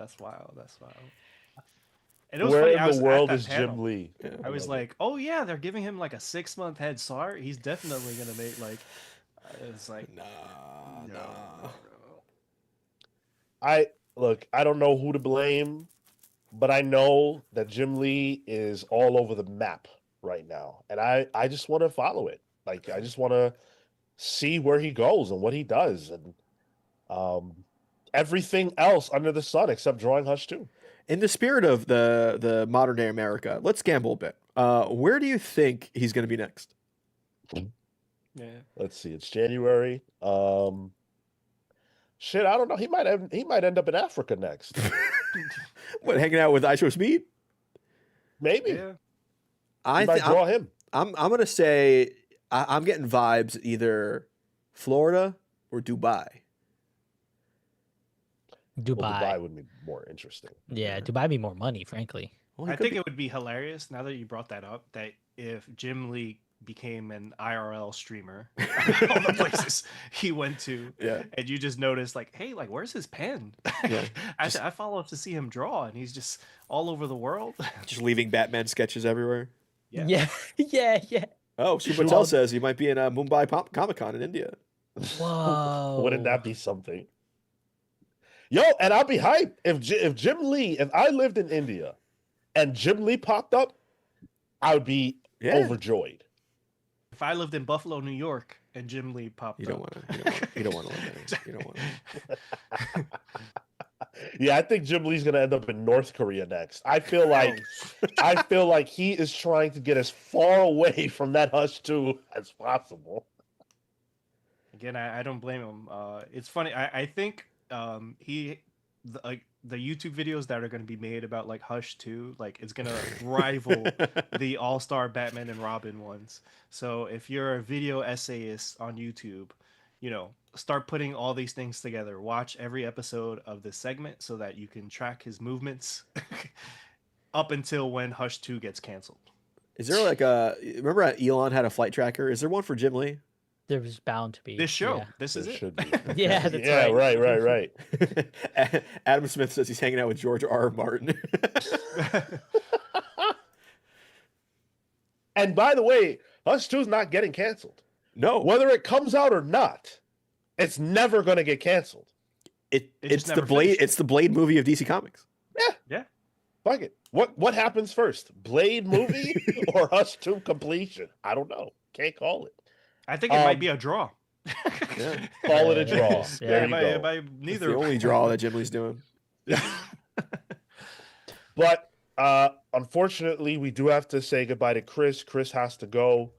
S3: And it was
S1: Where
S3: funny,
S1: in the world is Jim Lee?
S3: Yeah, I was like, oh yeah, they're giving him like a 6-month head start. He's definitely gonna make like. It's like
S2: no.
S1: I don't know who to blame, but I know that Jim Lee is all over the map right now, and I just want to follow it. Like I just want to see where he goes and what he does, and everything else under the sun except drawing Hush 2.
S2: In the spirit of the modern day America, let's gamble a bit. Where do you think he's going to be next?
S3: Yeah.
S1: Let's see. It's January. Shit, I don't know. He might end up in Africa next.
S2: What, hanging out with Iso Speed?
S1: Maybe.
S3: Yeah.
S1: I might draw him.
S2: I'm gonna say I'm getting vibes either Florida or Dubai.
S4: Dubai.
S1: Well, Dubai would be more interesting.
S4: Yeah, Dubai would be more money, frankly.
S3: Well, I think it would be hilarious now that you brought that up, that if Jim Lee became an IRL streamer, all the places he went to, and you just noticed like, hey, like where's his pen? I follow up to see him draw, and he's just all over the world,
S2: just leaving Batman sketches everywhere.
S4: Yeah.
S2: Oh, Patel says he might be in Mumbai Comic Con in India.
S4: Whoa!
S1: Wouldn't that be something? Yo, and I'll be hyped if I lived in India, and Jim Lee popped up, I would be overjoyed.
S3: If I lived in Buffalo, New York, and Jim Lee popped up.
S2: You don't want to live there. You don't want to.
S1: Yeah, I think Jim Lee's gonna end up in North Korea next. I feel like he is trying to get as far away from that Hush 2 as possible.
S3: Again, I don't blame him. It's funny. I think the YouTube videos that are going to be made about like Hush 2, like it's going to rival the All-Star Batman and Robin ones. So if you're a video essayist on YouTube, you know, start putting all these things together. Watch every episode of this segment so that you can track his movements up until when Hush 2 gets canceled.
S2: Is there like remember how Elon had a flight tracker? Is there one for Jim Lee?
S4: There was bound to be.
S3: This show,
S4: Yeah.
S3: this is
S1: There
S3: it.
S1: should be.
S4: Yeah, that's
S1: Yeah,
S4: right.
S1: right.
S2: Adam Smith says he's hanging out with George R. R. Martin.
S1: And by the way, Hush 2 is not getting canceled.
S2: No,
S1: Whether it comes out or not, it's never going to get canceled.
S2: it's
S3: just
S2: the
S3: never
S2: Blade.
S3: finished.
S2: It's the Blade movie of DC Comics.
S3: Yeah.
S1: Fuck it. What happens first? Blade movie or Hush 2 completion? I don't know. Can't call it.
S3: I think it might be a draw.
S2: Yeah.
S1: Call it a draw.
S4: Yes, yeah.
S1: There you go.
S3: By
S2: It's
S3: neither.
S2: the only draw that Jim Lee's doing.
S1: But unfortunately, we do have to say goodbye to Chris. Chris has to go.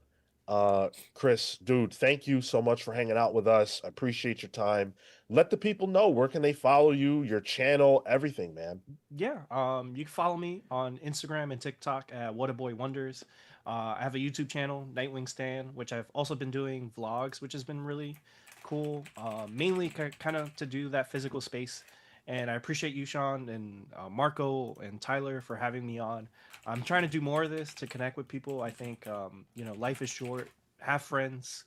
S1: Chris, dude, thank you so much for hanging out with us. I appreciate your time. Let the people know, where can they follow you, your channel, everything, man.
S3: Yeah. You can follow me on Instagram and TikTok at What a Boy Wonders. I have a YouTube channel, Nightwing Stan, which I've also been doing vlogs, which has been really cool. Mainly kind of to do that physical space. And I appreciate you, Sean, and Marco and Tyler for having me on. I'm trying to do more of this to connect with people. I think, life is short. Have friends.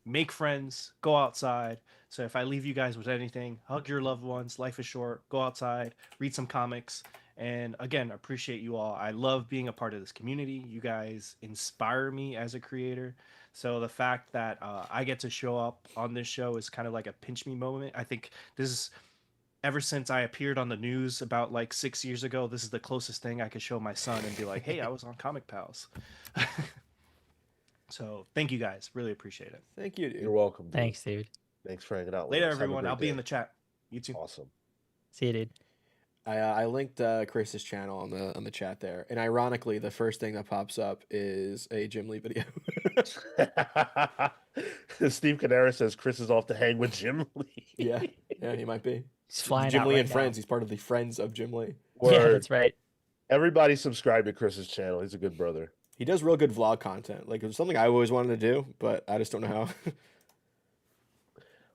S3: Make friends. Go outside. So if I leave you guys with anything, hug your loved ones. Life is short. Go outside. Read some comics. And again, appreciate you all. I love being a part of this community. You guys inspire me as a creator. So the fact that I get to show up on this show is kind of like a pinch me moment. I think this is... Ever since I appeared on the news about like 6 years ago, this is the closest thing I could show my son and be like, hey, I was on Comic Pals. So thank you guys. Really appreciate it.
S2: Thank you, dude.
S1: You're welcome, dude.
S4: Thanks, dude.
S1: Thanks for hanging out with
S3: Later,
S1: us. Have a
S3: everyone.
S1: great
S3: I'll be
S1: day.
S3: in the chat. You too.
S1: Awesome.
S4: See you, dude.
S2: I linked Chris's channel on the chat there, and ironically, the first thing that pops up is a Jim Lee video.
S1: Steve Canera says Chris is off to hang with Jim Lee.
S2: yeah, he might be.
S4: He's flying
S2: Jim
S4: out
S2: Lee
S4: right
S2: and
S4: now.
S2: Friends. He's part of the Friends of Jim Lee.
S4: Yeah,
S1: Word.
S4: that's right.
S1: Everybody subscribe to Chris's channel. He's a good brother.
S2: He does real good vlog content. Like, it was something I always wanted to do, but I just don't know how.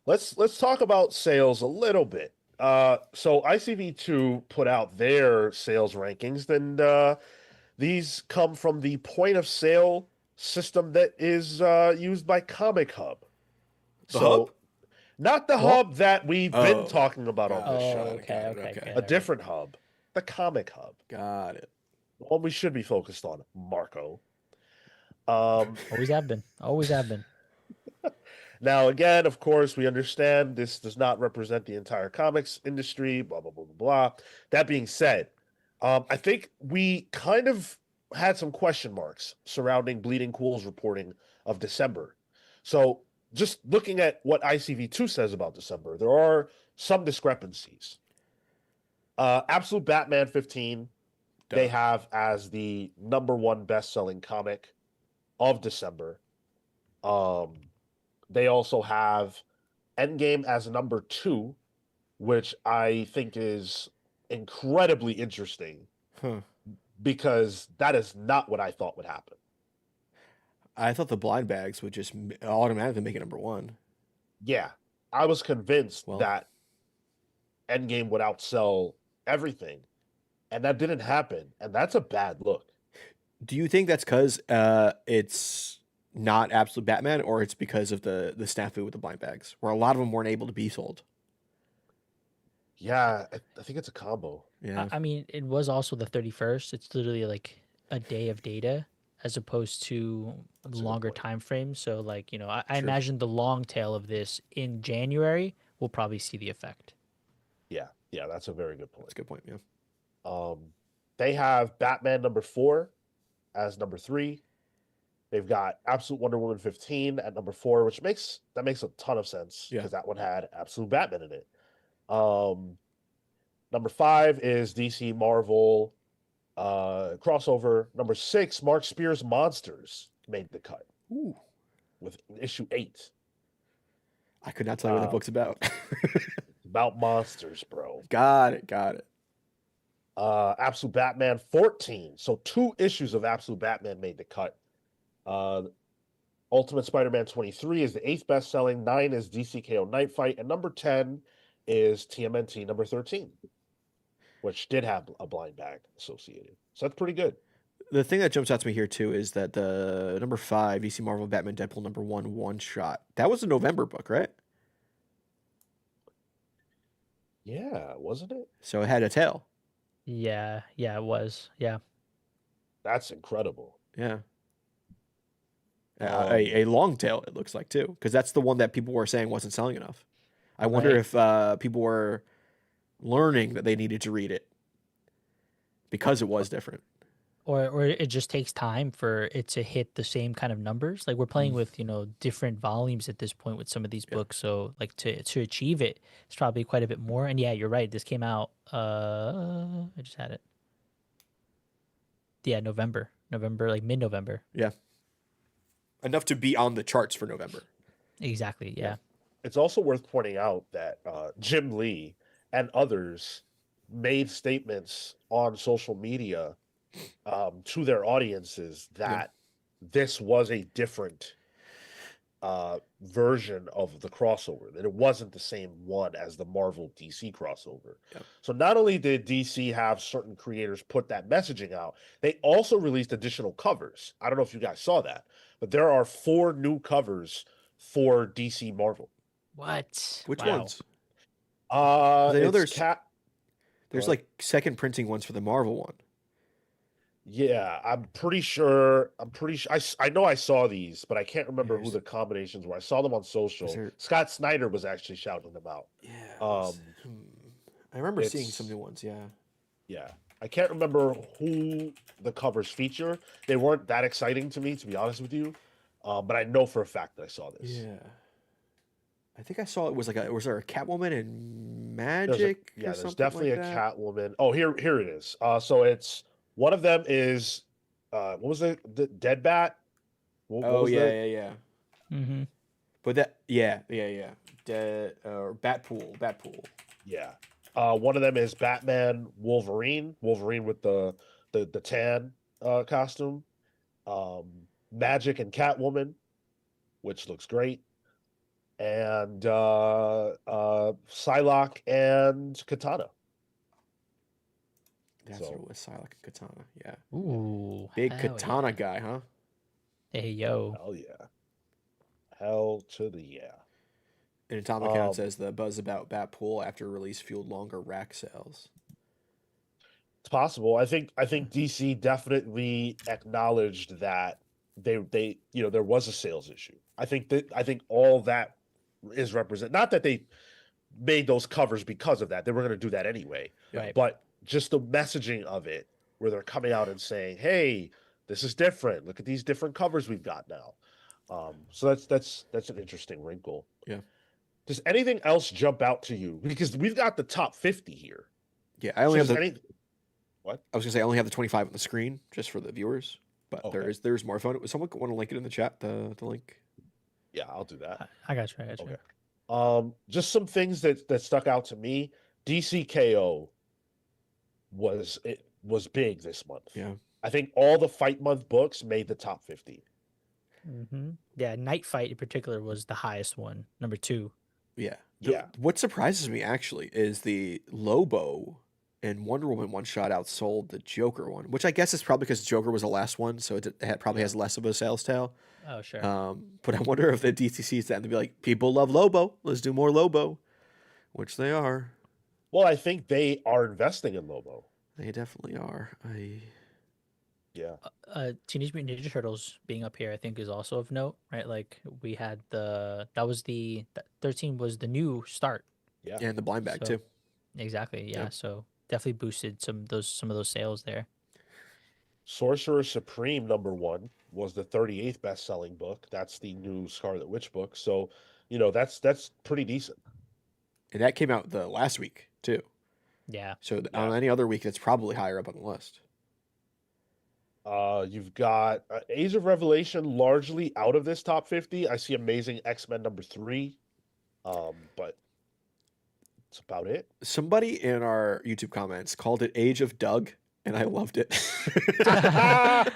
S1: Let's talk about sales a little bit. So ICV2 put out their sales rankings, and these come from the point of sale system that is used by Comic Hub.
S2: The Hub?
S1: Not the
S4: What?
S1: hub that we've been
S2: Oh.
S1: talking about on this
S4: Oh,
S1: show.
S4: okay.
S1: A
S4: alright.
S1: different hub. The Comic Hub.
S2: Got it.
S1: The one we should be focused on, Marco.
S4: Always have been. Always have been.
S1: Now, again, of course, we understand this does not represent the entire comics industry, blah, blah, blah, blah, blah. That being said, I think we kind of had some question marks surrounding Bleeding Cool's reporting of December. So just looking at what ICV2 says about December, there are some discrepancies. Absolute Batman 15, they have as the #1 best-selling comic of December. They also have Endgame as #2, which I think is incredibly interesting
S2: Huh.
S1: because that is not what I thought would happen.
S2: I thought the blind bags would just automatically make it #1.
S1: Yeah, I was convinced
S2: Well.
S1: that Endgame would outsell everything, and that didn't happen, and that's a bad look.
S2: Do you think that's because it's not Absolute Batman, or it's because of the snafu with the blind bags, where a lot of them weren't able to be sold?
S1: Yeah, I think it's a combo.
S2: Yeah.
S4: I mean, it was also the 31st. It's literally like a day of data as opposed to
S1: That's a good
S4: longer
S1: point.
S4: time frames. So, like, I
S2: True.
S4: imagine the long tail of this in January will probably see the effect.
S1: Yeah, that's a very good point.
S2: That's a good point. Yeah.
S1: They have Batman #4 as #3. They've got Absolute Wonder Woman 15 at #4, which makes a ton of sense
S2: Yeah.
S1: because that one had Absolute Batman in it. #5 is DC Marvel crossover. #6, Mark Spears' Monsters made the cut
S2: Ooh.
S1: with issue 8.
S2: I could not tell you what the book's about.
S1: About monsters, bro.
S2: Got it.
S1: Absolute Batman 14. So 2 issues of Absolute Batman made the cut. Ultimate Spider-Man 23 is the 8th best-selling. 9 is DCKO Night Fight, and number 10 is TMNT number 13, which did have a blind bag associated. So that's pretty good.
S2: The thing that jumps out to me here too is that the number 5 DC Marvel Batman Deadpool number 1 shot. That was a November book, right?
S1: Yeah, wasn't it?
S2: So it had a tail.
S4: Yeah, it was. Yeah.
S1: That's incredible.
S2: Yeah. A long tail, it looks like, too, because that's the one that people were saying wasn't selling enough. I wonder if people were learning that they needed to read it because it was different.
S4: Or it just takes time for it to hit the same kind of numbers. Like we're playing with, different volumes at this point with some of these books. So like to achieve it, it's probably quite a bit more. And yeah, you're right. This came out, I just had it. Yeah, November, like mid-November.
S2: Yeah. Enough to be on the charts for November.
S4: Exactly, yeah.
S1: It's also worth pointing out that Jim Lee and others made statements on social media to their audiences that this was a different version of the crossover, that it wasn't the same one as the Marvel DC crossover.
S2: Yep.
S1: So not only did DC have certain creators put that messaging out, they also released additional covers. I don't know if you guys saw that, but there are 4 new covers for DC Marvel.
S4: What?
S2: Which
S4: Wow.
S2: ones?
S1: I know
S2: there's like second printing ones for the Marvel one.
S1: Yeah, I'm pretty sure. I know I saw these, but I can't remember who the combinations were. I saw them on social. Scott Snyder was actually shouting them out.
S2: Yeah. I remember seeing some new ones. Yeah.
S1: Yeah. I can't remember who the covers feature. They weren't that exciting to me, to be honest with you. But I know for a fact that I saw this.
S2: Yeah. I think I saw it was was there a Catwoman and Magic?
S1: There's definitely a Catwoman. Oh, here it is. So it's one of them is what was the Dead Bat?
S2: Yeah.
S4: Mm-hmm.
S2: But Batpool.
S1: Yeah. One of them is Batman Wolverine with the tan costume. Magic and Catwoman, which looks great. And Psylocke and Katana.
S2: That's what it was, Psylocke and Katana. Yeah.
S4: Ooh.
S2: Big Katana guy, huh?
S4: Hey, yo.
S1: Hell yeah. Hell to the yeah.
S2: And Atomic Count says the buzz about Batpool after release fueled longer rack sales.
S1: It's possible. I think DC definitely acknowledged that they there was a sales issue. I think all that is represent, not that they made those covers because of that. They were going to do that anyway.
S4: Right.
S1: But just the messaging of it, where they're coming out and saying, "Hey, this is different. Look at these different covers we've got now." So that's an interesting wrinkle.
S2: Yeah.
S1: Does anything else jump out to you? Because we've got the top 50 here.
S2: Yeah, I only have
S1: What?
S2: I was gonna say I only have the 25 on the screen just for the viewers, but
S1: Okay.
S2: there's more fun. Someone want to link it in the chat? The link.
S1: Yeah, I'll do that.
S4: I got you.
S1: Okay. Just some things that stuck out to me. DCKO was big this month.
S2: Yeah.
S1: I think all the Fight Month books made the top 50.
S4: Mm-hmm. Yeah, Night Fight in particular was the highest one, number 2.
S2: Yeah.
S1: Yeah.
S2: What surprises me actually is the Lobo and Wonder Woman one shot outsold the Joker one, which I guess is probably because Joker was the last one, so it probably has less of a sales tail.
S4: Oh, sure.
S2: But I wonder if the DTC is that to be like, people love Lobo, let's do more Lobo, which they are.
S1: Well, I think they are investing in Lobo.
S2: They definitely are.
S1: Yeah.
S4: Teenage Mutant Ninja Turtles being up here, I think, is also of note, right? Like we had 13 was the new start.
S1: Yeah.
S2: And the blind bag too.
S4: Exactly. Yeah.
S2: Yep.
S4: So definitely boosted some of those sales there.
S1: Sorcerer Supreme #1 was the 38th best-selling book. That's the new Scarlet Witch book. So, that's pretty decent.
S2: And that came out the last week too.
S4: Yeah.
S2: So on any other week, that's probably higher up on the list.
S1: You've got Age of Revelation largely out of this top 50. I see Amazing X-Men #3. But That's about it.
S2: Somebody in our YouTube comments called it Age of Doug, and I loved it. Yeah,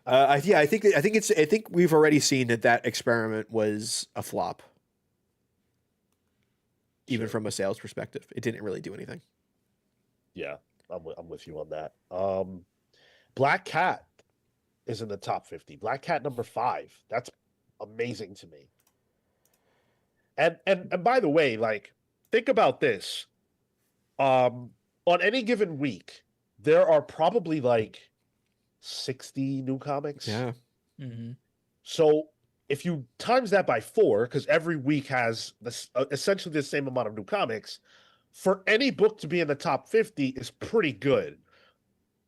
S2: I think we've already seen that experiment was a flop, even from a sales perspective. It didn't really do anything.
S1: Yeah, I'm with you on that. Black Cat is in the top 50. Black Cat number 5. That's amazing to me. And by the way, like, think about this. On any given week, there are probably like 60 new comics.
S2: Yeah.
S4: Mm-hmm.
S1: So if you times that by 4, because every week has this, essentially the same amount of new comics, for any book to be in the top 50 is pretty good.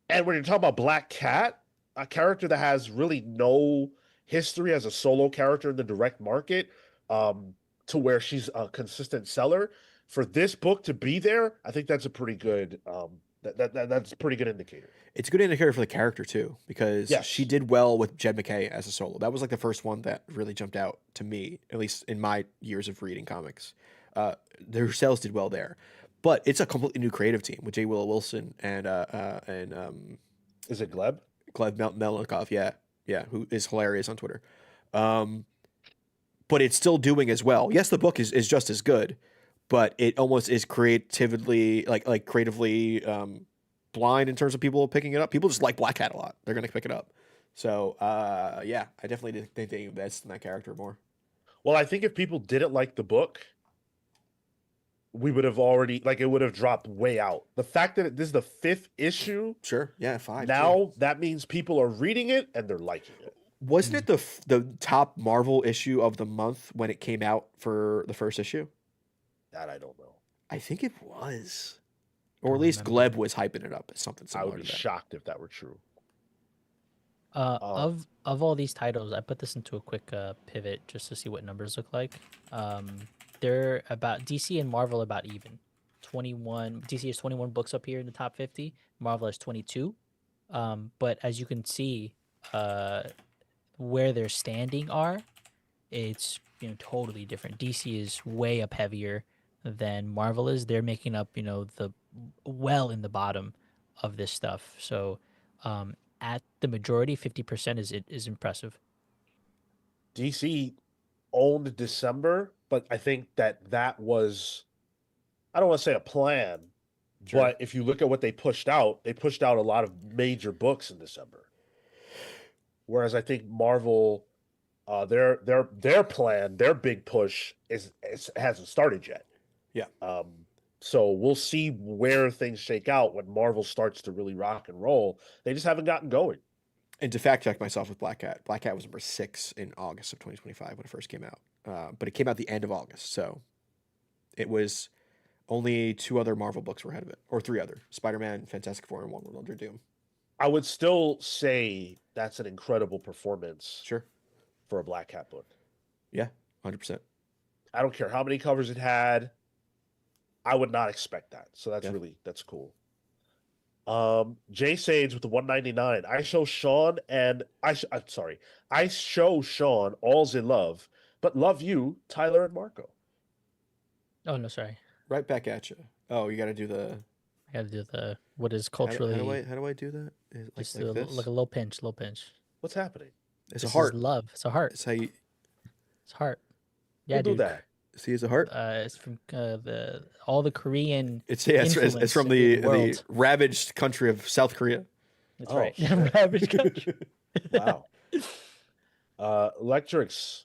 S1: And when you're talking about Black Cat, a character that has really no history as a solo character in the direct market, to where she's a consistent seller, for this book to be there, I think that's a pretty good that's a pretty good indicator.
S2: It's a good indicator for the character too, because
S1: Yes.
S2: she did well with Jed McKay as a solo. That was like the first one that really jumped out to me, at least in my years of reading comics. Their sales did well there, but it's a completely new creative team with J. Willow Wilson and
S1: Is it Gleb?
S2: Gleb Melnikov, yeah, who is hilarious on Twitter. But it's still doing as well. Yes, the book is just as good, but it almost is creatively blind in terms of people picking it up. People just like Black Cat a lot. They're going to pick it up. So, yeah, I definitely think they invest in that character more.
S1: Well, I think if people didn't like the book, we would have already, like, it would have dropped way out. The fact that this is the 5th issue.
S2: Sure. Yeah, 5.
S1: Now
S2: too.
S1: that means people are reading it and they're liking it.
S2: Wasn't it the top Marvel issue of the month when it came out for the first issue?
S1: That I don't know.
S2: I think it was. Or at least Gleb was hyping it up as something
S1: I
S2: similar
S1: would be
S2: to that.
S1: shocked if that were true.
S4: Of all these titles, I put this into a quick pivot just to see what numbers look like. They're about DC and Marvel about even. 21 DC has 21 books up here in the top 50. Marvel has 22. But as you can see, where they're standing it's totally different. DC is way up heavier than Marvel is. They're making up the well in the bottom of this stuff. So at the majority, 50% is impressive.
S1: DC owned December, but I think that was, I don't want to say a plan,
S2: Sure.
S1: but if you look at what they pushed out a lot of major books in December. Whereas I think Marvel, their plan, their big push hasn't started yet.
S2: Yeah.
S1: So we'll see where things shake out when Marvel starts to really rock and roll. They just haven't gotten going.
S2: And to fact check myself with Black Cat was number 6 in August of 2025 when it first came out. But it came out the end of August, so it was only 2 other Marvel books were ahead of it, or 3 other: Spider-Man, Fantastic Four, and One World Under Doom.
S1: I would still say that's an incredible performance.
S2: Sure.
S1: For a Black Cat book.
S2: Yeah, 100%.
S1: I don't care how many covers it had. I would not expect that. So that's cool. Jay Sage with the 199. I show Sean All's in Love, but love you, Tyler and Marco.
S4: Oh no, sorry.
S2: Right back at you. Oh, you got to do the.
S4: I got to do the what is culturally.
S2: How do I do that?
S4: Just like a little pinch.
S1: What's happening?
S2: It's
S4: this
S2: a heart.
S4: Is love. It's a heart.
S2: It's how you.
S4: It's heart. Yeah,
S1: We'll do
S4: dude.
S1: that.
S2: See, it's a heart.
S4: It's from all the Korean.
S2: It's from
S4: in the
S2: the
S4: world.
S2: ravaged country of South Korea.
S4: That's
S1: Oh,
S4: right.
S1: shit.
S4: Ravaged country.
S1: Wow. Electrics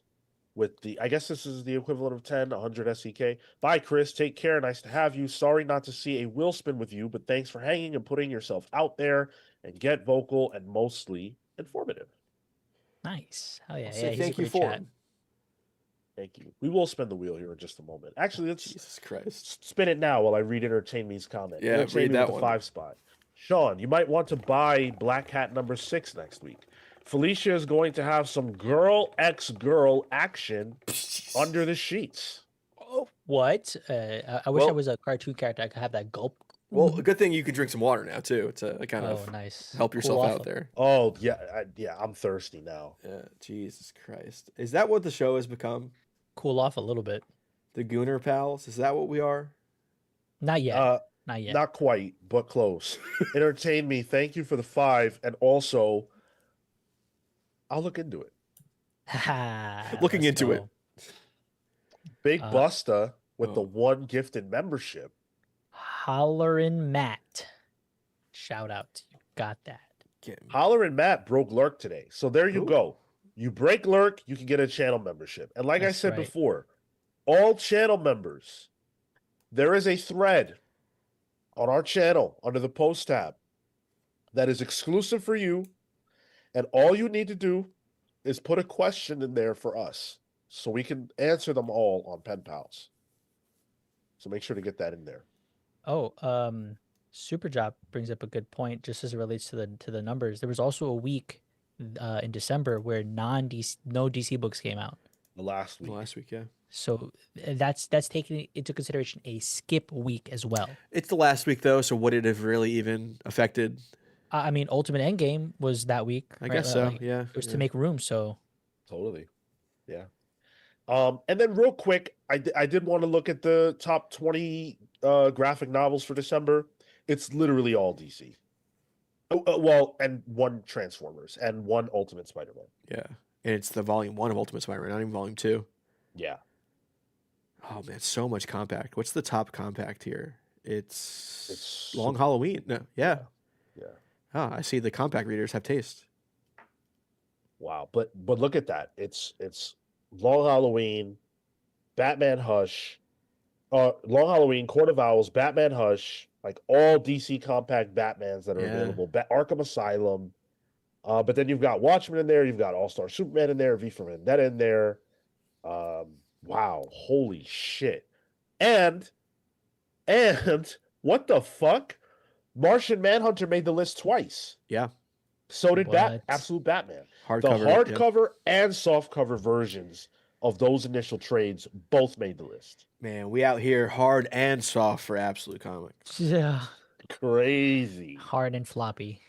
S1: with the, I guess this is the equivalent of 10, 100 SEK. Bye, Chris. Take care. Nice to have you. Sorry not to see a wheel spin with you, but thanks for hanging and putting yourself out there and get vocal and mostly informative.
S4: Nice. Oh yeah.
S2: I'll say
S4: He's
S2: thank
S4: a
S2: you
S4: great
S2: for
S4: chat.
S2: it.
S1: Thank you. We will spin the wheel here in just a moment. Actually, let's
S2: Jesus Christ.
S1: spin it now while I read Entertain Me's comment.
S2: Yeah,
S1: Entertain
S2: read
S1: Me
S2: that
S1: with the
S2: one.
S1: 5 spot. Sean, you might want to buy Black Hat number 6 next week. Felicia is going to have some girl x girl action under the sheets.
S4: Oh, what? I wish I was a cartoon character. I could have that gulp.
S2: Well, a good thing you can drink some water now too. It's a kind
S4: Oh,
S2: of
S4: nice.
S2: help
S4: Cool
S2: yourself
S4: off
S2: out
S4: of-
S2: there.
S1: Oh, yeah. I'm thirsty now.
S2: Yeah, Jesus Christ. Is that what the show has become?
S4: Cool off a little bit.
S2: The Gooner Pals. Is that what we are?
S4: Not yet. Not yet.
S1: Not quite, but close. Entertain me. Thank you for the 5. And also, I'll look into it.
S2: Looking into it.
S1: Big Busta with the 1 gifted membership.
S4: Hollerin' Matt. Shout out. You got that.
S1: Hollerin' Matt broke Lurk today. So there you go. You break Lurk, you can get a channel membership. And like I said before, all channel members, there is a thread on our channel under the post tab that is exclusive for you. And all you need to do is put a question in there for us so we can answer them all on Pen Pals. So make sure to get that in there.
S4: Superjob brings up a good point just as it relates to the numbers. There was also a week in December where no DC books came out.
S1: The last week,
S2: yeah.
S4: So that's taking into consideration a skip week as well.
S2: It's the last week though, so would it have really even affected?
S4: I mean, Ultimate Endgame was that week.
S2: I guess so. Yeah,
S4: it was to make room. So
S1: totally, yeah. And then real quick, I did want to look at the top 20 graphic novels for December. It's literally all DC. Well, and 1 Transformers and 1 Ultimate Spider-Man.
S2: Yeah, and it's the volume 1 of Ultimate Spider-Man, not even volume 2.
S1: Yeah.
S2: Oh man, so much compact. What's the top compact here? It's Long Halloween. No, yeah. Oh, I see. The compact readers have taste.
S1: Wow, but look at that. It's Long Halloween, Batman Hush, Long Halloween, Court of Owls, Batman Hush, like all DC compact Batmans that are available. Arkham Asylum, but then you've got Watchmen in there. You've got All-Star Superman in there. V for Vendetta in there. Wow, holy shit! And what the fuck? Martian Manhunter made the list twice.
S2: Yeah.
S1: So did Absolute Batman. The hardcover and softcover versions of those initial trades both made the list.
S2: Man, we out here hard and soft for Absolute Comics.
S4: Yeah.
S1: Crazy.
S4: Hard and floppy.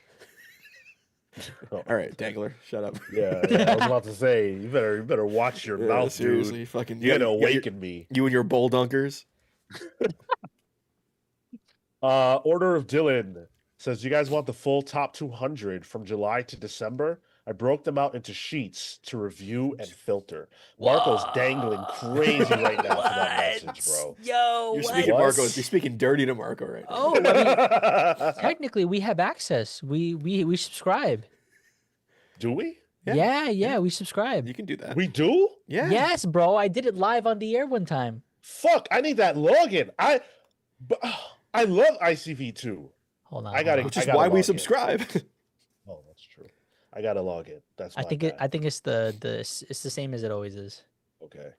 S2: All right, Dangler, shut up.
S1: Yeah, I was about to say, you better watch your mouth,
S2: seriously,
S1: dude.
S2: Fucking,
S1: you're gonna awaken me.
S2: You and your bowl dunkers.
S1: Order of Dylan says, you guys want the full top 200 from July to December? I broke them out into sheets to review and filter. Marco's dangling crazy right now for that message, bro.
S4: Yo,
S2: you're speaking Marco. You're speaking dirty to Marco right now.
S4: Oh, I mean, technically, we have access. We subscribe.
S1: Do we?
S4: Yeah, we subscribe.
S2: You can do that.
S1: We do?
S2: Yeah.
S4: Yes, bro. I did it live on the air one time.
S1: Fuck, I need that login. I love ICV2.
S4: Hold on.
S2: Which is why we subscribe.
S1: Oh, that's true. I gotta log in.
S4: I think it's the same as it always is.
S1: Okay.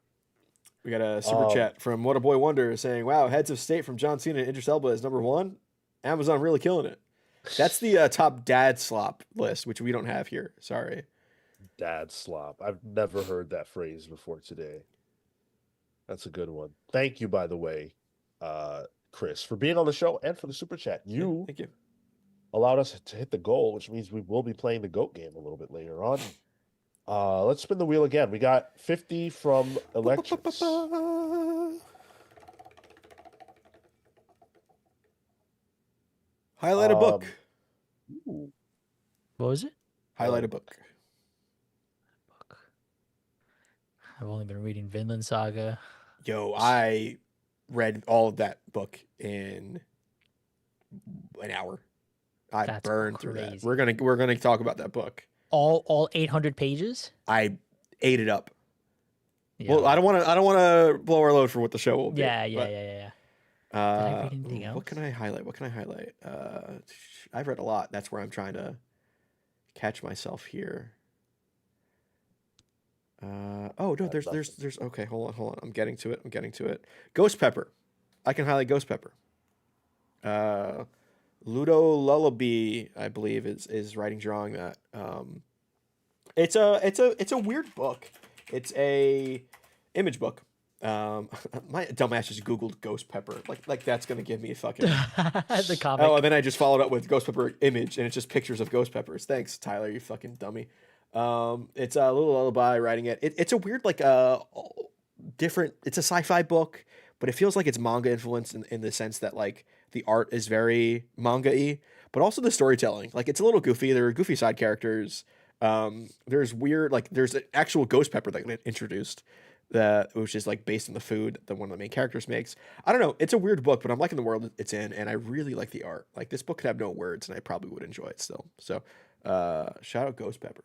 S2: We got a super chat from What a Boy Wonder saying, "Wow, Heads of State from John Cena and Idris Elba is #1. Amazon really killing it." That's the top dad slop list, which we don't have here. Sorry.
S1: Dad slop. I've never heard that phrase before today. That's a good one. Thank you, by the way, Chris, for being on the show and for the super chat.
S2: Thank you.
S1: Allowed us to hit the goal, which means we will be playing the GOAT game a little bit later on. Let's spin the wheel again. We got 50 from elections.
S2: Highlight a book.
S1: Ooh.
S4: What was it?
S2: Highlight a book.
S4: I've only been reading Vinland Saga.
S2: Yo, I read all of that book in an hour. I burned through that. We're gonna talk about that book.
S4: All 800 pages.
S2: I ate it up.
S4: Yeah.
S2: Well, I don't want to blow our load for what the show will be.
S4: Yeah.
S2: Did
S4: I read anything else?
S2: What can I highlight? I've read a lot. That's where I'm trying to catch myself here. Oh no, there's okay, hold on. I'm getting to it. Ghost Pepper. I can highlight Ghost Pepper. Ludo Lullaby, I believe, is writing drawing that. It's a weird book. It's a image book. My dumbass just Googled Ghost Pepper. Like that's gonna give me a fucking
S4: the comic.
S2: Oh, and then I just followed up with Ghost Pepper image, and it's just pictures of Ghost Peppers. Thanks, Tyler, you fucking dummy. It's a little lullaby writing it. It's a weird different. It's a sci-fi book, but it feels like it's manga influenced in the sense that like the art is very manga-y, but also the storytelling. Like it's a little goofy. There are goofy side characters. There's weird like there's an actual ghost pepper that got introduced that which is like based on the food that one of the main characters makes. I don't know. It's a weird book, but I'm liking the world it's in, and I really like the art. Like this book could have no words, and I probably would enjoy it still. So, shout out Ghost Pepper.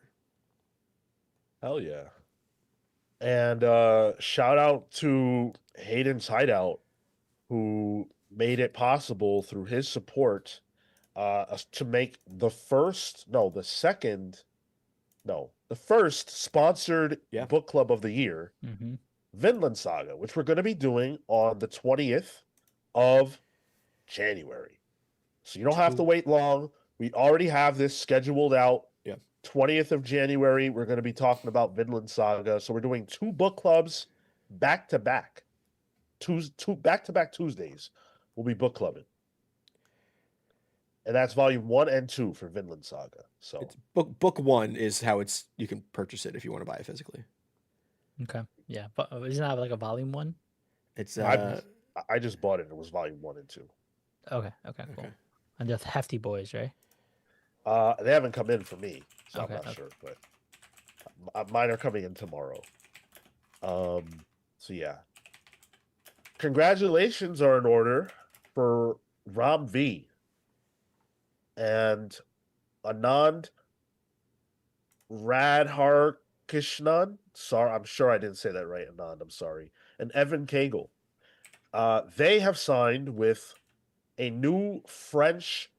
S1: Hell yeah. And shout out to Hayden's Hideout, who made it possible through his support to make the first sponsored book club of the year, Vinland Saga, which we're going to be doing on the 20th of January. So you don't have to wait long. We already have this scheduled out. 20th of January, we're going to be talking about Vinland Saga. So we're doing 2 book clubs back to back. Two back-to-back Tuesdays. We'll be book clubbing. And that's volume 1 and 2 for Vinland Saga. So
S2: it's book 1 is how you can purchase it if you want to buy it physically.
S4: Okay. Yeah. But isn't that like a volume 1?
S2: It's
S1: I just bought it. It was volume 1 and 2.
S4: Okay, cool. And they're hefty boys, right?
S1: They haven't come in for me, so
S4: Okay,
S1: I'm not sure, but mine are coming in tomorrow. So yeah. Congratulations are in order for Ram V and Anand Radharkrishnan. Sorry, I'm sure I didn't say that right, Anand. I'm sorry. And Evan Kagel. They have signed with a new French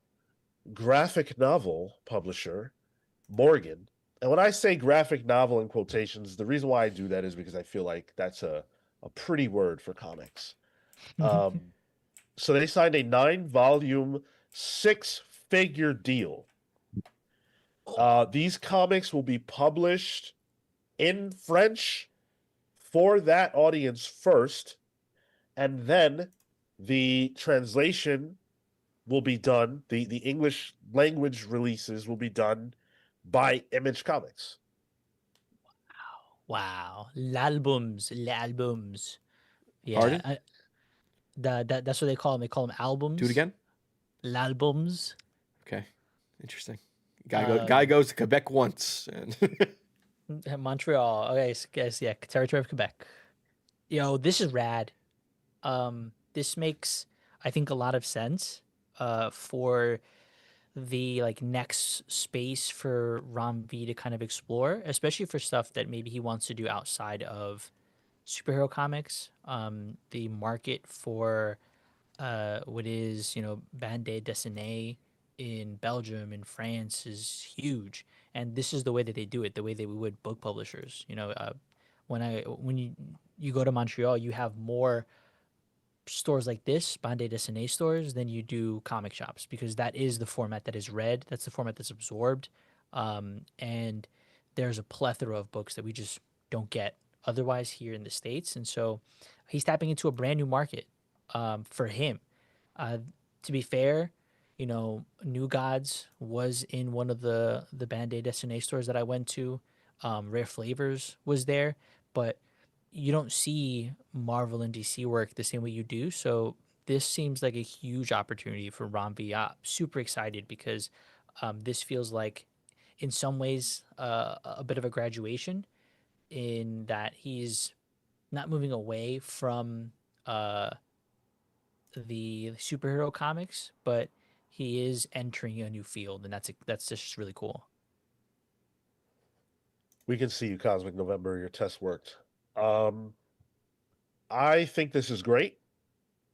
S1: graphic novel publisher, Morgan. And when I say graphic novel in quotations, the reason why I do that is because I feel like that's a pretty word for comics. So they signed a 9-volume, 6-figure deal. These comics will be published in French for that audience first, and then the translation will be done, the English language releases will be done by Image Comics.
S4: Wow. L'albums. Yeah.
S2: Pardon?
S4: That's what they call them. They call them albums.
S2: Do it again?
S4: L'albums.
S2: Okay. Interesting. Guy goes to Quebec once. And
S4: Montreal. Okay, guys, yeah, territory of Quebec. Yo, this is rad. This makes, I think, a lot of sense for the like next space for Ram V to kind of explore, especially for stuff that maybe he wants to do outside of superhero comics. The market for what is, bande dessinée in Belgium and France is huge, and this is the way that they do it, the way they would book publishers. When you go to Montreal, you have more stores like this, bande dessinée stores, than you do comic shops, because that is the format that is read. That's the format that's absorbed. And there's a plethora of books that we just don't get otherwise here in the States. And so he's tapping into a brand new market for him. To be fair, New Gods was in one of the bande dessinée stores that I went to. Rare Flavors was there, but you don't see Marvel and DC work the same way you do. So this seems like a huge opportunity for Ram V. I'm super excited because this feels like, in some ways, a bit of a graduation in that he's not moving away from the superhero comics, but he is entering a new field, and that's just really cool.
S1: We can see you, Cosmic November. Your test worked. I think this is great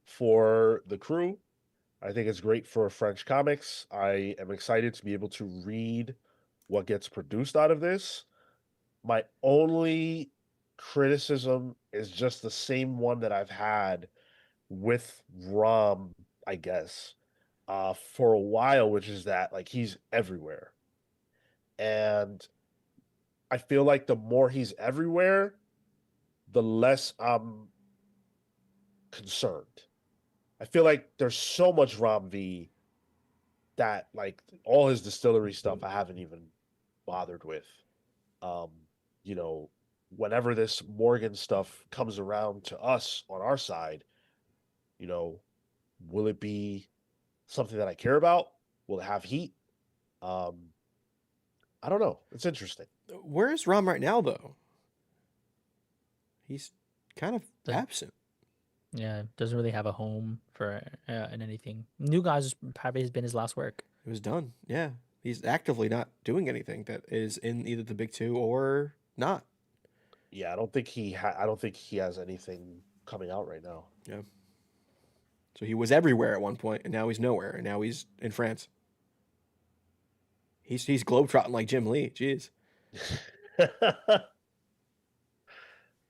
S1: for the crew. I think it's great for French comics. I am excited to be able to read what gets produced out of this. My only criticism is just the same one that I've had with Rom, I guess, for a while, which is that like he's everywhere. And I feel like the more he's everywhere, the less I'm concerned. I feel like there's so much Ram V that like all his distillery stuff I haven't even bothered with. whenever this Morgan stuff comes around to us on our side, you know, will it be something that I care about? Will it have heat? I don't know. It's interesting.
S2: Where is Rom right now, though? He's kind of absent.
S4: Yeah, doesn't really have a home for in anything. New Gods probably has been his last work.
S2: It was done. Yeah, he's actively not doing anything that is in either the big two or not.
S1: Yeah, I don't think he has anything coming out right now.
S2: Yeah. So he was everywhere at one point, and now he's nowhere, and now he's in France. He's globetrotting like Jim Lee. Jeez.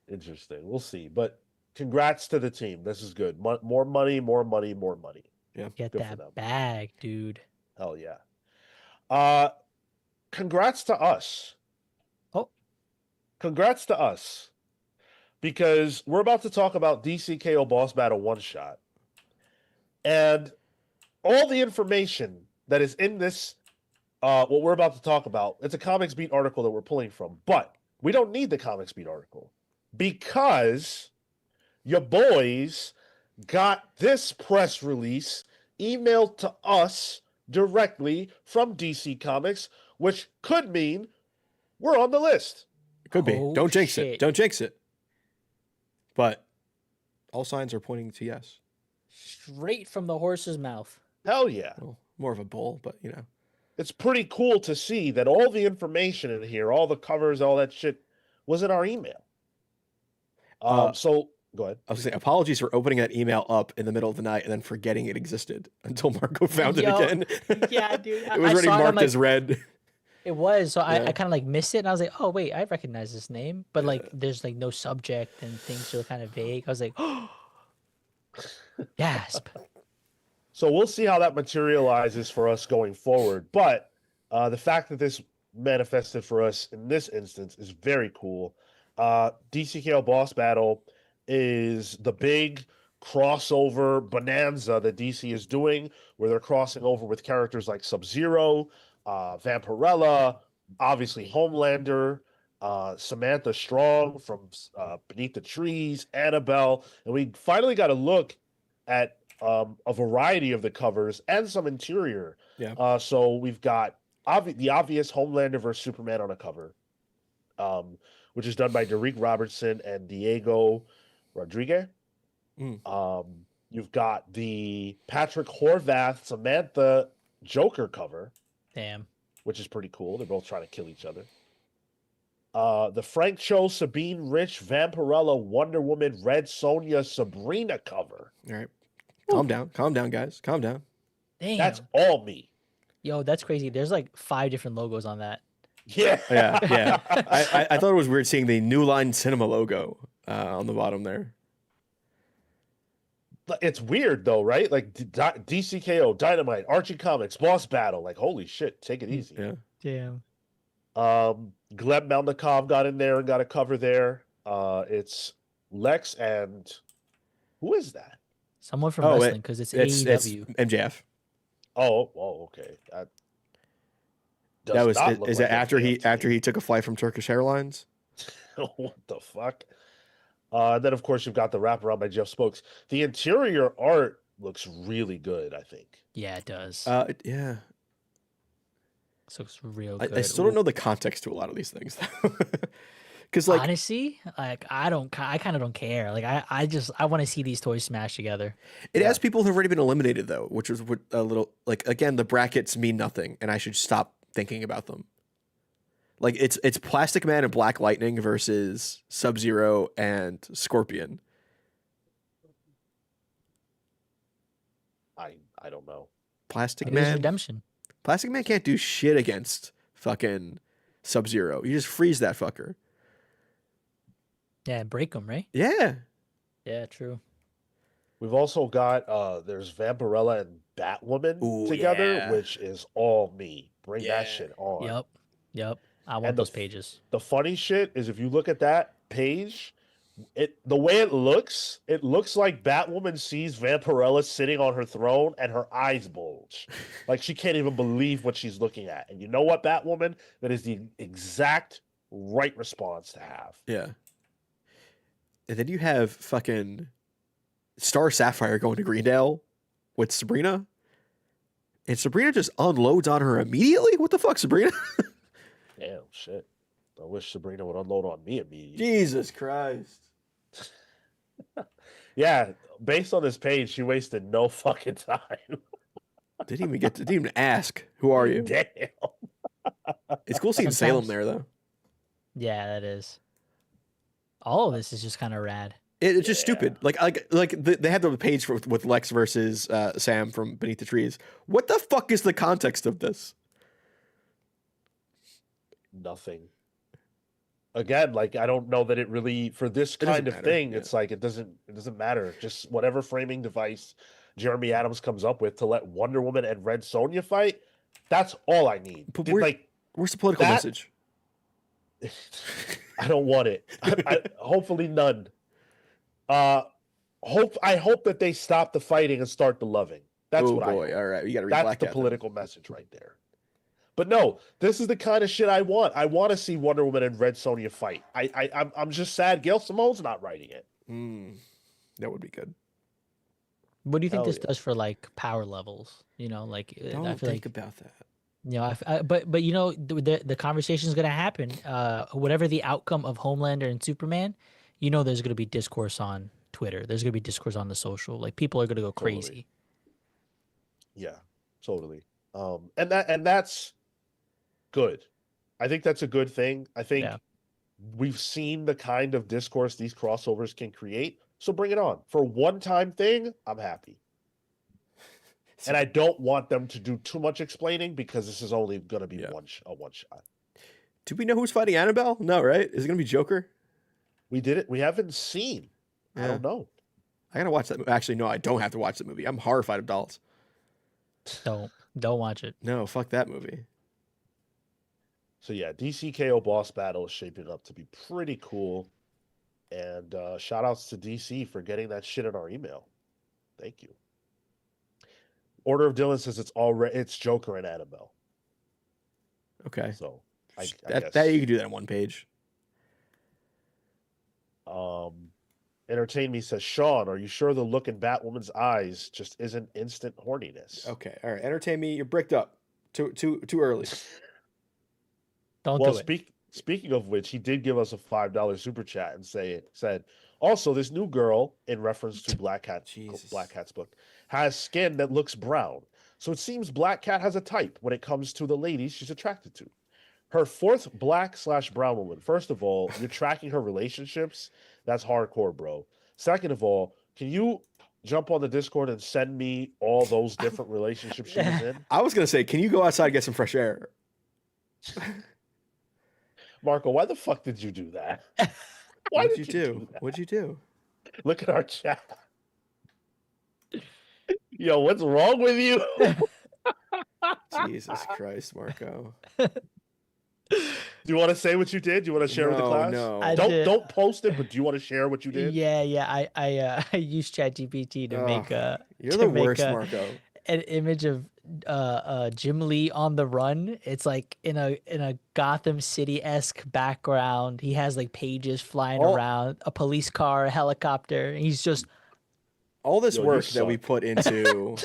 S1: Interesting. We'll see. But congrats to the team. This is good. More money, more money, more money.
S2: Yeah.
S4: Get that bag, dude.
S1: Hell yeah. Congrats to us.
S4: Oh.
S1: Congrats to us. Because we're about to talk about DCKO Boss Battle One Shot. And all the information that is in this, what we're about to talk about, it's a Comics Beat article that we're pulling from. But we don't need the Comics Beat article because your boys got this press release emailed to us directly from DC Comics, which could mean we're on the list.
S2: It could be.
S4: Oh,
S2: Don't jinx
S4: shit.
S2: it. Don't jinx it. But all signs are pointing to yes.
S4: Straight from the horse's mouth.
S1: Hell yeah.
S2: Well, more of a bull, but you know.
S1: It's pretty cool to see that all the information in here, all the covers, all that shit was in our email. So go ahead.
S2: I was saying, apologies for opening that email up in the middle of the night and then forgetting it existed until Marco found it again.
S4: Yeah, dude.
S2: It was already marked as red.
S4: It was. So
S2: Yeah.
S4: I kind of like missed it. And I was like, oh, wait, I recognize this name. But like, there's like no subject and things are kind of vague. I was like, gasp.
S1: So we'll see how that materializes for us going forward. But the fact that this manifested for us in this instance is very cool. DCKO Boss Battle is the big crossover bonanza that DC is doing, where they're crossing over with characters like Sub-Zero, Vampirella, obviously Homelander, Samantha Strong from Beneath the Trees, Annabelle, and we finally got a look at a variety of the covers and some interior.
S2: Yeah.
S1: So we've got the obvious Homelander versus Superman on a cover, which is done by Derek Robertson and Diego Rodriguez. You've got the Patrick Horvath Samantha Joker cover.
S4: Damn.
S1: Which is pretty cool. They're both trying to kill each other. The Frank Cho, Sabine Rich, Vampirella, Wonder Woman, Red Sonja, Sabrina cover.
S2: All right. Calm down, guys. Calm down.
S4: Damn.
S1: That's all me.
S4: Yo, that's crazy. There's like 5 different logos on that.
S1: Yeah.
S2: Yeah. I thought it was weird seeing the New Line Cinema logo on the bottom there.
S1: It's weird though, right? Like DCKO, Dynamite, Archie Comics, Boss Battle. Like, holy shit, take it easy.
S2: Yeah.
S4: Damn.
S1: Gleb Melnikov got in there and got a cover there. It's Lex and who is that?
S4: Someone from wrestling, because it's AEW.
S2: It's MJF.
S1: Oh, okay.
S2: Is it after he took a flight from Turkish Airlines?
S1: What the fuck? Then of course you've got the wraparound by Jeff Spokes. The interior art looks really good, I think.
S4: Yeah, it does.
S2: Yeah.
S4: This looks real good.
S2: I still don't know the context to a lot of these things, though. Because
S4: honestly, like I kind of don't care. Like I want to see these toys smashed together.
S2: It has people who've already been eliminated though, which was a little like, again, the brackets mean nothing, and I should stop thinking about them. Like it's Plastic Man and Black Lightning versus Sub-Zero and Scorpion.
S1: I don't know.
S2: Plastic Man
S4: Redemption.
S2: Plastic Man can't do shit against fucking Sub-Zero. You just freeze that fucker.
S4: Yeah, break them, right?
S2: Yeah.
S4: Yeah, true.
S1: We've also got there's Vampirella and Batwoman together, which is all me. Bring that shit on.
S4: Yep. I want those pages.
S1: The funny shit is if you look at that page, the way it looks like Batwoman sees Vampirella sitting on her throne and her eyes bulge. Like she can't even believe what she's looking at. And you know what, Batwoman? That is the exact right response to have.
S2: Yeah. And then you have fucking Star Sapphire going to Greendale with Sabrina. And Sabrina just unloads on her immediately? What the fuck, Sabrina?
S1: Damn, shit. I wish Sabrina would unload on me immediately.
S2: Jesus Christ.
S1: Yeah, based on this page, she wasted no fucking time.
S2: Didn't even ask, who are you?
S1: Damn.
S2: It's cool seeing Salem there, though.
S4: Yeah, that is. All of this is just kind of rad.
S2: It's just stupid. Like they had the page with Lex versus Sam from Beneath the Trees. What the fuck is the context of this?
S1: Nothing. Again, like I don't know that it really for this kind of thing. Yeah. It's like it doesn't matter. Just whatever framing device Jeremy Adams comes up with to let Wonder Woman and Red Sonja fight. That's all I need.
S2: But where's the political message?
S1: I don't want it. Hopefully none. I hope that they stop the fighting and start the loving. That's what I hope.
S2: All right, you got to read
S1: That's
S2: Black
S1: the
S2: Cat,
S1: political message right there. But no, this is the kind of shit I want. I want to see Wonder Woman and Red Sonja fight. I'm just sad Gail Simone's not writing it.
S2: That would be good.
S4: What do you think this does for like power levels? You know, like
S2: don't think about that.
S4: You know, but you know the conversation is going to happen. Whatever the outcome of Homelander and Superman, you know, there's going to be discourse on Twitter. There's going to be discourse on the social. Like people are going to go crazy.
S1: Yeah, totally. And that's good. I think that's a good thing. I think we've seen the kind of discourse these crossovers can create. So bring it on. For a one-time thing, I'm happy. And I don't want them to do too much explaining because this is only going to be a one shot.
S2: Do we know who's fighting Annabelle? No, right? Is it going to be Joker?
S1: We did it. We haven't seen. Yeah. I don't know.
S2: I got to watch that movie. Actually, no, I don't have to watch that movie. I'm horrified of dolls.
S4: Don't watch it.
S2: No, fuck that movie.
S1: So yeah, DC KO boss battle is shaping up to be pretty cool. And shout outs to DC for getting that shit in our email. Thank you. Order of Dylan says it's Joker and Annabelle.
S2: Okay.
S1: So I
S2: guess.
S1: That
S2: you can do that on one page.
S1: Entertain Me says, Sean, are you sure the look in Batwoman's eyes just isn't instant horniness?
S2: Okay. All right. Entertain Me, you're bricked up. Too early.
S4: Don't do it.
S1: Speaking of which, he did give us a $5 super chat and said, also, this new girl, in reference to Black Cat's book, has skin that looks brown. So it seems Black Cat has a type when it comes to the ladies she's attracted to. Her fourth black/brown woman. First of all, you're tracking her relationships. That's hardcore, bro. Second of all, can you jump on the Discord and send me all those different relationships she was in?
S2: I was going to say, can you go outside and get some fresh air?
S1: Marco, why the fuck did you do that?
S2: What'd you do? What'd you do?
S1: Look at our chat. Yo, what's wrong with you?
S2: Jesus Christ, Marco.
S1: Do you want to say what you did? Do you want to share with the class?
S2: No.
S1: Don't post it, but do you want to share what you did?
S4: Yeah. I used ChatGPT to make
S2: you're the worst, Marco.
S4: An image of Jim Lee on the run. It's like in a Gotham City-esque background. He has like pages flying around, a police car, a helicopter. He's just
S2: all this work that we put into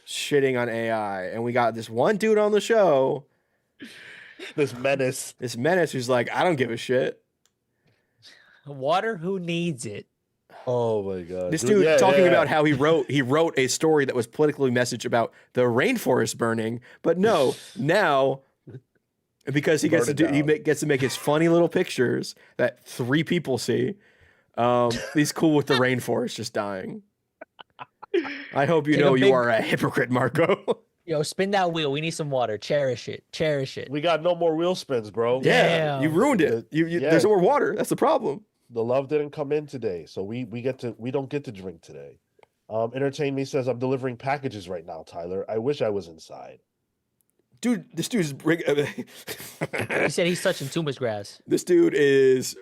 S2: shitting on AI, and we got this one dude on the show.
S1: This menace
S2: who's like, I don't give a shit.
S4: Water, who needs it?
S1: Oh my god!
S2: This dude talking about how he wrote a story that was politically messaged about the rainforest burning, but no, now because he gets to make his funny little pictures that 3 people see. He's cool with the rainforest just dying. I hope you know you are a hypocrite, Marco.
S4: Yo, spin that wheel. We need some water. Cherish it.
S1: We got no more wheel spins, bro.
S2: Yeah, you ruined it. There's no more water. That's the problem.
S1: The love didn't come in today, so we don't get to drink today. Entertain Me says, I'm delivering packages right now, Tyler. I wish I was inside.
S2: Dude, this dude's
S4: he said he's touching too much grass.
S2: This dude is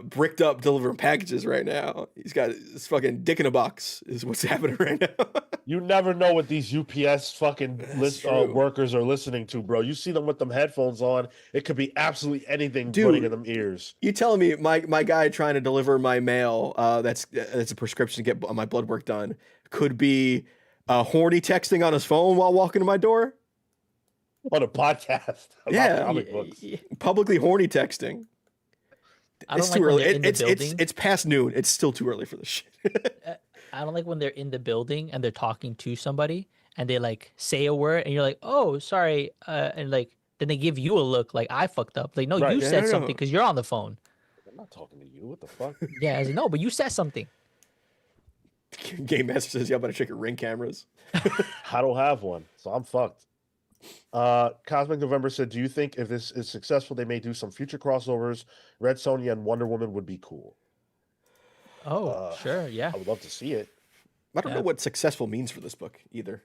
S2: bricked up delivering packages right now. He's got his fucking dick in a box is what's happening right now.
S1: You never know what these UPS fucking
S2: true.
S1: workers are listening to, bro. You see them with them headphones on. It could be absolutely anything
S2: Dude,
S1: running in them ears.
S2: You telling me my guy trying to deliver my mail, that's a prescription to get my blood work done, could be horny texting on his phone while walking to my door?
S1: On a podcast about comic books.
S2: Publicly horny texting. It's too early. It's past noon. It's still too early for this shit.
S4: I don't like when they're in the building and they're talking to somebody and they like say a word and you're like, oh, sorry, and like then they give you a look like I fucked up. Like, no, you said something because you're on the phone.
S1: I'm not talking to you. What the fuck?
S4: Yeah, I was like, no, but you said something.
S2: Game Master says, "Yeah, better check your Ring cameras."
S1: I don't have one, so I'm fucked. Cosmic November said, "Do you think if this is successful, they may do some future crossovers? Red Sonja and Wonder Woman would be cool."
S4: Oh, sure, yeah.
S1: I would love to see it.
S2: I don't know what successful means for this book either.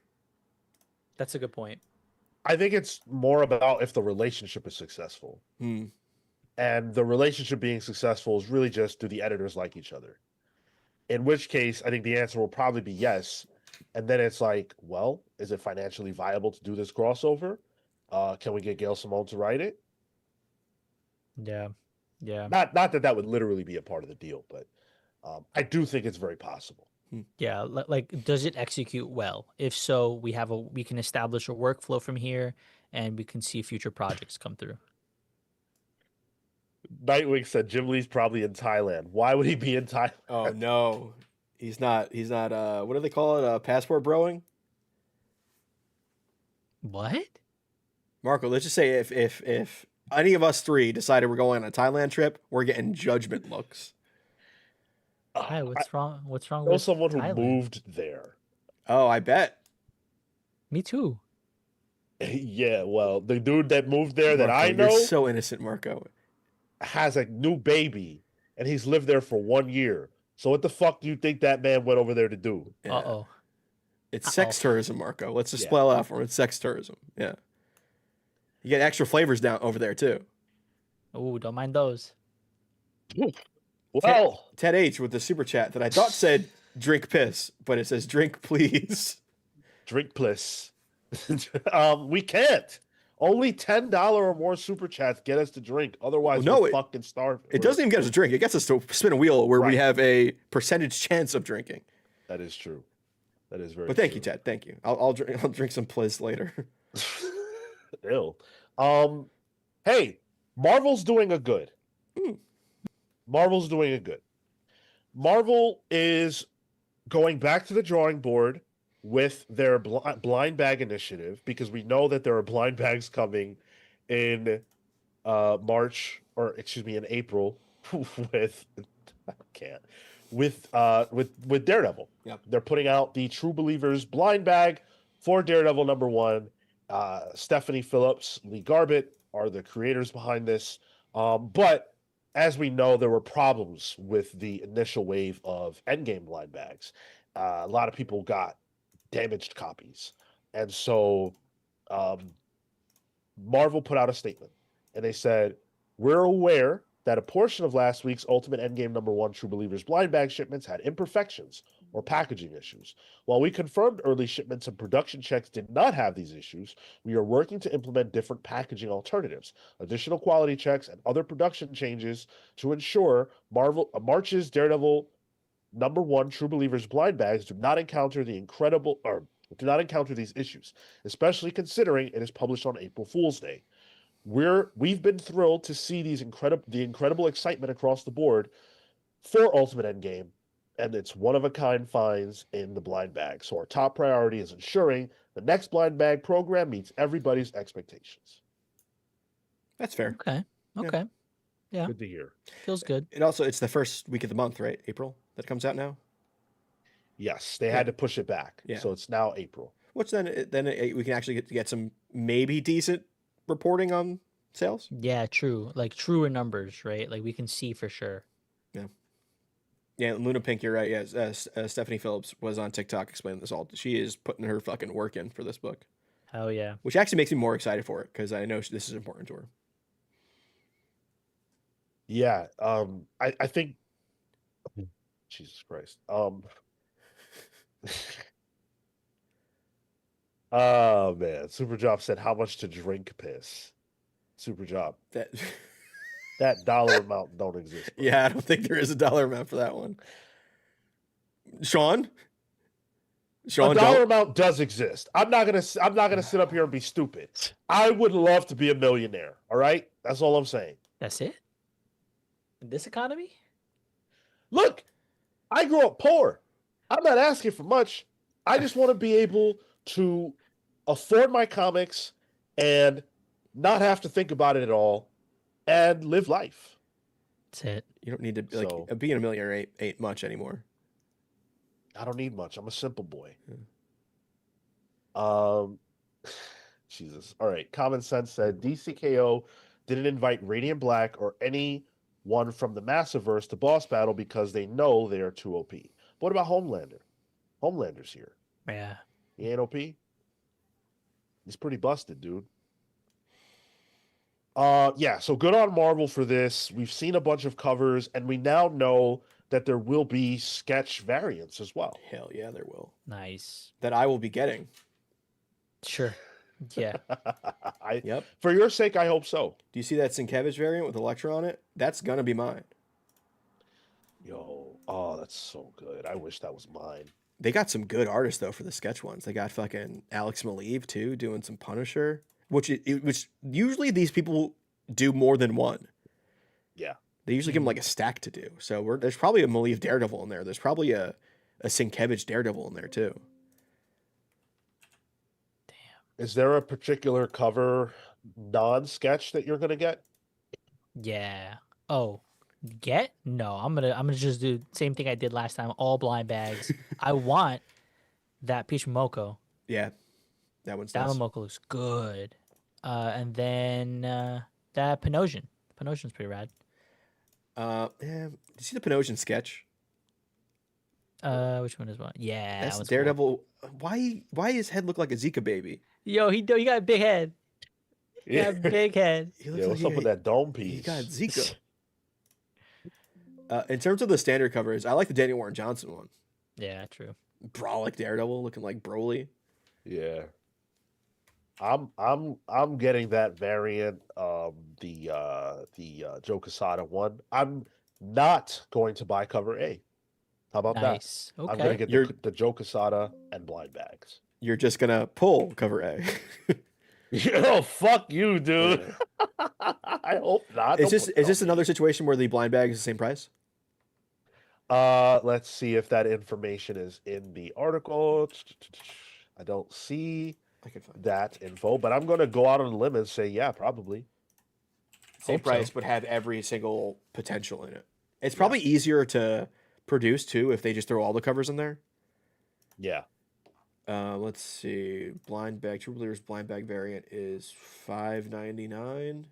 S4: That's a good point.
S1: I think it's more about if the relationship is successful. And the relationship being successful is really just, do the editors like each other? In which case, I think the answer will probably be yes. And then it's like, well, is it financially viable to do this crossover? Can we get Gail Simone to write it?
S4: Yeah.
S1: Not that would literally be a part of the deal, but I do think it's very possible.
S4: Yeah, like does it execute well? If so, we can establish a workflow from here, and we can see future projects come through.
S1: Nightwing said Jim Lee's probably in Thailand. Why would he be in Thailand?
S2: Oh no, he's not. What do they call it? Passport broing.
S4: What?
S2: Marco, let's just say if any of us three decided we're going on a Thailand trip, we're getting judgment looks.
S4: Hi, what's wrong? What's wrong
S1: with
S4: someone
S1: who
S4: Thailand?
S1: moved there?
S2: Oh, I bet.
S4: Me too.
S1: Yeah, well, the dude that moved there
S2: Marco,
S1: that I know,
S2: you're so innocent, Marco,
S1: has a new baby, and he's lived there for 1 year. So what the fuck do you think that man went over there to do?
S2: Yeah. It's sex tourism, Marco. Let's just spell out for him. It's sex tourism. Yeah. You get extra flavors down over there too.
S4: Oh, don't mind those.
S1: Well,
S2: Ted H with the super chat that I thought said drink piss, but it says drink please.
S1: Drink please. We can't. Only $10 or more super chats get us to drink. Otherwise, we're fucking starving.
S2: It doesn't even get us to drink. It gets us to spin a wheel where we have a percentage chance of drinking.
S1: That is true. That is very.
S2: But thank you, Ted. Thank you. I'll drink some please later.
S1: Ew. Hey, Marvel's doing a good. Marvel's doing a good. Marvel is going back to the drawing board with their blind bag initiative, because we know that there are blind bags coming in in April with Daredevil.
S2: Yep.
S1: They're putting out the True Believers blind bag for Daredevil #1. Stephanie Phillips, Lee Garbett are the creators behind this. But as we know, there were problems with the initial wave of Endgame blind bags. A lot of people got damaged copies. And so Marvel put out a statement, and they said, we're aware that a portion of last week's Ultimate Endgame #1 True Believers blind bag shipments had imperfections or packaging issues. While we confirmed early shipments and production checks did not have these issues, we are working to implement different packaging alternatives, additional quality checks, and other production changes to ensure March's Daredevil #1 True Believers blind bags do not encounter these issues, especially considering it is published on April Fool's Day. We've been thrilled to see the incredible excitement across the board for Ultimate Endgame, and its one-of-a-kind finds in the blind bag. So our top priority is ensuring the next blind bag program meets everybody's expectations.
S2: That's fair.
S4: Okay. Yeah.
S1: Good to hear.
S4: Feels good.
S2: It's the first week of the month, right? April, that comes out now?
S1: Yes, they had to push it back. Yeah. So it's now April.
S2: Which then we can actually get some maybe decent reporting on sales.
S4: Yeah, true. Like truer numbers, right? Like we can see for sure.
S2: Yeah, Luna Pink, you're right. Yeah, Stephanie Phillips was on TikTok explaining this all. She is putting her fucking work in for this book.
S4: Hell yeah.
S2: Which actually makes me more excited for it, because I know this is important to her.
S1: Yeah, I think, Jesus Christ. Oh man, Super Job said how much to drink piss. Super Job.
S2: That
S1: That dollar amount don't exist. Bro.
S2: yeah, I don't think there is a dollar amount for that one. Sean,
S1: A dollar amount does exist. I'm not gonna sit up here and be stupid. I would love to be a millionaire. All right, that's all I'm saying.
S4: That's it. In this economy.
S1: Look, I grew up poor. I'm not asking for much. I just want to be able to afford my comics and not have to think about it at all and live life.
S4: That's it.
S2: You don't need to like being a millionaire ain't much anymore.
S1: I don't need much. I'm a simple boy. Jesus. All right. Common Sense said DCKO didn't invite Radiant Black or anyone from the Massiverse to boss battle because they know they are too OP. But what about Homelander? Homelander's here.
S4: Yeah.
S1: He ain't OP. He's pretty busted, dude. Yeah, so good on Marvel for this. We've seen a bunch of covers, and we now know that there will be sketch variants as well.
S2: Hell yeah, there will.
S4: Nice.
S2: That I will be getting.
S4: Sure. Yeah.
S2: Yep.
S1: For your sake, I hope so.
S2: Do you see that Sienkiewicz variant with Elektra on it? That's gonna be mine.
S1: Yo, oh, that's so good. I wish that was mine.
S2: They got some good artists though for the sketch ones. They got fucking Alex Maleev too, doing some Punisher, which usually these people do more than one.
S1: Yeah.
S2: They usually give them like a stack to do. So there's probably a Maleev Daredevil in there. There's probably a Sienkiewicz Daredevil in there too.
S1: Is there a particular cover non-sketch that you're gonna get?
S4: Yeah. Oh, get? No, I'm gonna just do the same thing I did last time. All blind bags. I want that Peach Momoko.
S2: Yeah, that one's
S4: That
S2: nice.
S4: Momoko looks good. And then that Panosian. Panosian's pretty rad.
S2: Yeah. Did you see the Panosian sketch?
S4: Which one is one? Yeah,
S2: That's
S4: that one's
S2: Daredevil. Cool. Why his head look like a Zika baby?
S4: Yo, he got a big head.
S1: Yeah,
S4: big head.
S1: Yeah, what's up with that dome piece?
S2: He got Zika. In terms of the standard covers, I like the Danny Warren Johnson one.
S4: Yeah, true.
S2: Brolic Daredevil looking like Broly.
S1: Yeah. I'm getting that variant, the Joe Quesada one. I'm not going to buy cover A. How about
S4: Nice.
S1: that?
S4: Okay.
S1: I'm gonna get the Joe Quesada and blind bags.
S2: You're just gonna pull cover A.
S1: Oh, fuck you, dude. I hope not.
S2: Is this another situation where the blind bag is the same price?
S1: Let's see if that information is in the article. I don't see that info, but I'm gonna go out on a limb and say, yeah, probably.
S2: Same price, but have every single potential in it. It's probably easier to produce too if they just throw all the covers in there.
S1: Yeah.
S2: Let's see. Blind bag, True Believers blind bag variant is $5.99.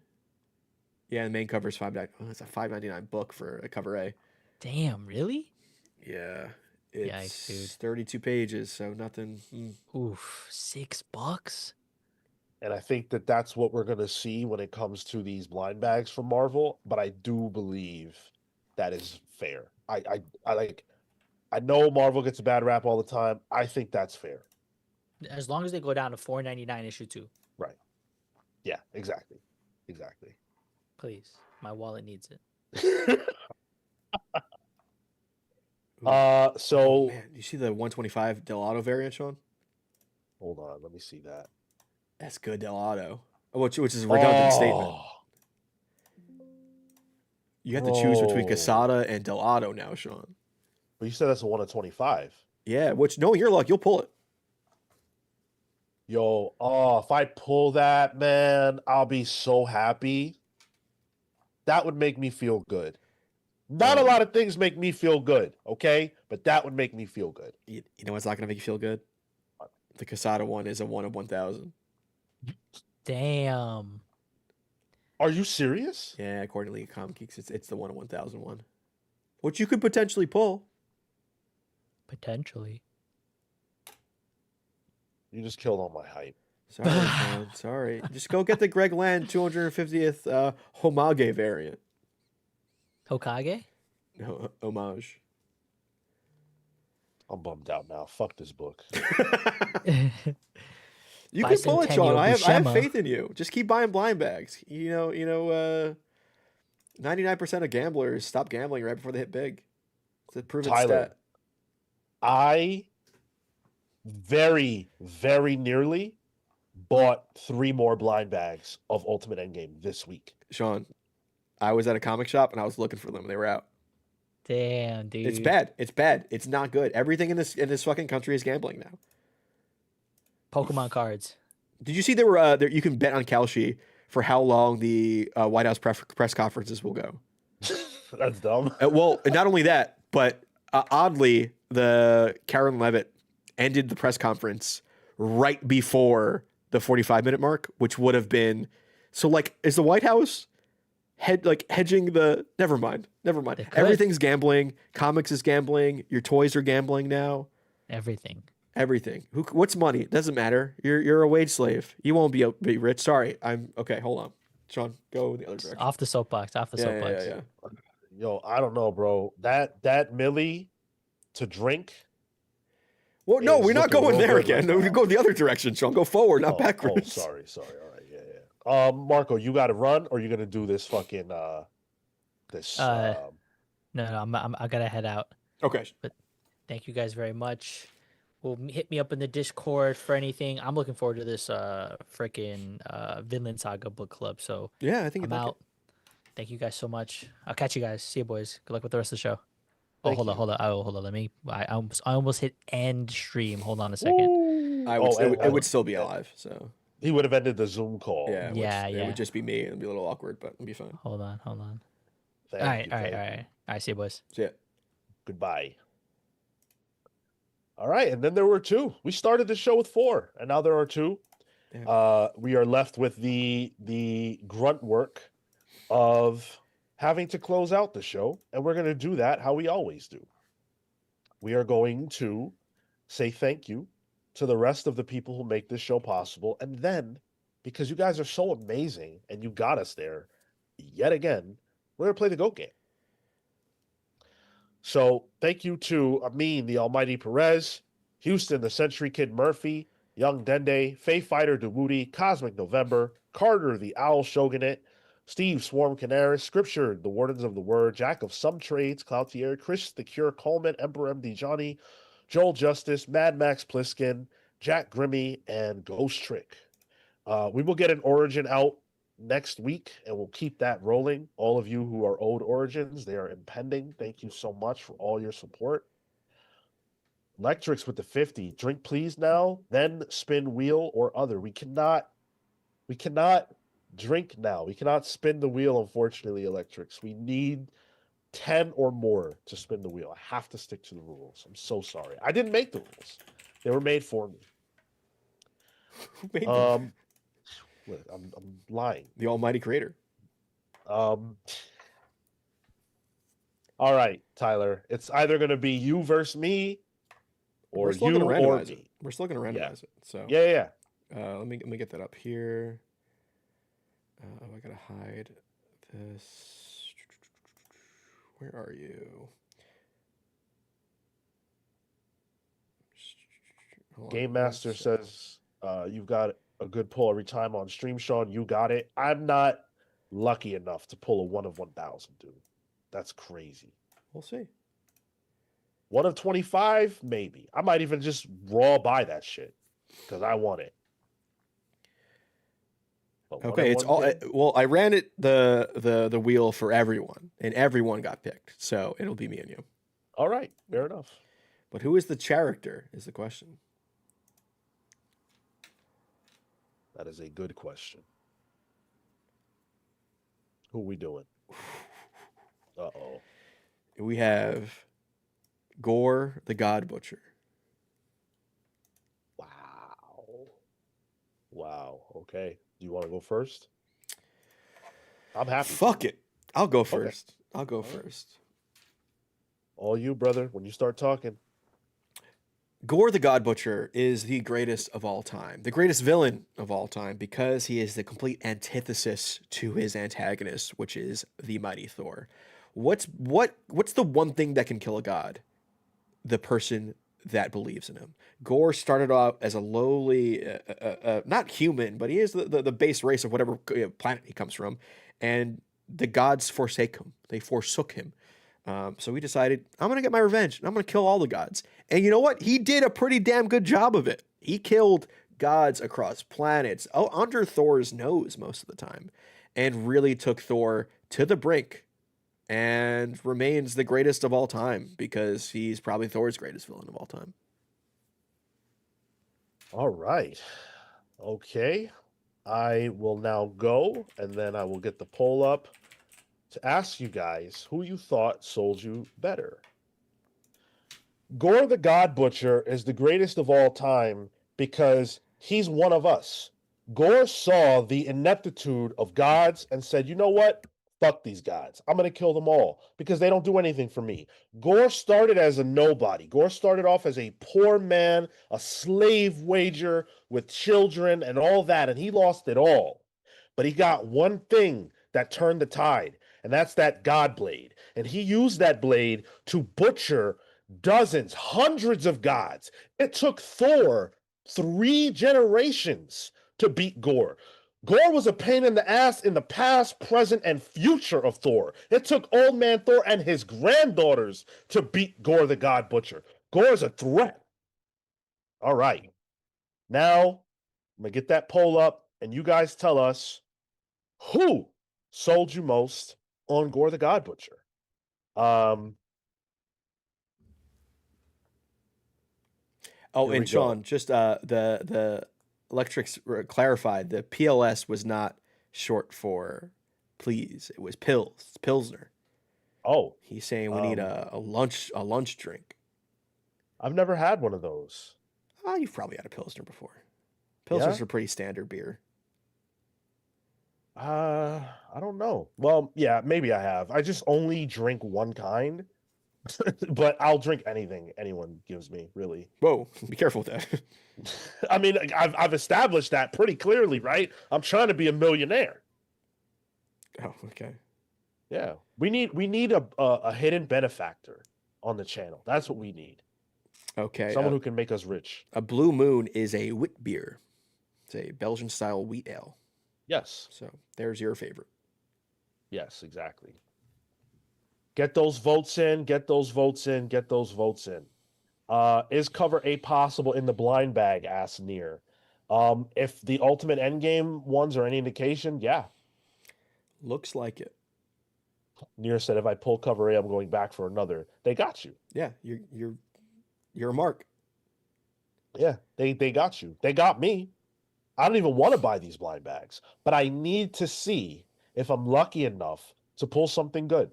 S2: Yeah, the main cover is $5.99. Oh, it's a $5.99 book for a cover A.
S4: Damn, really?
S2: Yeah. It's
S4: Yikes, dude.
S2: 32 pages, so nothing.
S4: Oof, $6.
S1: And I think that that's what we're gonna see when it comes to these blind bags from Marvel. But I do believe that is fair. I know Marvel gets a bad rap all the time. I think that's fair.
S4: As long as they go down to $4.99 issue 2.
S1: Right. Yeah, exactly.
S4: Please. My wallet needs it.
S1: So
S2: man, you see the 125 Delato variant, Sean?
S1: Hold on, let me see that.
S2: That's good Delato. Which is a redundant statement. You have to choose between Quesada and Delato now, Sean.
S1: But you said that's a 1 of 25.
S2: Yeah, which knowing your luck, you'll pull it.
S1: Yo, if I pull that, man, I'll be so happy. That would make me feel good. Not a lot of things make me feel good, okay? But that would make me feel good.
S2: You know what's not going to make you feel good? The Quesada one is a 1 of 1,000.
S4: Damn.
S1: Are you serious?
S2: Yeah, according to League of Comic Geeks, it's the 1 of 1,000 one. Which you could potentially pull.
S4: Potentially.
S1: You just killed all my hype.
S2: Sorry, man. Sorry. Just go get the Greg Land 250th Homage variant.
S4: Hokage?
S2: No, homage.
S1: I'm bummed out now. Fuck this book.
S2: You can pull it, Sean. I have
S4: Buscema.
S2: faith in you. Just keep buying blind bags. 99% of gamblers stop gambling right before they hit big. It's a proven
S1: Tyler,
S2: stat.
S1: I very, very nearly bought 3 more blind bags of Ultimate Endgame this week.
S2: Sean, I was at a comic shop and I was looking for them. They were out.
S4: Damn, dude.
S2: It's bad. It's bad. It's not good. Everything in this fucking country is gambling now.
S4: Pokemon cards.
S2: Did you see there were you can bet on Kalshi for how long the White House press conferences will go?
S1: That's dumb.
S2: Well, not only that, but oddly, the Karen Levitt ended the press conference right before the 45-minute mark, which would have been so. Like, is the White House hedging the? Never mind. Everything's gambling. Comics is gambling. Your toys are gambling now.
S4: Everything.
S2: What's money? It doesn't matter. You're a wage slave. You won't be rich. Sorry. I'm okay. Hold on, Sean. Go in the other direction.
S4: Off the soapbox.
S2: Yeah.
S1: Yo, I don't know, bro. That Millie to drink.
S2: Well, no, we're not going there again. No, we go the other direction, Sean. Go forward, not backwards.
S1: Sorry. All right, yeah. Marco, you got to run, or you gonna do this fucking this?
S4: No, I gotta head out.
S2: Okay.
S4: But thank you guys very much. Well, hit me up in the Discord for anything. I'm looking forward to this freaking Vinland Saga book club. So
S2: yeah, I think
S4: I'm out. Thank you guys so much. I'll catch you guys. See you, boys. Good luck with the rest of the show. Hold on. Oh, hold on. Let me. I almost hit end stream. Hold on a second.
S2: It would still be alive. So
S1: he would have ended the Zoom call.
S2: Yeah. It would just be me. It'd be a little awkward, but it'd be fine.
S4: Hold on. All
S1: Thank
S4: right. See you, boys.
S2: See ya.
S1: Goodbye. All right, and then there were 2. We started the show with 4, and now there are 2. Yeah. We are left with the grunt work of having to close out the show, and we're going to do that how we always do. We are going to say thank you to the rest of the people who make this show possible, and then, because you guys are so amazing and you got us there, yet again, we're going to play the GOAT game. So thank you to Amin, the Almighty Perez, Houston, the Century Kid Murphy, Young Dende, Faye Fighter Dewooty, Cosmic November, Carter, the Owl Shogunate, Steve Swarm Canaris, Scripture, the Wardens of the Word, Jack of Some Trades, Cloutier, Chris the Cure Coleman, Emperor MD Johnny, Joel Justice, Mad Max Pliskin, Jack Grimmy, and Ghost Trick. We will get an Origin out next week, and we'll keep that rolling. All of you who are owed Origins, they are impending. Thank you so much for all your support. Electrics with the 50. Drink please now, then spin wheel or other. We cannot drink now. We cannot spin the wheel, unfortunately, Electrics. We need 10 or more to spin the wheel. I have to stick to the rules. I'm so sorry. I didn't make the rules. They were made for me.
S2: Who made them?
S1: I'm lying.
S2: The Almighty Creator.
S1: All right, Tyler. It's either going to be you versus me, or you or me.
S2: We're still going to randomize it. So
S1: yeah.
S2: Let me get that up here. I gotta hide this. Where are you?
S1: Game Master says you've got a good pull every time on stream, Sean. You got it. I'm not lucky enough to pull a 1 of 1,000, dude. That's crazy.
S2: We'll see.
S1: 1 of 25, maybe. I might even just raw buy that shit because I want it.
S2: Okay, it's all well. I ran it the wheel for everyone, and everyone got picked. So it'll be me and you.
S1: All right, fair enough.
S2: But who is the character? Is the question.
S1: That is a good question. Who are we doing? Uh-oh.
S2: We have Gore the God Butcher.
S1: Wow. Okay. Do you want to go first? I'm happy.
S2: Fuck it. I'll go first. Okay. I'll go first.
S1: All you, brother, when you start talking.
S2: Gore the God Butcher is the greatest of all time, the greatest villain of all time, because he is the complete antithesis to his antagonist, which is the mighty Thor. What's the one thing that can kill a god? The person that believes in him. Gore started off as a lowly, not human, but he is the base race of whatever planet he comes from, and the gods forsake him. They forsook him. So he decided, I'm going to get my revenge. I'm going to kill all the gods. And you know what? He did a pretty damn good job of it. He killed gods across planets, under Thor's nose most of the time, and really took Thor to the brink, and remains the greatest of all time because he's probably Thor's greatest villain of all time.
S1: All right. Okay. I will now go, and then I will get the poll up to ask you guys who you thought sold you better. Gore the God Butcher is the greatest of all time because he's one of us. Gore saw the ineptitude of gods and said, you know what? Fuck these gods. I'm going to kill them all because they don't do anything for me. Gore started as a nobody. Gore started off as a poor man, a slave wager with children and all that, and he lost it all. But he got one thing that turned the tide, and that's that God blade. And he used that blade to butcher dozens, hundreds of gods. It took Thor 3 generations to beat Gore. Gore was a pain in the ass in the past, present, and future of Thor. It took Old Man Thor and his granddaughters to beat Gore the God Butcher. Gore's a threat. All right. Now, I'm going to get that poll up, and you guys tell us who sold you most on Gore the God Butcher.
S2: And Sean, just the Electrics clarified the PLS was not short for please. It was pills. It's Pilsner.
S1: Oh,
S2: he's saying we need a lunch drink.
S1: I've never had one of those.
S2: Oh, you've probably had a Pilsner before. Pilsner's a pretty standard beer.
S1: I don't know. Well, yeah, maybe I have. I just only drink one kind. But I'll drink anything anyone gives me, really.
S2: Whoa, be careful with that.
S1: I mean, I've established that pretty clearly, right? I'm trying to be a millionaire.
S2: Oh, okay.
S1: Yeah, we need a hidden benefactor on the channel. That's what we need.
S2: Okay,
S1: someone who can make us rich.
S2: A Blue Moon is a wit beer. It's a Belgian style wheat ale.
S1: Yes.
S2: So there's your favorite.
S1: Yes, exactly. Get those votes in. Get those votes in. Get those votes in. Is cover A possible in the blind bag? Asked Near. If the Ultimate Endgame ones are any indication, yeah.
S2: Looks like it.
S1: Near said, if I pull cover A, I'm going back for another. They got you.
S2: Yeah, you're a mark.
S1: Yeah, they got you. They got me. I don't even want to buy these blind bags, but I need to see if I'm lucky enough to pull something good.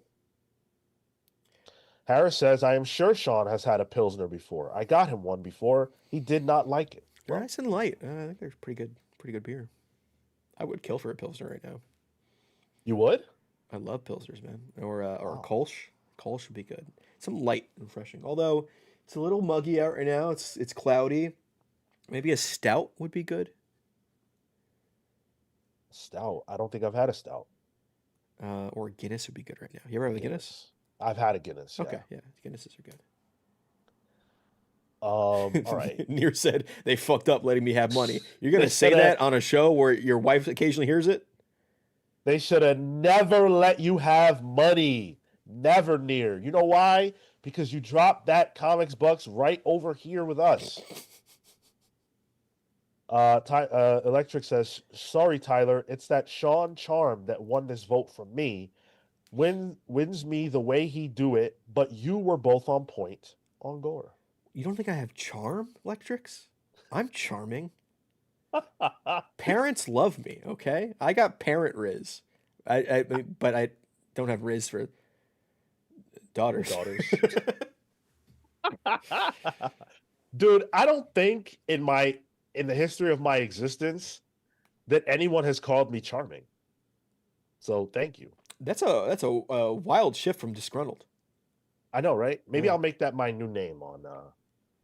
S1: Harris says, I am sure Sean has had a Pilsner before. I got him one before. He did not like it.
S2: They're nice and light. I think they're pretty good beer. I would kill for a Pilsner right now.
S1: You would?
S2: I love Pilsners, man. Or Kolsch. Kolsch would be good. Something light and refreshing. Although it's a little muggy out right now. It's cloudy. Maybe a stout would be good.
S1: Stout? I don't think I've had a stout.
S2: Or Guinness would be good right now. You ever have a Guinness?
S1: I've had a Guinness. Yeah.
S2: Okay, yeah, Guinnesses are good.
S1: All right.
S2: Near said they fucked up letting me have money. You're gonna say that on a show where your wife occasionally hears it?
S1: They should have never let you have money. Never, Near. You know why? Because you dropped that comics bucks right over here with us. Electric says, sorry, Tyler. It's that Sean Charm that won this vote from me. Wins me the way he do it, but you were both on point on Gore.
S2: You don't think I have charm, Electrics? I'm charming. Parents love me, okay? I got parent Riz. But I don't have Riz for daughters.
S1: Dude, I don't think in the history of my existence that anyone has called me charming. So thank you.
S2: That's a wild shift from disgruntled.
S1: I know, right? Maybe I'll make that my new name on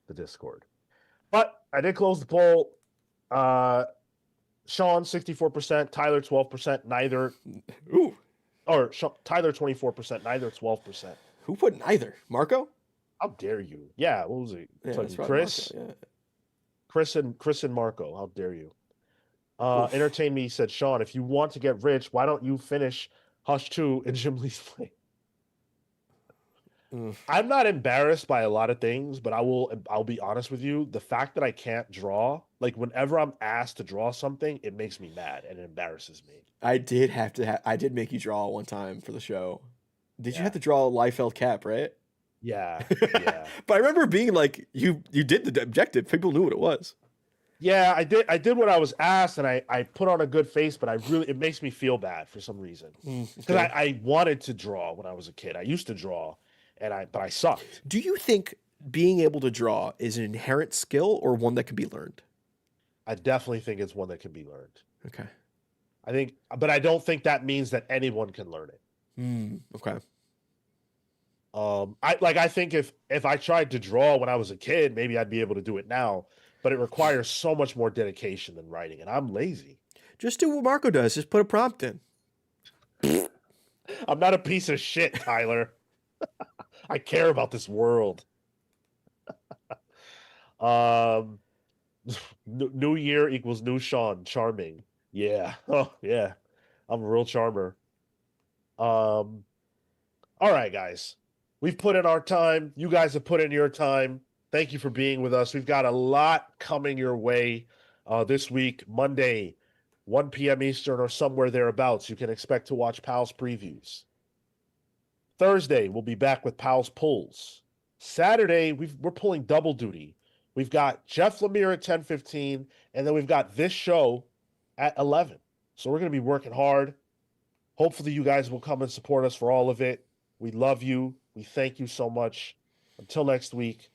S1: the Discord. But I did close the poll. Sean 64%, Tyler 12%, neither.
S2: Ooh.
S1: Or Tyler 24%, neither 12%.
S2: Who put neither? Marco?
S1: How dare you? Yeah, what was it?
S2: Yeah, that's right,
S1: Chris?
S2: Marco, yeah.
S1: Chris and Marco. How dare you?
S2: Oof.
S1: Entertain Me said, Sean, if you want to get rich, why don't you finish Hush 2 and Jim Lee's Play? I'm not embarrassed by a lot of things, but I'll be honest with you. The fact that I can't draw, like whenever I'm asked to draw something, it makes me mad and it embarrasses me.
S2: I did make you draw one time for the show. Did you
S1: Yeah.
S2: have to draw a Liefeld cap, right?
S1: Yeah.
S2: But I remember being like, you did the objective. People knew what it was.
S1: Yeah, I did what I was asked, and I put on a good face, but it makes me feel bad for some reason. Because
S2: Okay.
S1: I wanted to draw when I was a kid. I used to draw, but I sucked.
S2: Do you think being able to draw is an inherent skill or one that can be learned?
S1: I definitely think it's one that can be learned.
S2: Okay.
S1: But I don't think that means that anyone can learn it.
S2: Okay.
S1: I think if I tried to draw when I was a kid, maybe I'd be able to do it now, but it requires so much more dedication than writing, and I'm lazy.
S2: Just do what Marco does. Just put a prompt in.
S1: I'm not a piece of shit, Tyler. I care about this world. New year equals new Sean. Charming. Yeah. Oh, yeah. I'm a real charmer. All right, guys. We've put in our time. You guys have put in your time. Thank you for being with us. We've got a lot coming your way this week. Monday, 1 p.m. Eastern or somewhere thereabouts. You can expect to watch Pal's previews. Thursday, we'll be back with Pal's pulls. Saturday, we're pulling double duty. We've got Jeff Lemire at 10:15, and then we've got this show at 11. So we're going to be working hard. Hopefully you guys will come and support us for all of it. We love you. We thank you so much. Until next week,